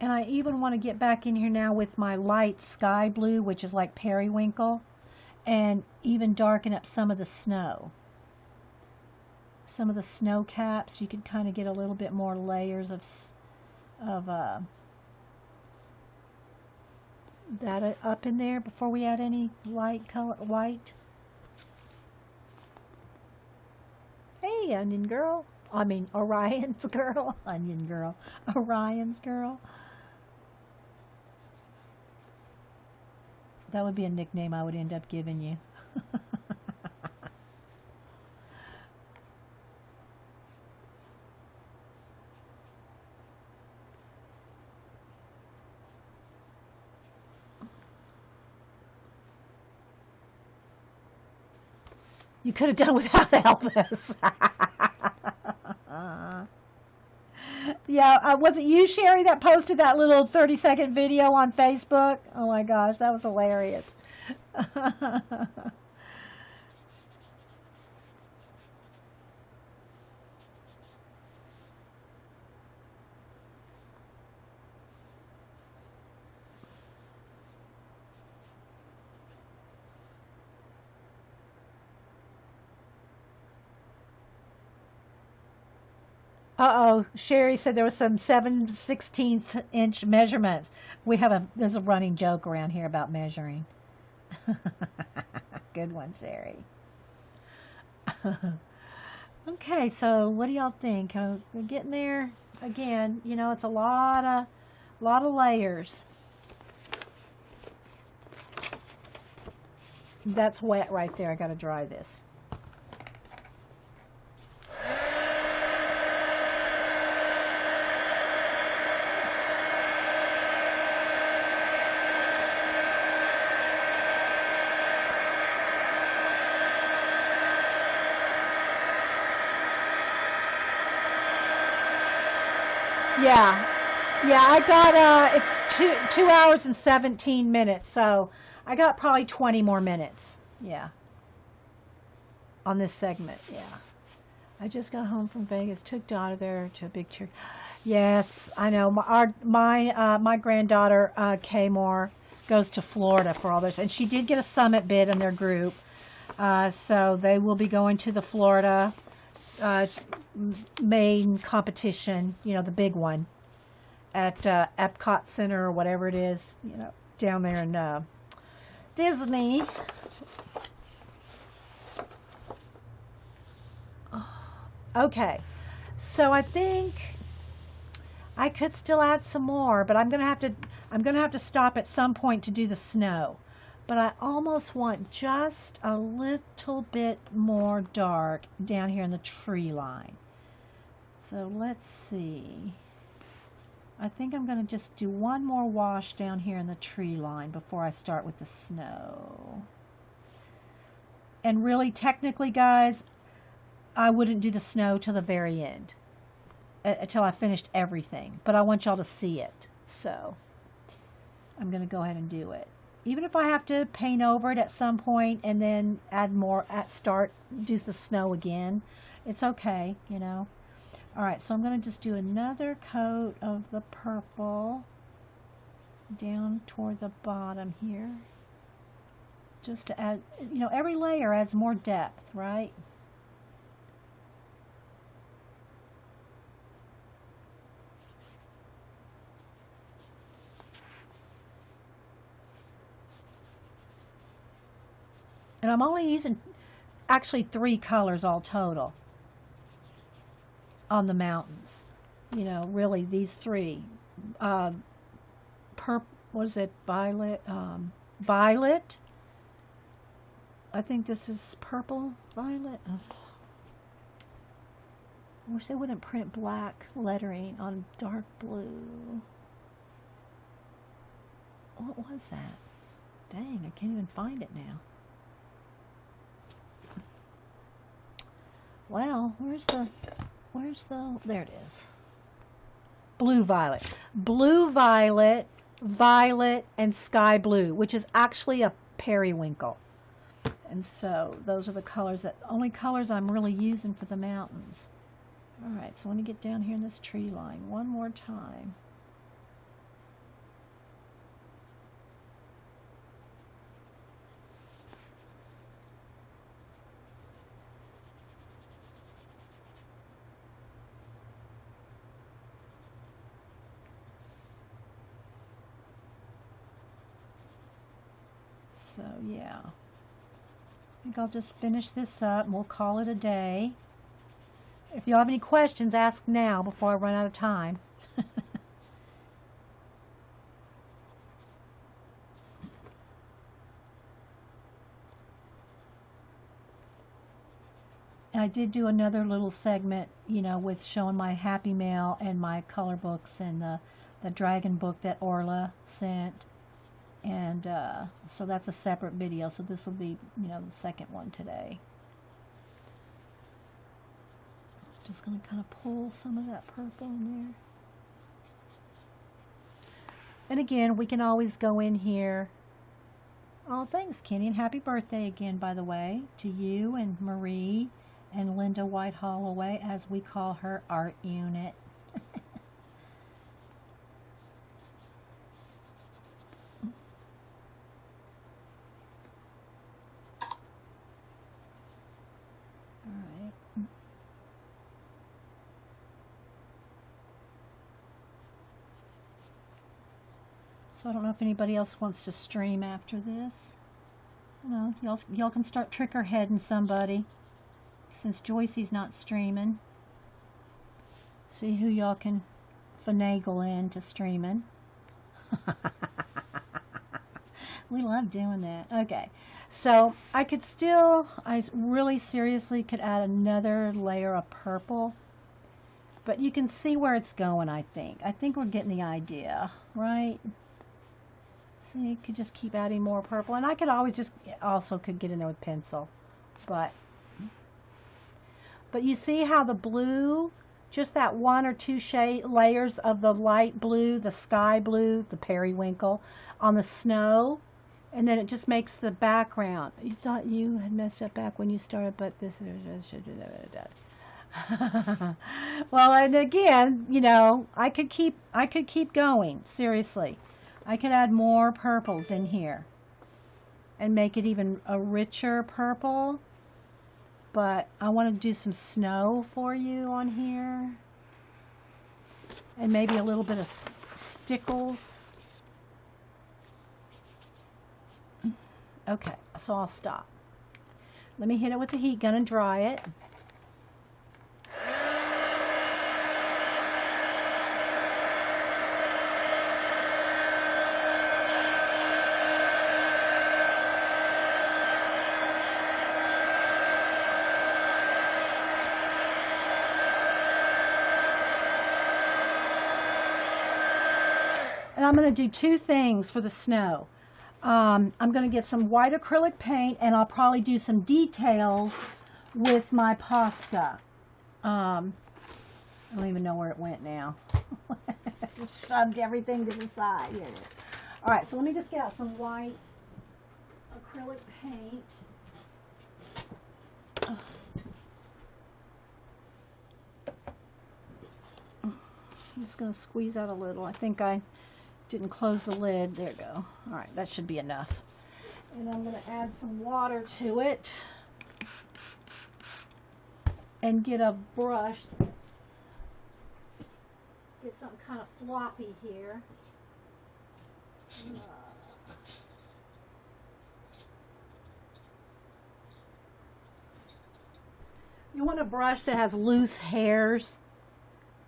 And I even want to get back in here now with my light sky blue, which is like periwinkle, and even darken up some of the snow. Some of the snow caps, you could kind of get a little bit more layers of that up in there before we add any light color, white. Hey, Onion Girl. I mean, Orion's girl. Onion Girl. Orion's girl. That would be a nickname I would end up giving you. You could have done without Elvis. Yeah, was it you, Sherry, that posted that little 30-second video on Facebook? Oh my gosh, that was hilarious. Uh-oh, Sherry said there was some 7/16 inch measurements. There's a running joke around here about measuring. Good one, Sherry. Okay, so what do y'all think? We're getting there again. It's a lot of layers. That's wet right there. I got to dry this. Yeah, Yeah, I got it's 2 hours and 17 minutes, so I got probably 20 more minutes. Yeah, on this segment. Yeah. I just got home from Vegas, took daughter there to a big church. Yes, I know. My granddaughter Kaymore goes to Florida for all this, and she did get a summit bid in their group. So they will be going to the Florida uh, main competition, the big one at Epcot Center or whatever it is, down there in Disney. Okay, so I think I could still add some more, but I'm gonna have to stop at some point to do the snow. But I almost want just a little bit more dark down here in the tree line. So let's see. I think I'm gonna just do one more wash down here in the tree line before I start with the snow. And really, technically, guys, I wouldn't do the snow till the very end, until I finished everything. But I want y'all to see it, so I'm going to go ahead and do it. Even if I have to paint over it at some point and then add more do the snow again, it's okay, Alright, so I'm going to just do another coat of the purple down toward the bottom here. Just to add, every layer adds more depth, right? And I'm only using actually 3 colors all total on the mountains. Really these 3. What is it? Violet. Violet. I think this is purple. Violet. I wish they wouldn't print black lettering on dark blue. What was that? Dang, I can't even find it now. Well, there it is. Blue violet. Blue violet, violet, and sky blue, which is actually a periwinkle. And so those are the only colors I'm really using for the mountains. Alright, so let me get down here in this tree line one more time. So yeah, I think I'll just finish this up and we'll call it a day. If you have any questions, ask now before I run out of time. And I did do another little segment, with showing my Happy Mail and my color books and the dragon book that Orla sent. And so that's a separate video, so this will be, the second one today. Just going to kind of pull some of that purple in there. And again, we can always go in here. Oh, thanks, Kenny, and happy birthday again, by the way, to you and Marie and Linda White Holloway, as we call her, art unit. So I don't know if anybody else wants to stream after this. Y'all can start trick-or-heading somebody, since Joycey's not streaming. See who y'all can finagle into streaming. We love doing that. Okay, so I really seriously could add another layer of purple. But you can see where it's going, I think. I think we're getting the idea, right? So you could just keep adding more purple. And I could always could get in there with pencil. But you see how the blue just that one or two shade layers of the light blue, the sky blue, the periwinkle on the snow, and then it just makes the background. You thought you had messed up back when you started, but this should do that. Well, and again, you know, I could keep going. Seriously, I could add more purples in here and make it even a richer purple. But I want to do some snow for you on here, and maybe a little bit of stickles. Okay, so I'll stop. Let me hit it with the heat gun and dry it. And I'm going to do two things for the snow. I'm going to get some white acrylic paint, and I'll probably do some details with my Posca. I don't even know where it went now. Shoved everything to the side. Here it is. All right, so let me just get out some white acrylic paint. I'm just going to squeeze out a little. I think I didn't close the lid. There you go. All right, that should be enough. And I'm going to add some water to it and get a brush. Get something kind of floppy here. You want a brush that has loose hairs,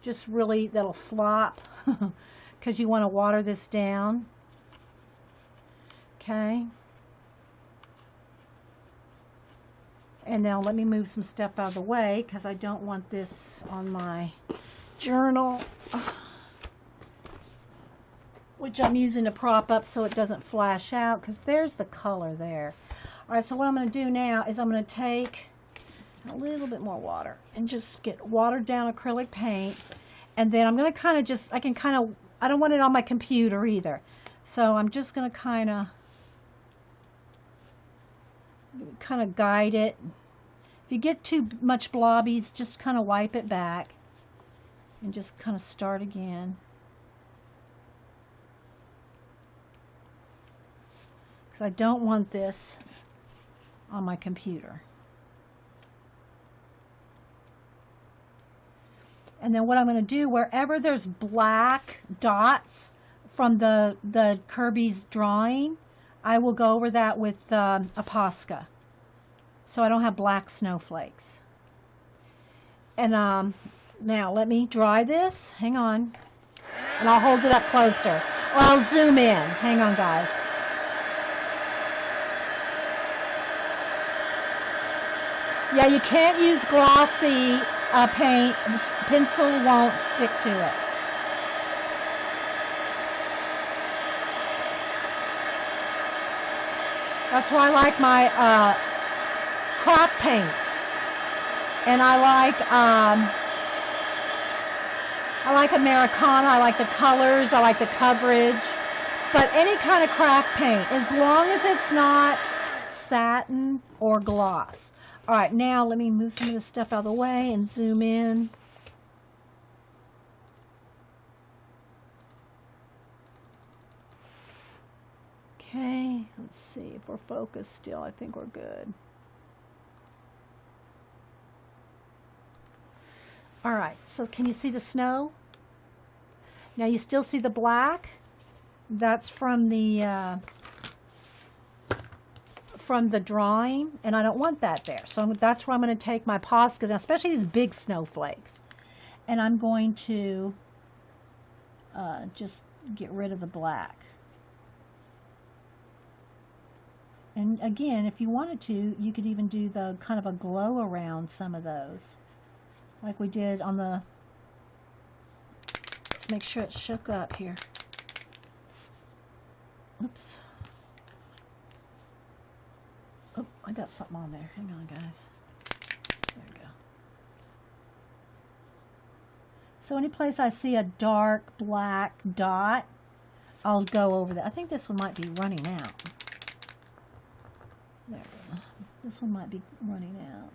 just really that'll flop. Because you want to water this down. Okay. And now let me move some stuff out of the way because I don't want this on my journal, which I'm using to prop up so it doesn't flash out, because there's the color there. All right, so what I'm going to do now is I'm going to take a little bit more water and just get watered down acrylic paint, and then I'm going to kind of just, I don't want it on my computer either. So I'm just going to kind of guide it. If you get too much blobbies, just kind of wipe it back and just kind of start again. Because I don't want this on my computer. And then what I'm going to do, wherever there's black dots from the Kirby's drawing, I will go over that with a Posca, so I don't have black snowflakes. And now let me dry this. Hang on. And I'll hold it up closer. Or I'll zoom in. Hang on, guys. Yeah, you can't use glossy paint. Pencil won't stick to it. That's why I like my craft paints. And I like Americana. I like the colors. I like the coverage. But any kind of craft paint, as long as it's not satin or gloss. All right, now let me move some of this stuff out of the way and zoom in. Okay, let's see if we're focused still. I think we're good. All right, so can you see the snow? Now you still see the black? That's from the drawing, and I don't want that there. So that's where I'm going to take my Poscas, especially these big snowflakes, and I'm going to just get rid of the black. And again, if you wanted to, you could even do the kind of a glow around some of those, like we did on the, let's make sure it's shook up here. Oops. Oh, I got something on there. Hang on, guys. There we go. So any place I see a dark black dot, I'll go over that. I think this one might be running out. There we go. This one might be running out.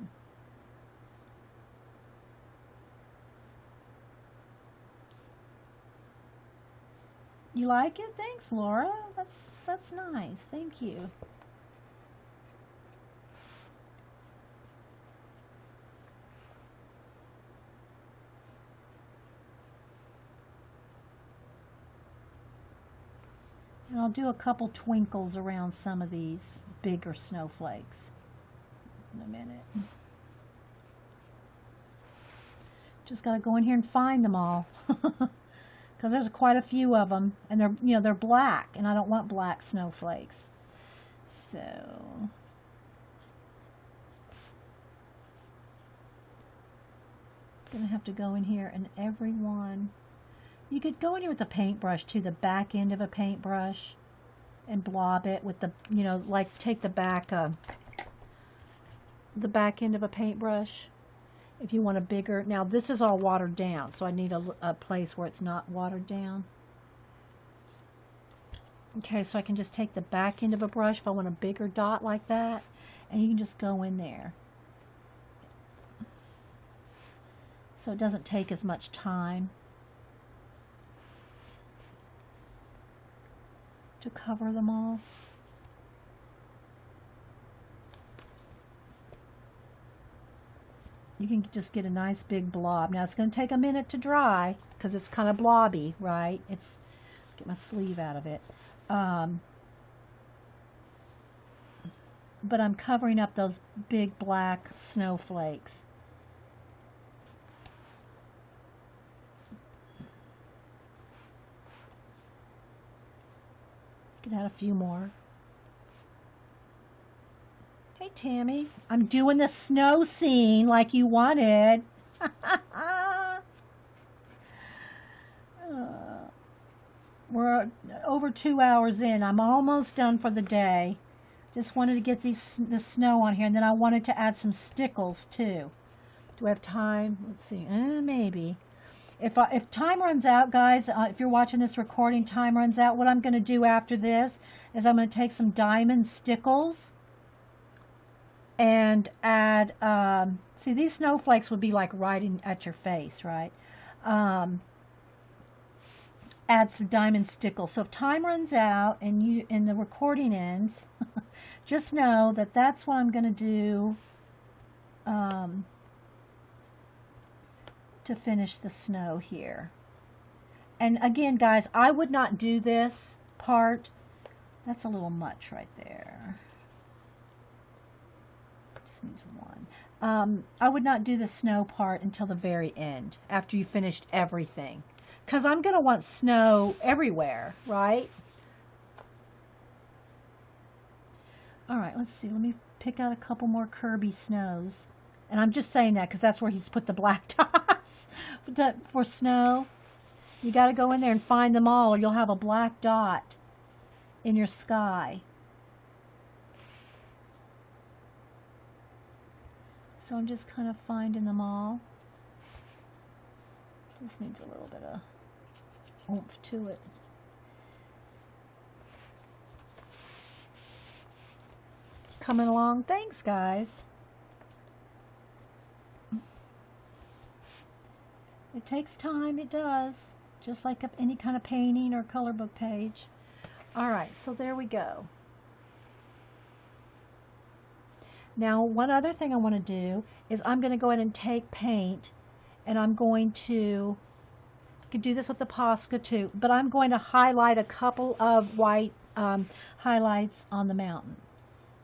You like it? Thanks, Laura. That's nice. Thank you. And I'll do a couple twinkles around some of these bigger snowflakes in a minute. Just got to go in here and find them all. Because there's quite a few of them, and they're black, and I don't want black snowflakes. So gonna have to go in here and every one. You could go in here with a paintbrush too, the back end of a paintbrush, and blob it with the, like take the back end of a paintbrush. If you want a bigger, now this is all watered down, so I need a place where it's not watered down. Okay, so I can just take the back end of a brush if I want a bigger dot like that, and you can just go in there. So it doesn't take as much time to cover them all. You can just get a nice big blob. Now it's going to take a minute to dry because it's kind of blobby, right? Get my sleeve out of it. But I'm covering up those big black snowflakes. You can add a few more. Hey, Tammy, I'm doing the snow scene like you wanted. We're over 2 hours in. I'm almost done for the day. Just wanted to get the snow on here, and then I wanted to add some stickles too. Do I have time? Let's see. Maybe. If time runs out, guys, if you're watching this recording, time runs out, what I'm going to do after this is I'm going to take some diamond stickles and add, see, these snowflakes would be like right at your face, right? Add some diamond stickles. So if time runs out and the recording ends, just know that that's what I'm going to do to finish the snow here. And again, guys, I would not do this part. That's a little much right there. Just needs one. I would not do the snow part until the very end, after you finished everything. Because I'm going to want snow everywhere, right? All right, let's see. Let me pick out a couple more Kirby snows. And I'm just saying that because that's where he's put the black dots for snow. You got to go in there and find them all, or you'll have a black dot in your sky. So I'm just kind of finding them all. This needs a little bit of oomph to it. Coming along. Thanks, guys. It takes time, it does. Just like any kind of painting or color book page. Alright, so there we go. Now, one other thing I want to do is I'm going to go ahead and take paint, and I'm going to, you could do this with the Posca too, but I'm going to highlight a couple of white highlights on the mountain.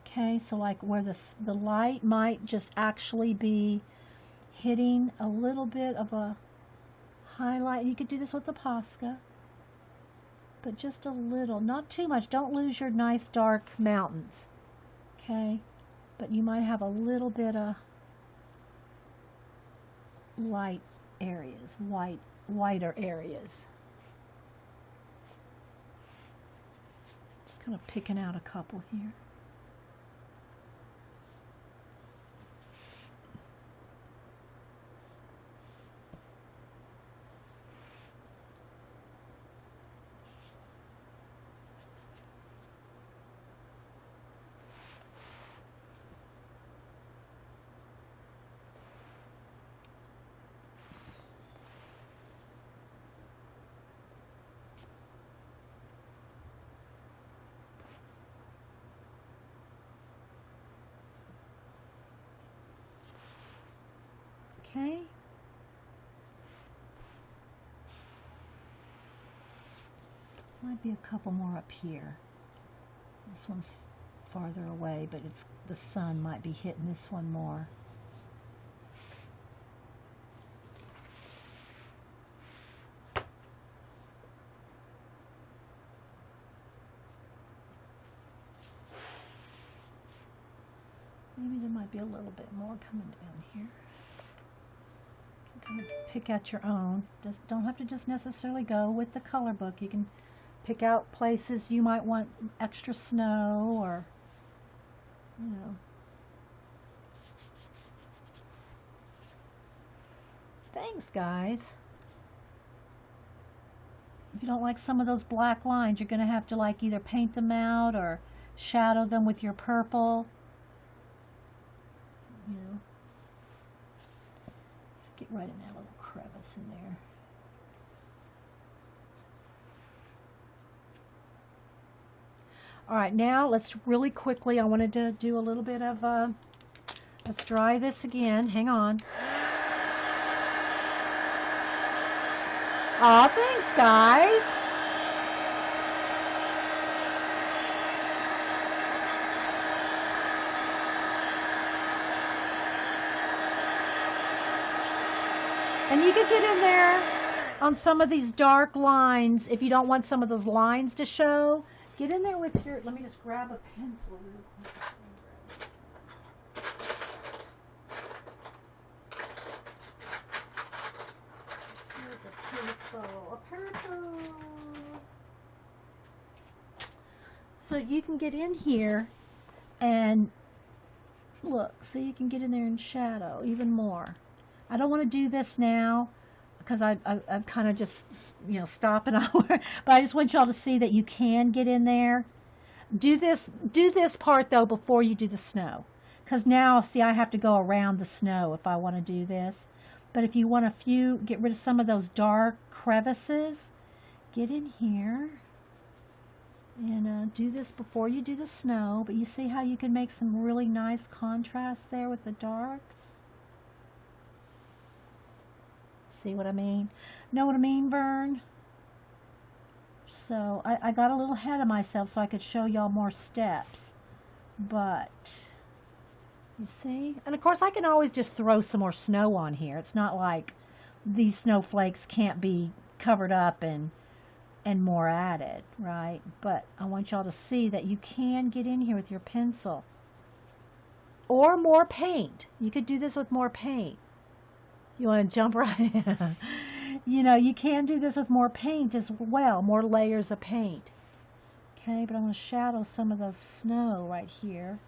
Okay, so like where the light might just actually be hitting a little bit of a highlight. You could do this with the Posca, but just a little, not too much. Don't lose your nice dark mountains. Okay, but you might have a little bit of light areas, whiter areas. Just kind of picking out a couple here. Okay. Might be a couple more up here. This one's farther away, but it's the sun might be hitting this one more. Maybe there might be a little bit more coming down here. You can kind of pick out your own. Just don't have to just necessarily go with the color book. You can pick out places you might want extra snow, or, you know. Thanks, guys. If you don't like some of those black lines, you're going to have to like either paint them out or shadow them with your purple. You know. Let's get right in that little crevice in there. All right, now let's really quickly, I wanted to do a little bit of, let's dry this again. Hang on. Aw, thanks, guys. And you can get in there on some of these dark lines if you don't want some of those lines to show. Get in there with your, let me just grab a pencil real quick. A purple. So you can get in here and look, so you can get in there and shadow even more. I don't want to do this now because I'm kind of just, you know, stopping over, but I just want y'all to see that you can get in there. Do this part though before you do the snow, because now see I have to go around the snow if I want to do this. But if you want get rid of some of those dark crevices, get in here and do this before you do the snow. But you see how you can make some really nice contrast there with the darks? See what I mean? Know what I mean, Vern? So I got a little ahead of myself so I could show y'all more steps. But you see? And of course I can always just throw some more snow on here. It's not like these snowflakes can't be covered up and more added, right? But I want y'all to see that you can get in here with your pencil. Or more paint. You could do this with more paint. You want to jump right in. You know, you can do this with more paint as well, more layers of paint. Okay, but I'm going to shadow some of the snow right here.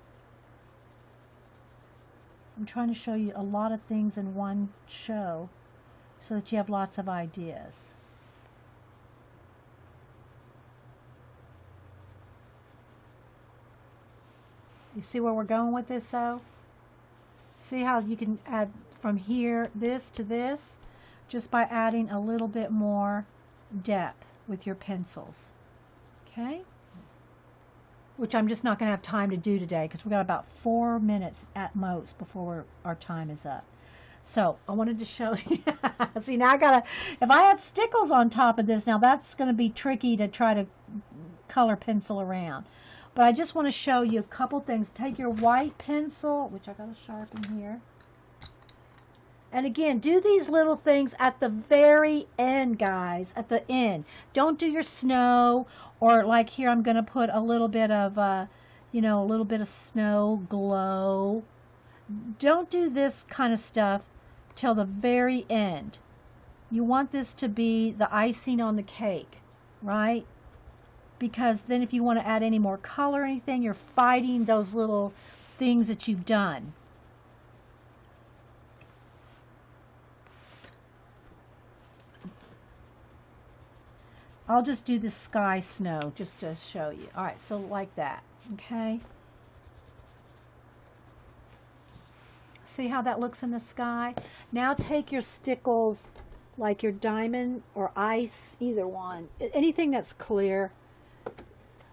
I'm trying to show you a lot of things in one show so that you have lots of ideas. You see where we're going with this though? See how you can add from here, this to this, just by adding a little bit more depth with your pencils. Okay? Which I'm just not going to have time to do today because we've got about 4 minutes at most before our time is up. So I wanted to show you. See, now I gotta, if I had stickles on top of this, now that's going to be tricky to try to color pencil around. But I just want to show you a couple things. Take your white pencil, which I got to sharpen here. And again, do these little things at the very end, guys, at the end. Don't do your snow, or like here I'm going to put a little bit of, you know, a little bit of snow glow. Don't do this kind of stuff till the very end. You want this to be the icing on the cake, right? Because then if you want to add any more color or anything, you're fighting those little things that you've done. I'll just do the sky snow just to show you. All right, so like that, okay? See how that looks in the sky? Now take your stickles, like your diamond or ice, either one, anything that's clear,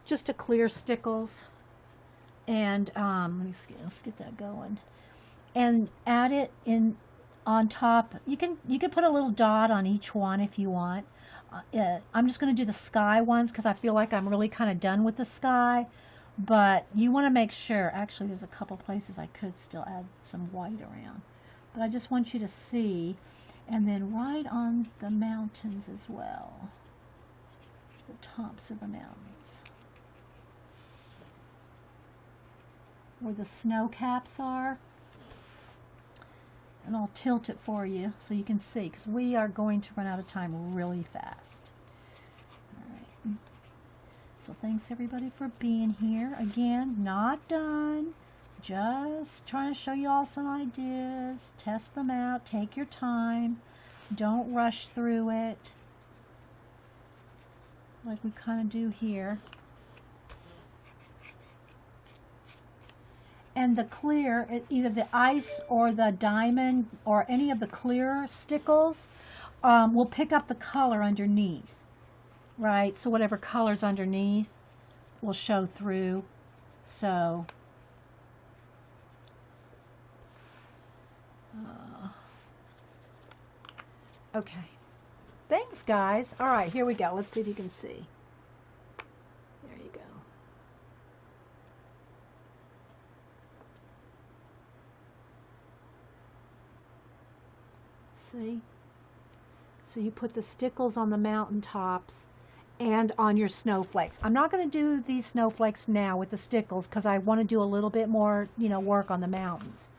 just a clear stickles, and let's get that going, and add it in on top. You can put a little dot on each one if you want. I'm just going to do the sky ones because I feel like I'm really kind of done with the sky. But you want to make sure, actually there's a couple places I could still add some white around. But I just want you to see, and then right on the mountains as well, the tops of the mountains, where the snow caps are. And I'll tilt it for you so you can see, because we are going to run out of time really fast. All right. So thanks everybody for being here. Again, not done. Just trying to show you all some ideas. Test them out. Take your time. Don't rush through it like we kind of do here. And the clear, either the ice or the diamond or any of the clear stickles will pick up the color underneath, right? So whatever color's underneath will show through. So okay, thanks guys. All right, here we go. Let's see if you can see. There you go. See? So you put the stickles on the mountaintops and on your snowflakes. I'm not going to do these snowflakes now with the stickles because I want to do a little bit more, you know, work on the mountains.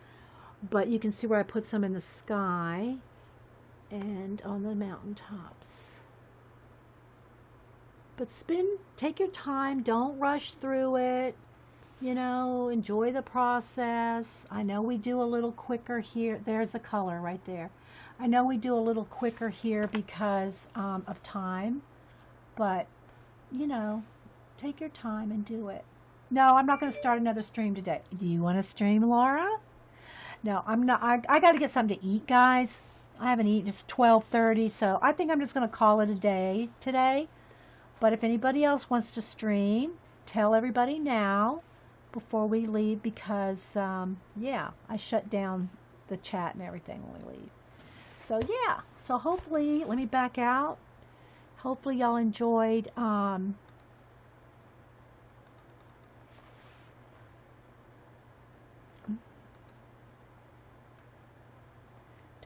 But you can see where I put some in the sky and on the mountaintops. But take your time, don't rush through it. You know, enjoy the process. I know we do a little quicker here. There's a color right there. I know we do a little quicker here because of time, but you know, take your time and do it. No, I'm not going to start another stream today. Do you want to stream, Laura? No, I'm not. I got to get something to eat, guys. I haven't eaten. It's 12:30, so I think I'm just going to call it a day today. But if anybody else wants to stream, tell everybody now before we leave because, yeah, I shut down the chat and everything when we leave. So yeah, so hopefully, let me back out. Hopefully y'all enjoyed don't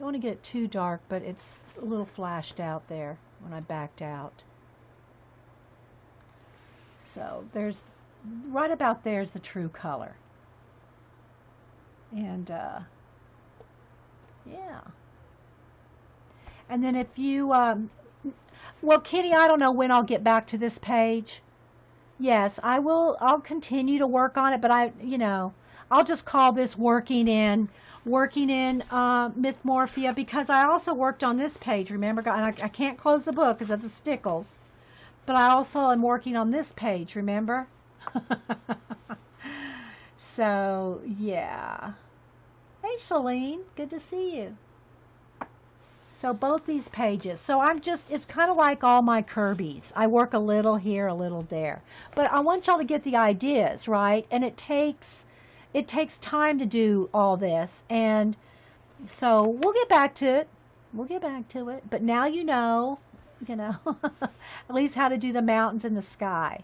want to get it too dark, but it's a little flashed out there when I backed out. So there's right about there's the true color. And yeah. And then if you, well, Kitty, I don't know when I'll get back to this page. Yes, I will. I'll continue to work on it, but you know, I'll just call this working in Mythomorphia because I also worked on this page. Remember, and I can't close the book because of the stickles, but I also am working on this page. Remember? So yeah. Hey, Shalene, good to see you. So both these pages. So it's kind of like all my Kirby's. I work a little here, a little there. But I want y'all to get the ideas, right? And it takes time to do all this. And so we'll get back to it. We'll get back to it. But now you know, at least how to do the mountains in the sky.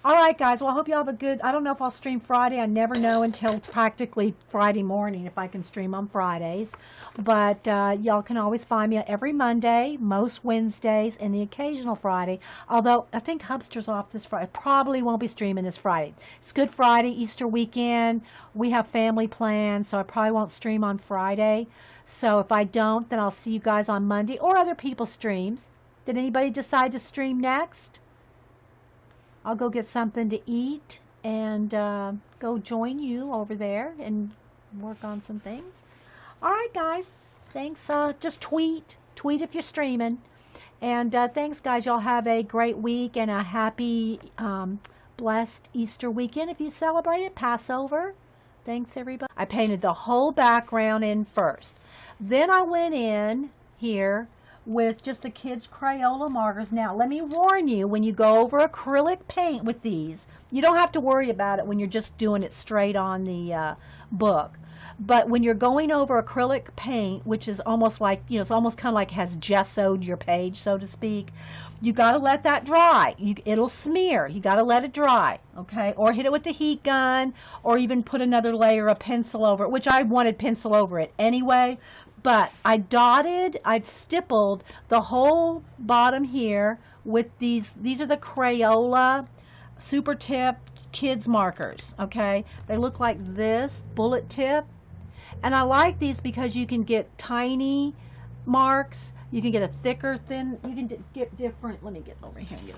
All right, guys. Well, I hope you have a good, I don't know if I'll stream Friday. I never know until practically Friday morning if I can stream on Fridays. But y'all can always find me every Monday, most Wednesdays, and the occasional Friday. Although I think Hubster's off this Friday. Probably won't be streaming this Friday. It's Good Friday, Easter weekend. We have family plans, so I probably won't stream on Friday. So if I don't, then I'll see you guys on Monday or other people's streams. Did anybody decide to stream next? I'll go get something to eat and go join you over there and work on some things. All right, guys. Thanks. Just tweet if you're streaming. And thanks, guys. Y'all have a great week and a happy, blessed Easter weekend if you celebrate it. Passover. Thanks, everybody. I painted the whole background in first. Then I went in here with just the kids' Crayola markers. Now, let me warn you, when you go over acrylic paint with these, you don't have to worry about it when you're just doing it straight on the book. But when you're going over acrylic paint, which is almost like, you know, it's almost kind of like has gessoed your page, so to speak, you got to let that dry. It'll smear. You got to let it dry, okay? Or hit it with the heat gun, or even put another layer of pencil over it, which I wanted pencil over it anyway. But I'd stippled the whole bottom here with these are the Crayola Super Tip kids markers, okay? They look like this, bullet tip. And I like these because you can get tiny marks, you can get a thicker, thin, you can get different, let me get over here and get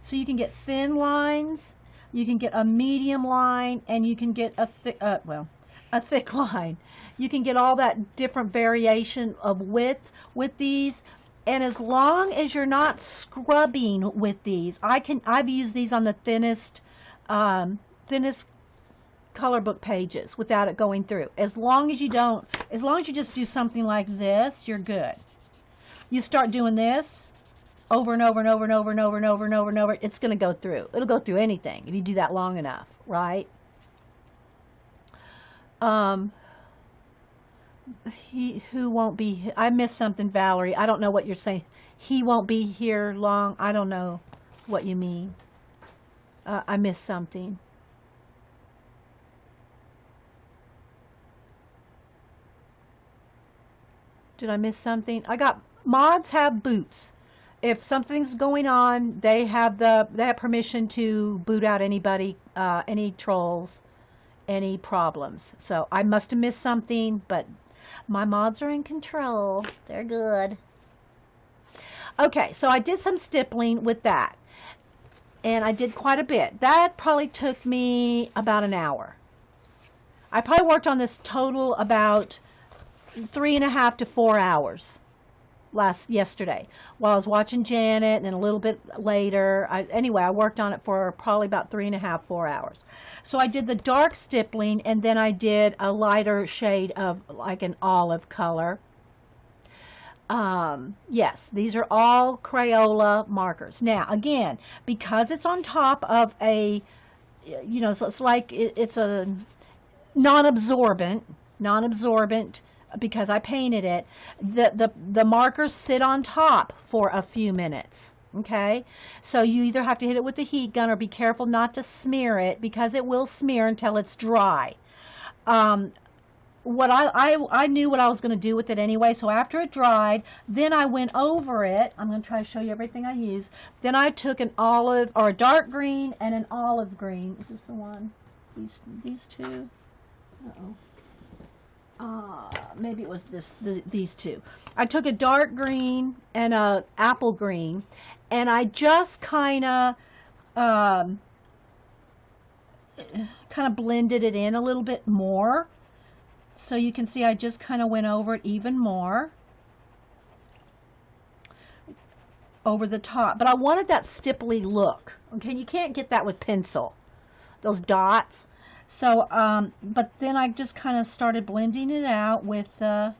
so you can get thin lines, you can get a medium line, and you can get a thick, a thick line. You can get all that different variation of width with these. And as long as you're not scrubbing with these, I've used these on the thinnest color book pages without it going through. As long as you just do something like this, you're good. You start doing this over and over and over and over and over and over and over and over, it's going to go through. It'll go through anything if you do that long enough, right? He who won't be, I missed something, Valerie. I don't know what you're saying. He won't be here long. I don't know what you mean. I missed something. Did I miss something? Mods have boots. If something's going on, they have permission to boot out anybody, any trolls, any problems. So I must have missed something, but my mods are in control. They're good. Okay, so I did some stippling with that, and I did quite a bit. That probably took me about an hour. I probably worked on this total about 3.5 to 4 hours yesterday while I was watching Janet, and then a little bit later. Anyway, I worked on it for probably about 3.5, 4 hours. So I did the dark stippling, and then I did a lighter shade of like an olive color. Yes, these are all Crayola markers. Now, again, because it's on top of a, you know, so it's like it's a non-absorbent, because I painted it, the markers sit on top for a few minutes. Okay, so you either have to hit it with the heat gun or be careful not to smear it, because it will smear until it's dry. What I knew what I was going to do with it anyway, so after it dried, then I went over it. I'm going to try to show you everything I used. Then I took an olive, or a dark green and an olive green. Is this the one? These two? Uh-oh. Maybe it was these two. I took a dark green and a apple green, and I just kind of blended it in a little bit more. So you can see I just kind of went over it even more over the top. But I wanted that stipply look. Okay, you can't get that with pencil, those dots. So, but then I just kind of started blending it out with the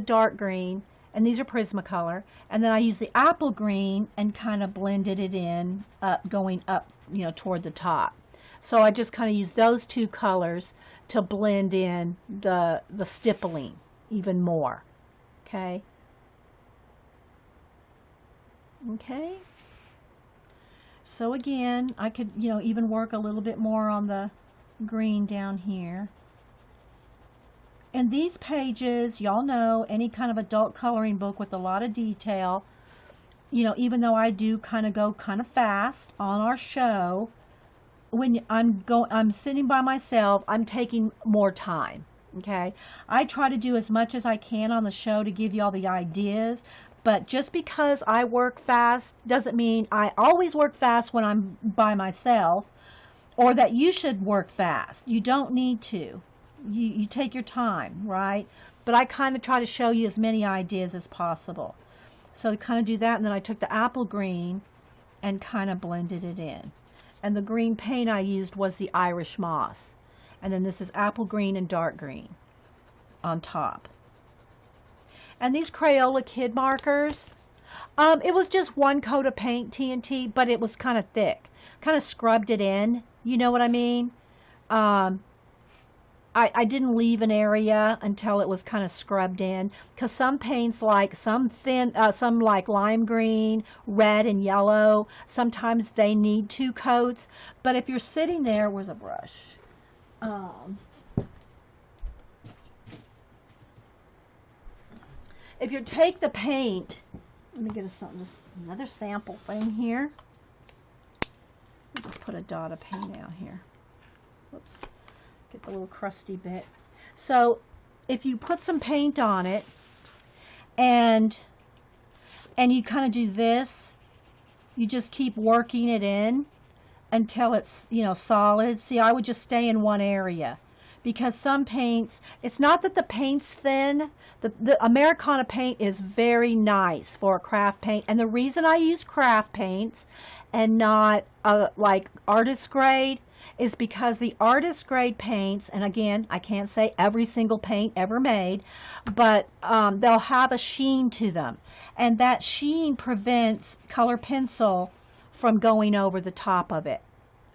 dark green, and these are Prismacolor. And then I used the apple green and kind of blended it in, going up, you know, toward the top. So I just kind of used those two colors to blend in the stippling even more. Okay. Okay. So again, I could, you know, even work a little bit more on the green down here. And these pages, y'all know, any kind of adult coloring book with a lot of detail, you know, even though I do kind of go kind of fast on our show, when I'm sitting by myself, I'm taking more time. Okay, I try to do as much as I can on the show to give you all the ideas, but just because I work fast doesn't mean I always work fast when I'm by myself, or that you should work fast. You don't need to. You take your time, right? But I kind of try to show you as many ideas as possible. So kind of do that, and then I took the apple green and kind of blended it in. And the green paint I used was the Irish Moss. And then this is apple green and dark green on top. And these Crayola kid markers, it was just one coat of paint, TNT, but it was kind of thick. Kind of scrubbed it in, you know what I mean? Um, I didn't leave an area until it was kind of scrubbed in, because some paints, like some thin, some like lime green, red, and yellow, sometimes they need 2 coats. But if you're sitting there, where's a brush? If you take the paint, let me get us something, just another sample thing here. Just put a dot of paint out here. Whoops. Get the little crusty bit. So if you put some paint on it and you kind of do this, you just keep working it in until it's, you know, solid. See, I would just stay in one area, because some paints, it's not that the paint's thin. The Americana paint is very nice for a craft paint, and the reason I use craft paints and not like artist grade is because the artist grade paints, and again, I can't say every single paint ever made, but they'll have a sheen to them, and that sheen prevents color pencil from going over the top of it.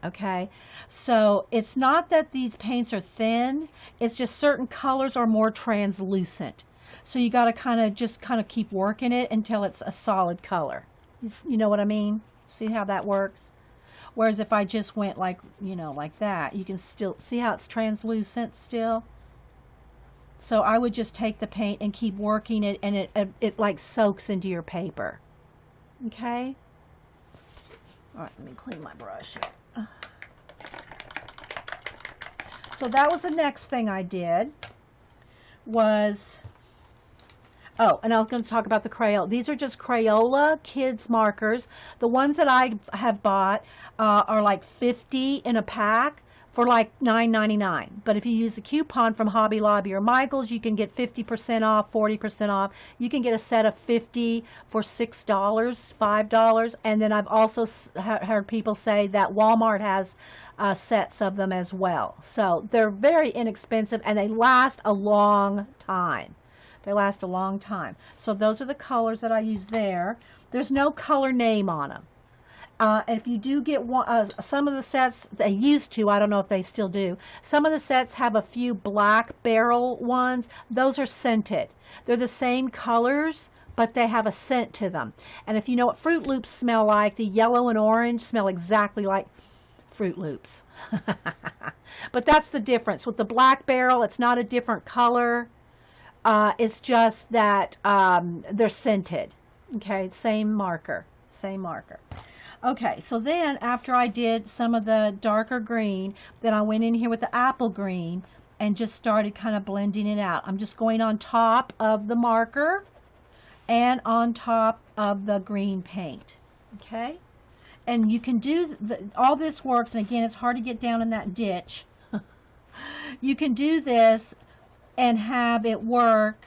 Okay, so it's not that these paints are thin, it's just certain colors are more translucent. So you got to kind of keep working it until it's a solid color. You know what I mean? See how that works? Whereas if I just went like, you know, like that, you can still see how it's translucent still. So I would just take the paint and keep working it, and it like soaks into your paper. Okay? All right, let me clean my brush. So that was the next thing I did was, oh, and I was going to talk about the Crayola. These are just Crayola kids markers. The ones that I have bought are like 50 in a pack for like $9.99. But if you use a coupon from Hobby Lobby or Michael's, you can get 50% off, 40% off. You can get a set of 50 for $6, $5. And then I've also heard people say that Walmart has sets of them as well. So they're very inexpensive, and they last a long time. They last a long time. So those are the colors that I use there. There's no color name on them. And if you do get one, some of the sets, they used to, I don't know if they still do, some of the sets have a few black barrel ones. Those are scented. They're the same colors, but they have a scent to them. And if you know what Fruit Loops smell like, the yellow and orange smell exactly like Fruit Loops. But that's the difference. With the black barrel, it's not a different color. It's just that they're scented. Okay, same marker, same marker. Okay, so then after I did some of the darker green, then I went in here with the apple green and just started kind of blending it out. I'm just going on top of the marker and on top of the green paint. Okay, and you can do all this works, and again, it's hard to get down in that ditch. You can do this and have it work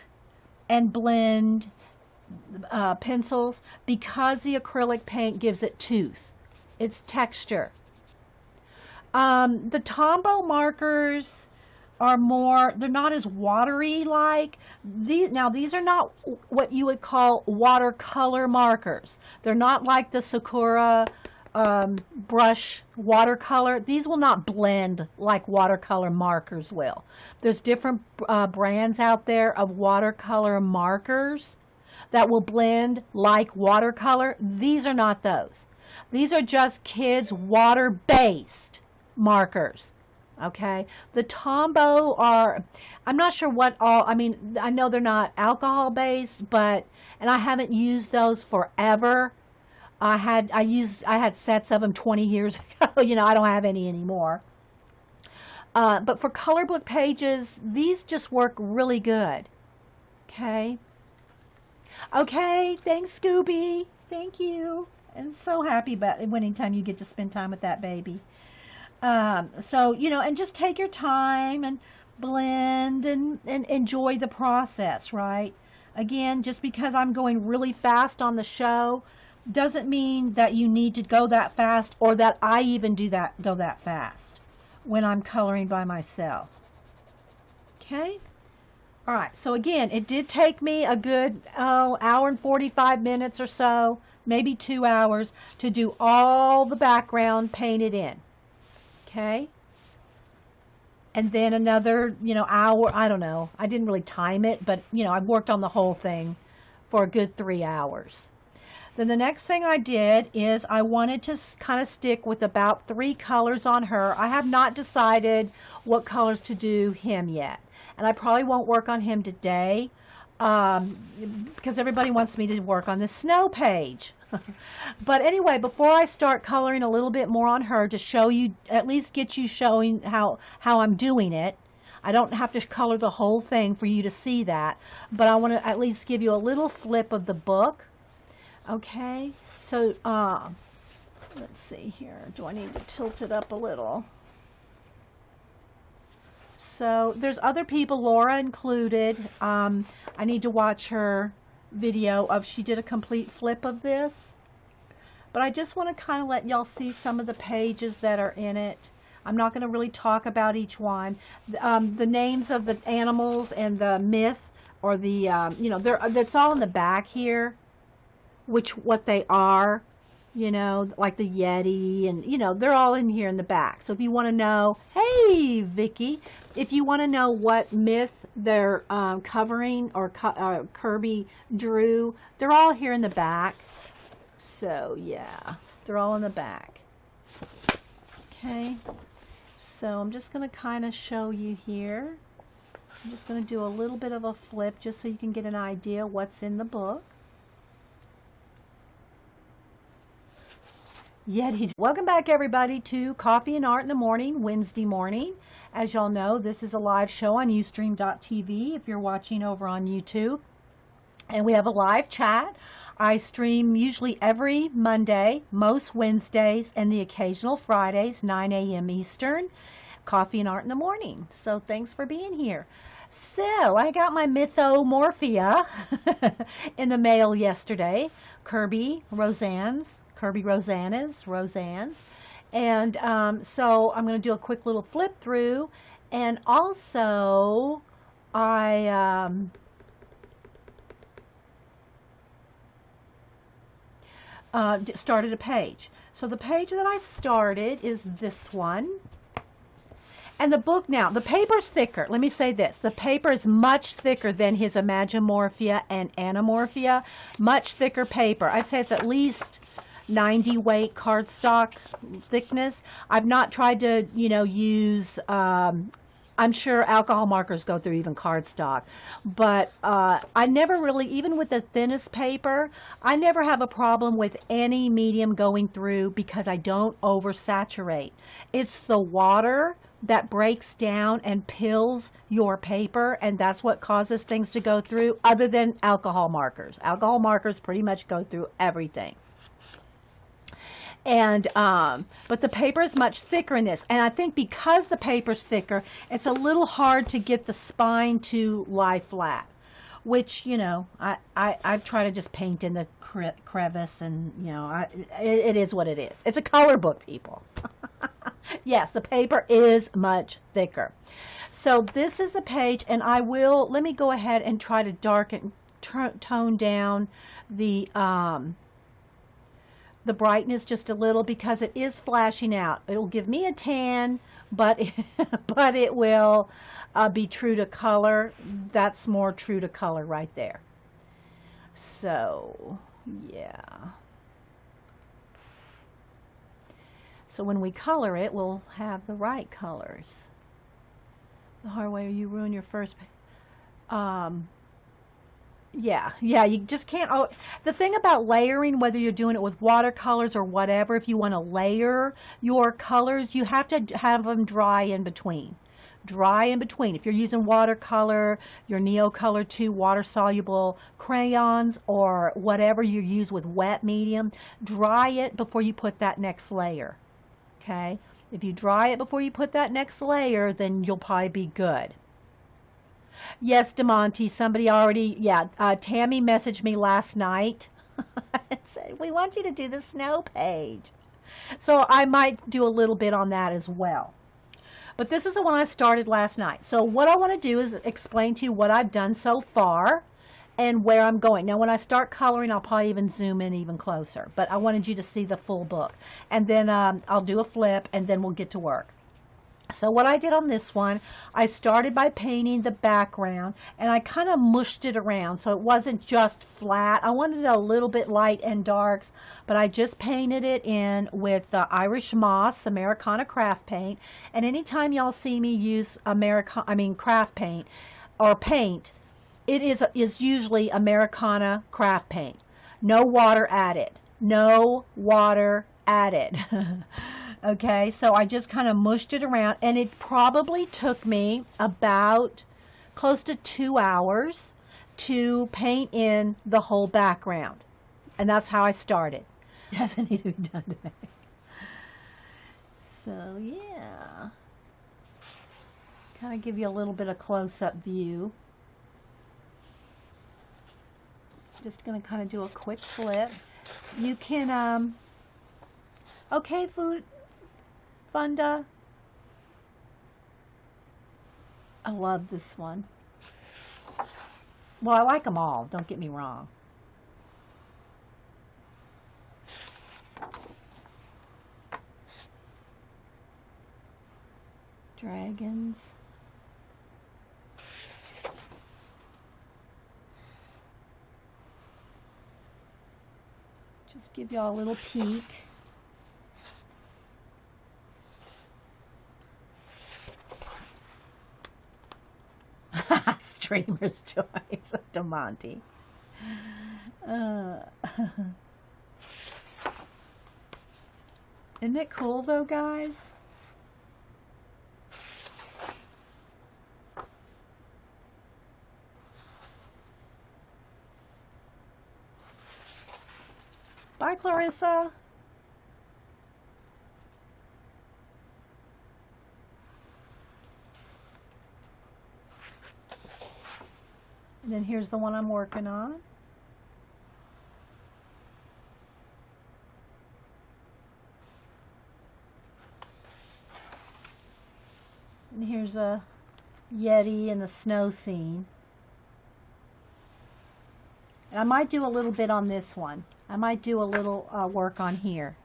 and blend pencils, because the acrylic paint gives it tooth. It's texture. The Tombow markers are more, they're not as watery like. These are not what you would call watercolor markers. They're not like the Sakura brush watercolor. These will not blend like watercolor markers will. There's different brands out there of watercolor markers that will blend like watercolor. These are not those. These are just kids water-based markers. Okay, the Tombow are, I'm not sure what all, I mean, I know they're not alcohol-based, but, and I haven't used those forever. I had sets of them 20 years ago. You know, I don't have any anymore. But for color book pages, these just work really good. Okay. Okay, thanks, Scooby. Thank you. I'm so happy about it anytime you get to spend time with that baby. So, you know, and just take your time and blend and enjoy the process, right? Again, just because I'm going really fast on the show doesn't mean that you need to go that fast, or that I even go that fast when I'm coloring by myself. Okay? All right, so again, it did take me a good hour and 45 minutes or so, maybe 2 hours, to do all the background painted in. Okay? And then another, hour, I don't know. I didn't really time it, but, I worked on the whole thing for a good 3 hours. Then the next thing I did is I wanted to kind of stick with about 3 colors on her. I have not decided what colors to do him yet. And I probably won't work on him today because everybody wants me to work on the snow page. But anyway, before I start coloring a little bit more on her to show you, at least get you showing how I'm doing it. I don't have to color the whole thing for you to see that, but I want to at least give you a little flip of the book. Okay, so let's see here. Do I need to tilt it up a little? So there's other people, Laura included. I need to watch her video of, she did a complete flip of this. But I just want to kind of let y'all see some of the pages that are in it. I'm not going to really talk about each one. The names of the animals and the myth, or the, that's all in the back here, what they are. Like the Yeti, and they're all in here in the back. So if you want to know, hey Vicky, if you want to know what myth they're covering, or Kirby drew, they're all here in the back. So yeah, they're all in the back. Okay, so I'm just going to kind of show you here. I'm just going to do a little bit of a flip just so you can get an idea what's in the book. Yeti. Welcome back, everybody, to Coffee and Art in the Morning, Wednesday morning. As y'all know, this is a live show on Ustream.tv if you're watching over on YouTube. And we have a live chat. I stream usually every Monday, most Wednesdays, and the occasional Fridays, 9 a.m. Eastern. Coffee and Art in the Morning. So thanks for being here. So I got my Mythomorphia in the mail yesterday. Kirby Roseanne's. And so I'm going to do a quick little flip through, and also I started a page. So the page that I started is this one. And the book now, the paper's thicker. Let me say this. The paper is much thicker than his Mythomorphia and Anamorphia. Much thicker paper. I'd say it's at least 90 weight cardstock thickness. I've not tried to, use, I'm sure alcohol markers go through even cardstock, but I never really, even with the thinnest paper, I never have a problem with any medium going through because I don't oversaturate. It's the water that breaks down and pills your paper, and that's what causes things to go through, other than alcohol markers. Alcohol markers pretty much go through everything. And but the paper is much thicker in this, and I think because the paper's thicker, it's a little hard to get the spine to lie flat, which I try to just paint in the crevice, and it is what it is. It's a color book, people. Yes, the paper is much thicker. So this is the page, and let me go ahead and try to darken, tone down the brightness just a little, because it is flashing out. It'll give me a tan, but but it will be true to color. That's more true to color right there. So yeah. So when we color it, we'll have the right colors. The hard way you ruin your first. Yeah, you just can't. Oh, the thing about layering, whether you're doing it with watercolors or whatever, if you want to layer your colors, you have to have them dry in between. Dry in between. If you're using watercolor, your Neocolor 2 water-soluble crayons, or whatever you use with wet medium, dry it before you put that next layer. Okay? If you dry it before you put that next layer, then you'll probably be good. Yes, DeMonte, somebody already, Tammy messaged me last night and said, we want you to do the snow page. So I might do a little bit on that as well. But this is the one I started last night. So what I want to do is explain to you what I've done so far and where I'm going. Now when I start coloring, I'll probably even zoom in even closer, but I wanted you to see the full book. And then I'll do a flip and then we'll get to work. So what I did on this one, I started by painting the background and I kind of mushed it around so it wasn't just flat. I wanted it a little bit light and darks, but I just painted it in with Irish Moss Americana craft paint. And anytime y'all see me use craft paint or paint, it is usually Americana craft paint. No water added. No water added. Okay, so I just kind of mushed it around, and it probably took me about close to 2 hours to paint in the whole background. And that's how I started. It doesn't need to be done today. So, yeah. Kind of give you a little bit of close-up view. Just going to kind of do a quick flip. You can, okay, Funda. I love this one. Well, I like them all, don't get me wrong. Dragons. Just give y'all a little peek. Streamer's Choice of DeMonte. Isn't it cool though, guys? Bye, Clarissa. And then here's the one I'm working on. And here's a Yeti in the snow scene. And I might do a little bit on this one. I might do a little work on here.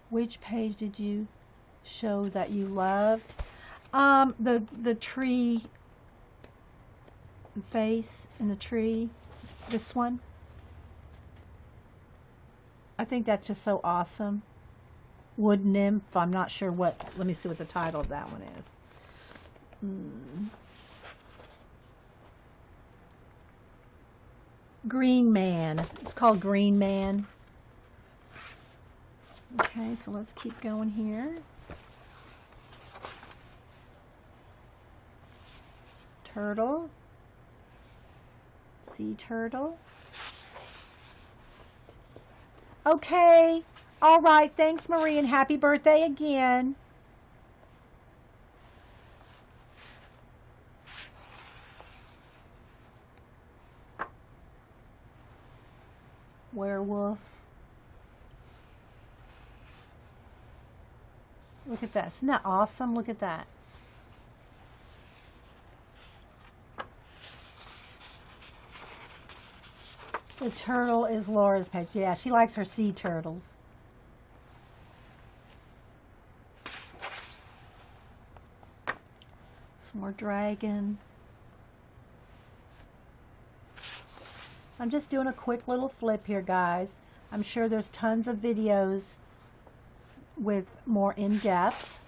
Which page did you show that you loved? The tree face in the tree. This one. I think that's just so awesome. Wood Nymph. I'm not sure what. Let me see what the title of that one is. Green Man. It's called Green Man. Okay, so let's keep going here. Turtle. Sea turtle. Okay. All right. Thanks, Marie, and happy birthday again. Werewolf. Look at that. Isn't that awesome? Look at that. The turtle is Laura's page. Yeah, she likes her sea turtles. Some more dragon. I'm just doing a quick little flip here, guys. I'm sure there's tons of videos with more in-depth.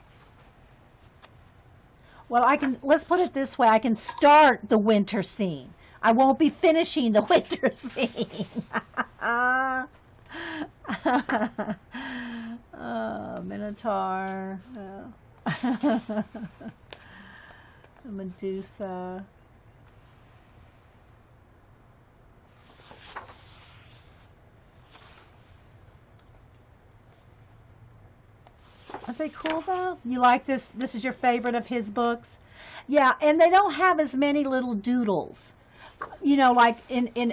Well, let's put it this way. I can start the winter scene. I won't be finishing the winter scene. Oh, Minotaur. Oh. Medusa. Aren't they cool though? You like this? This is your favorite of his books? Yeah, and they don't have as many little doodles. You know, like in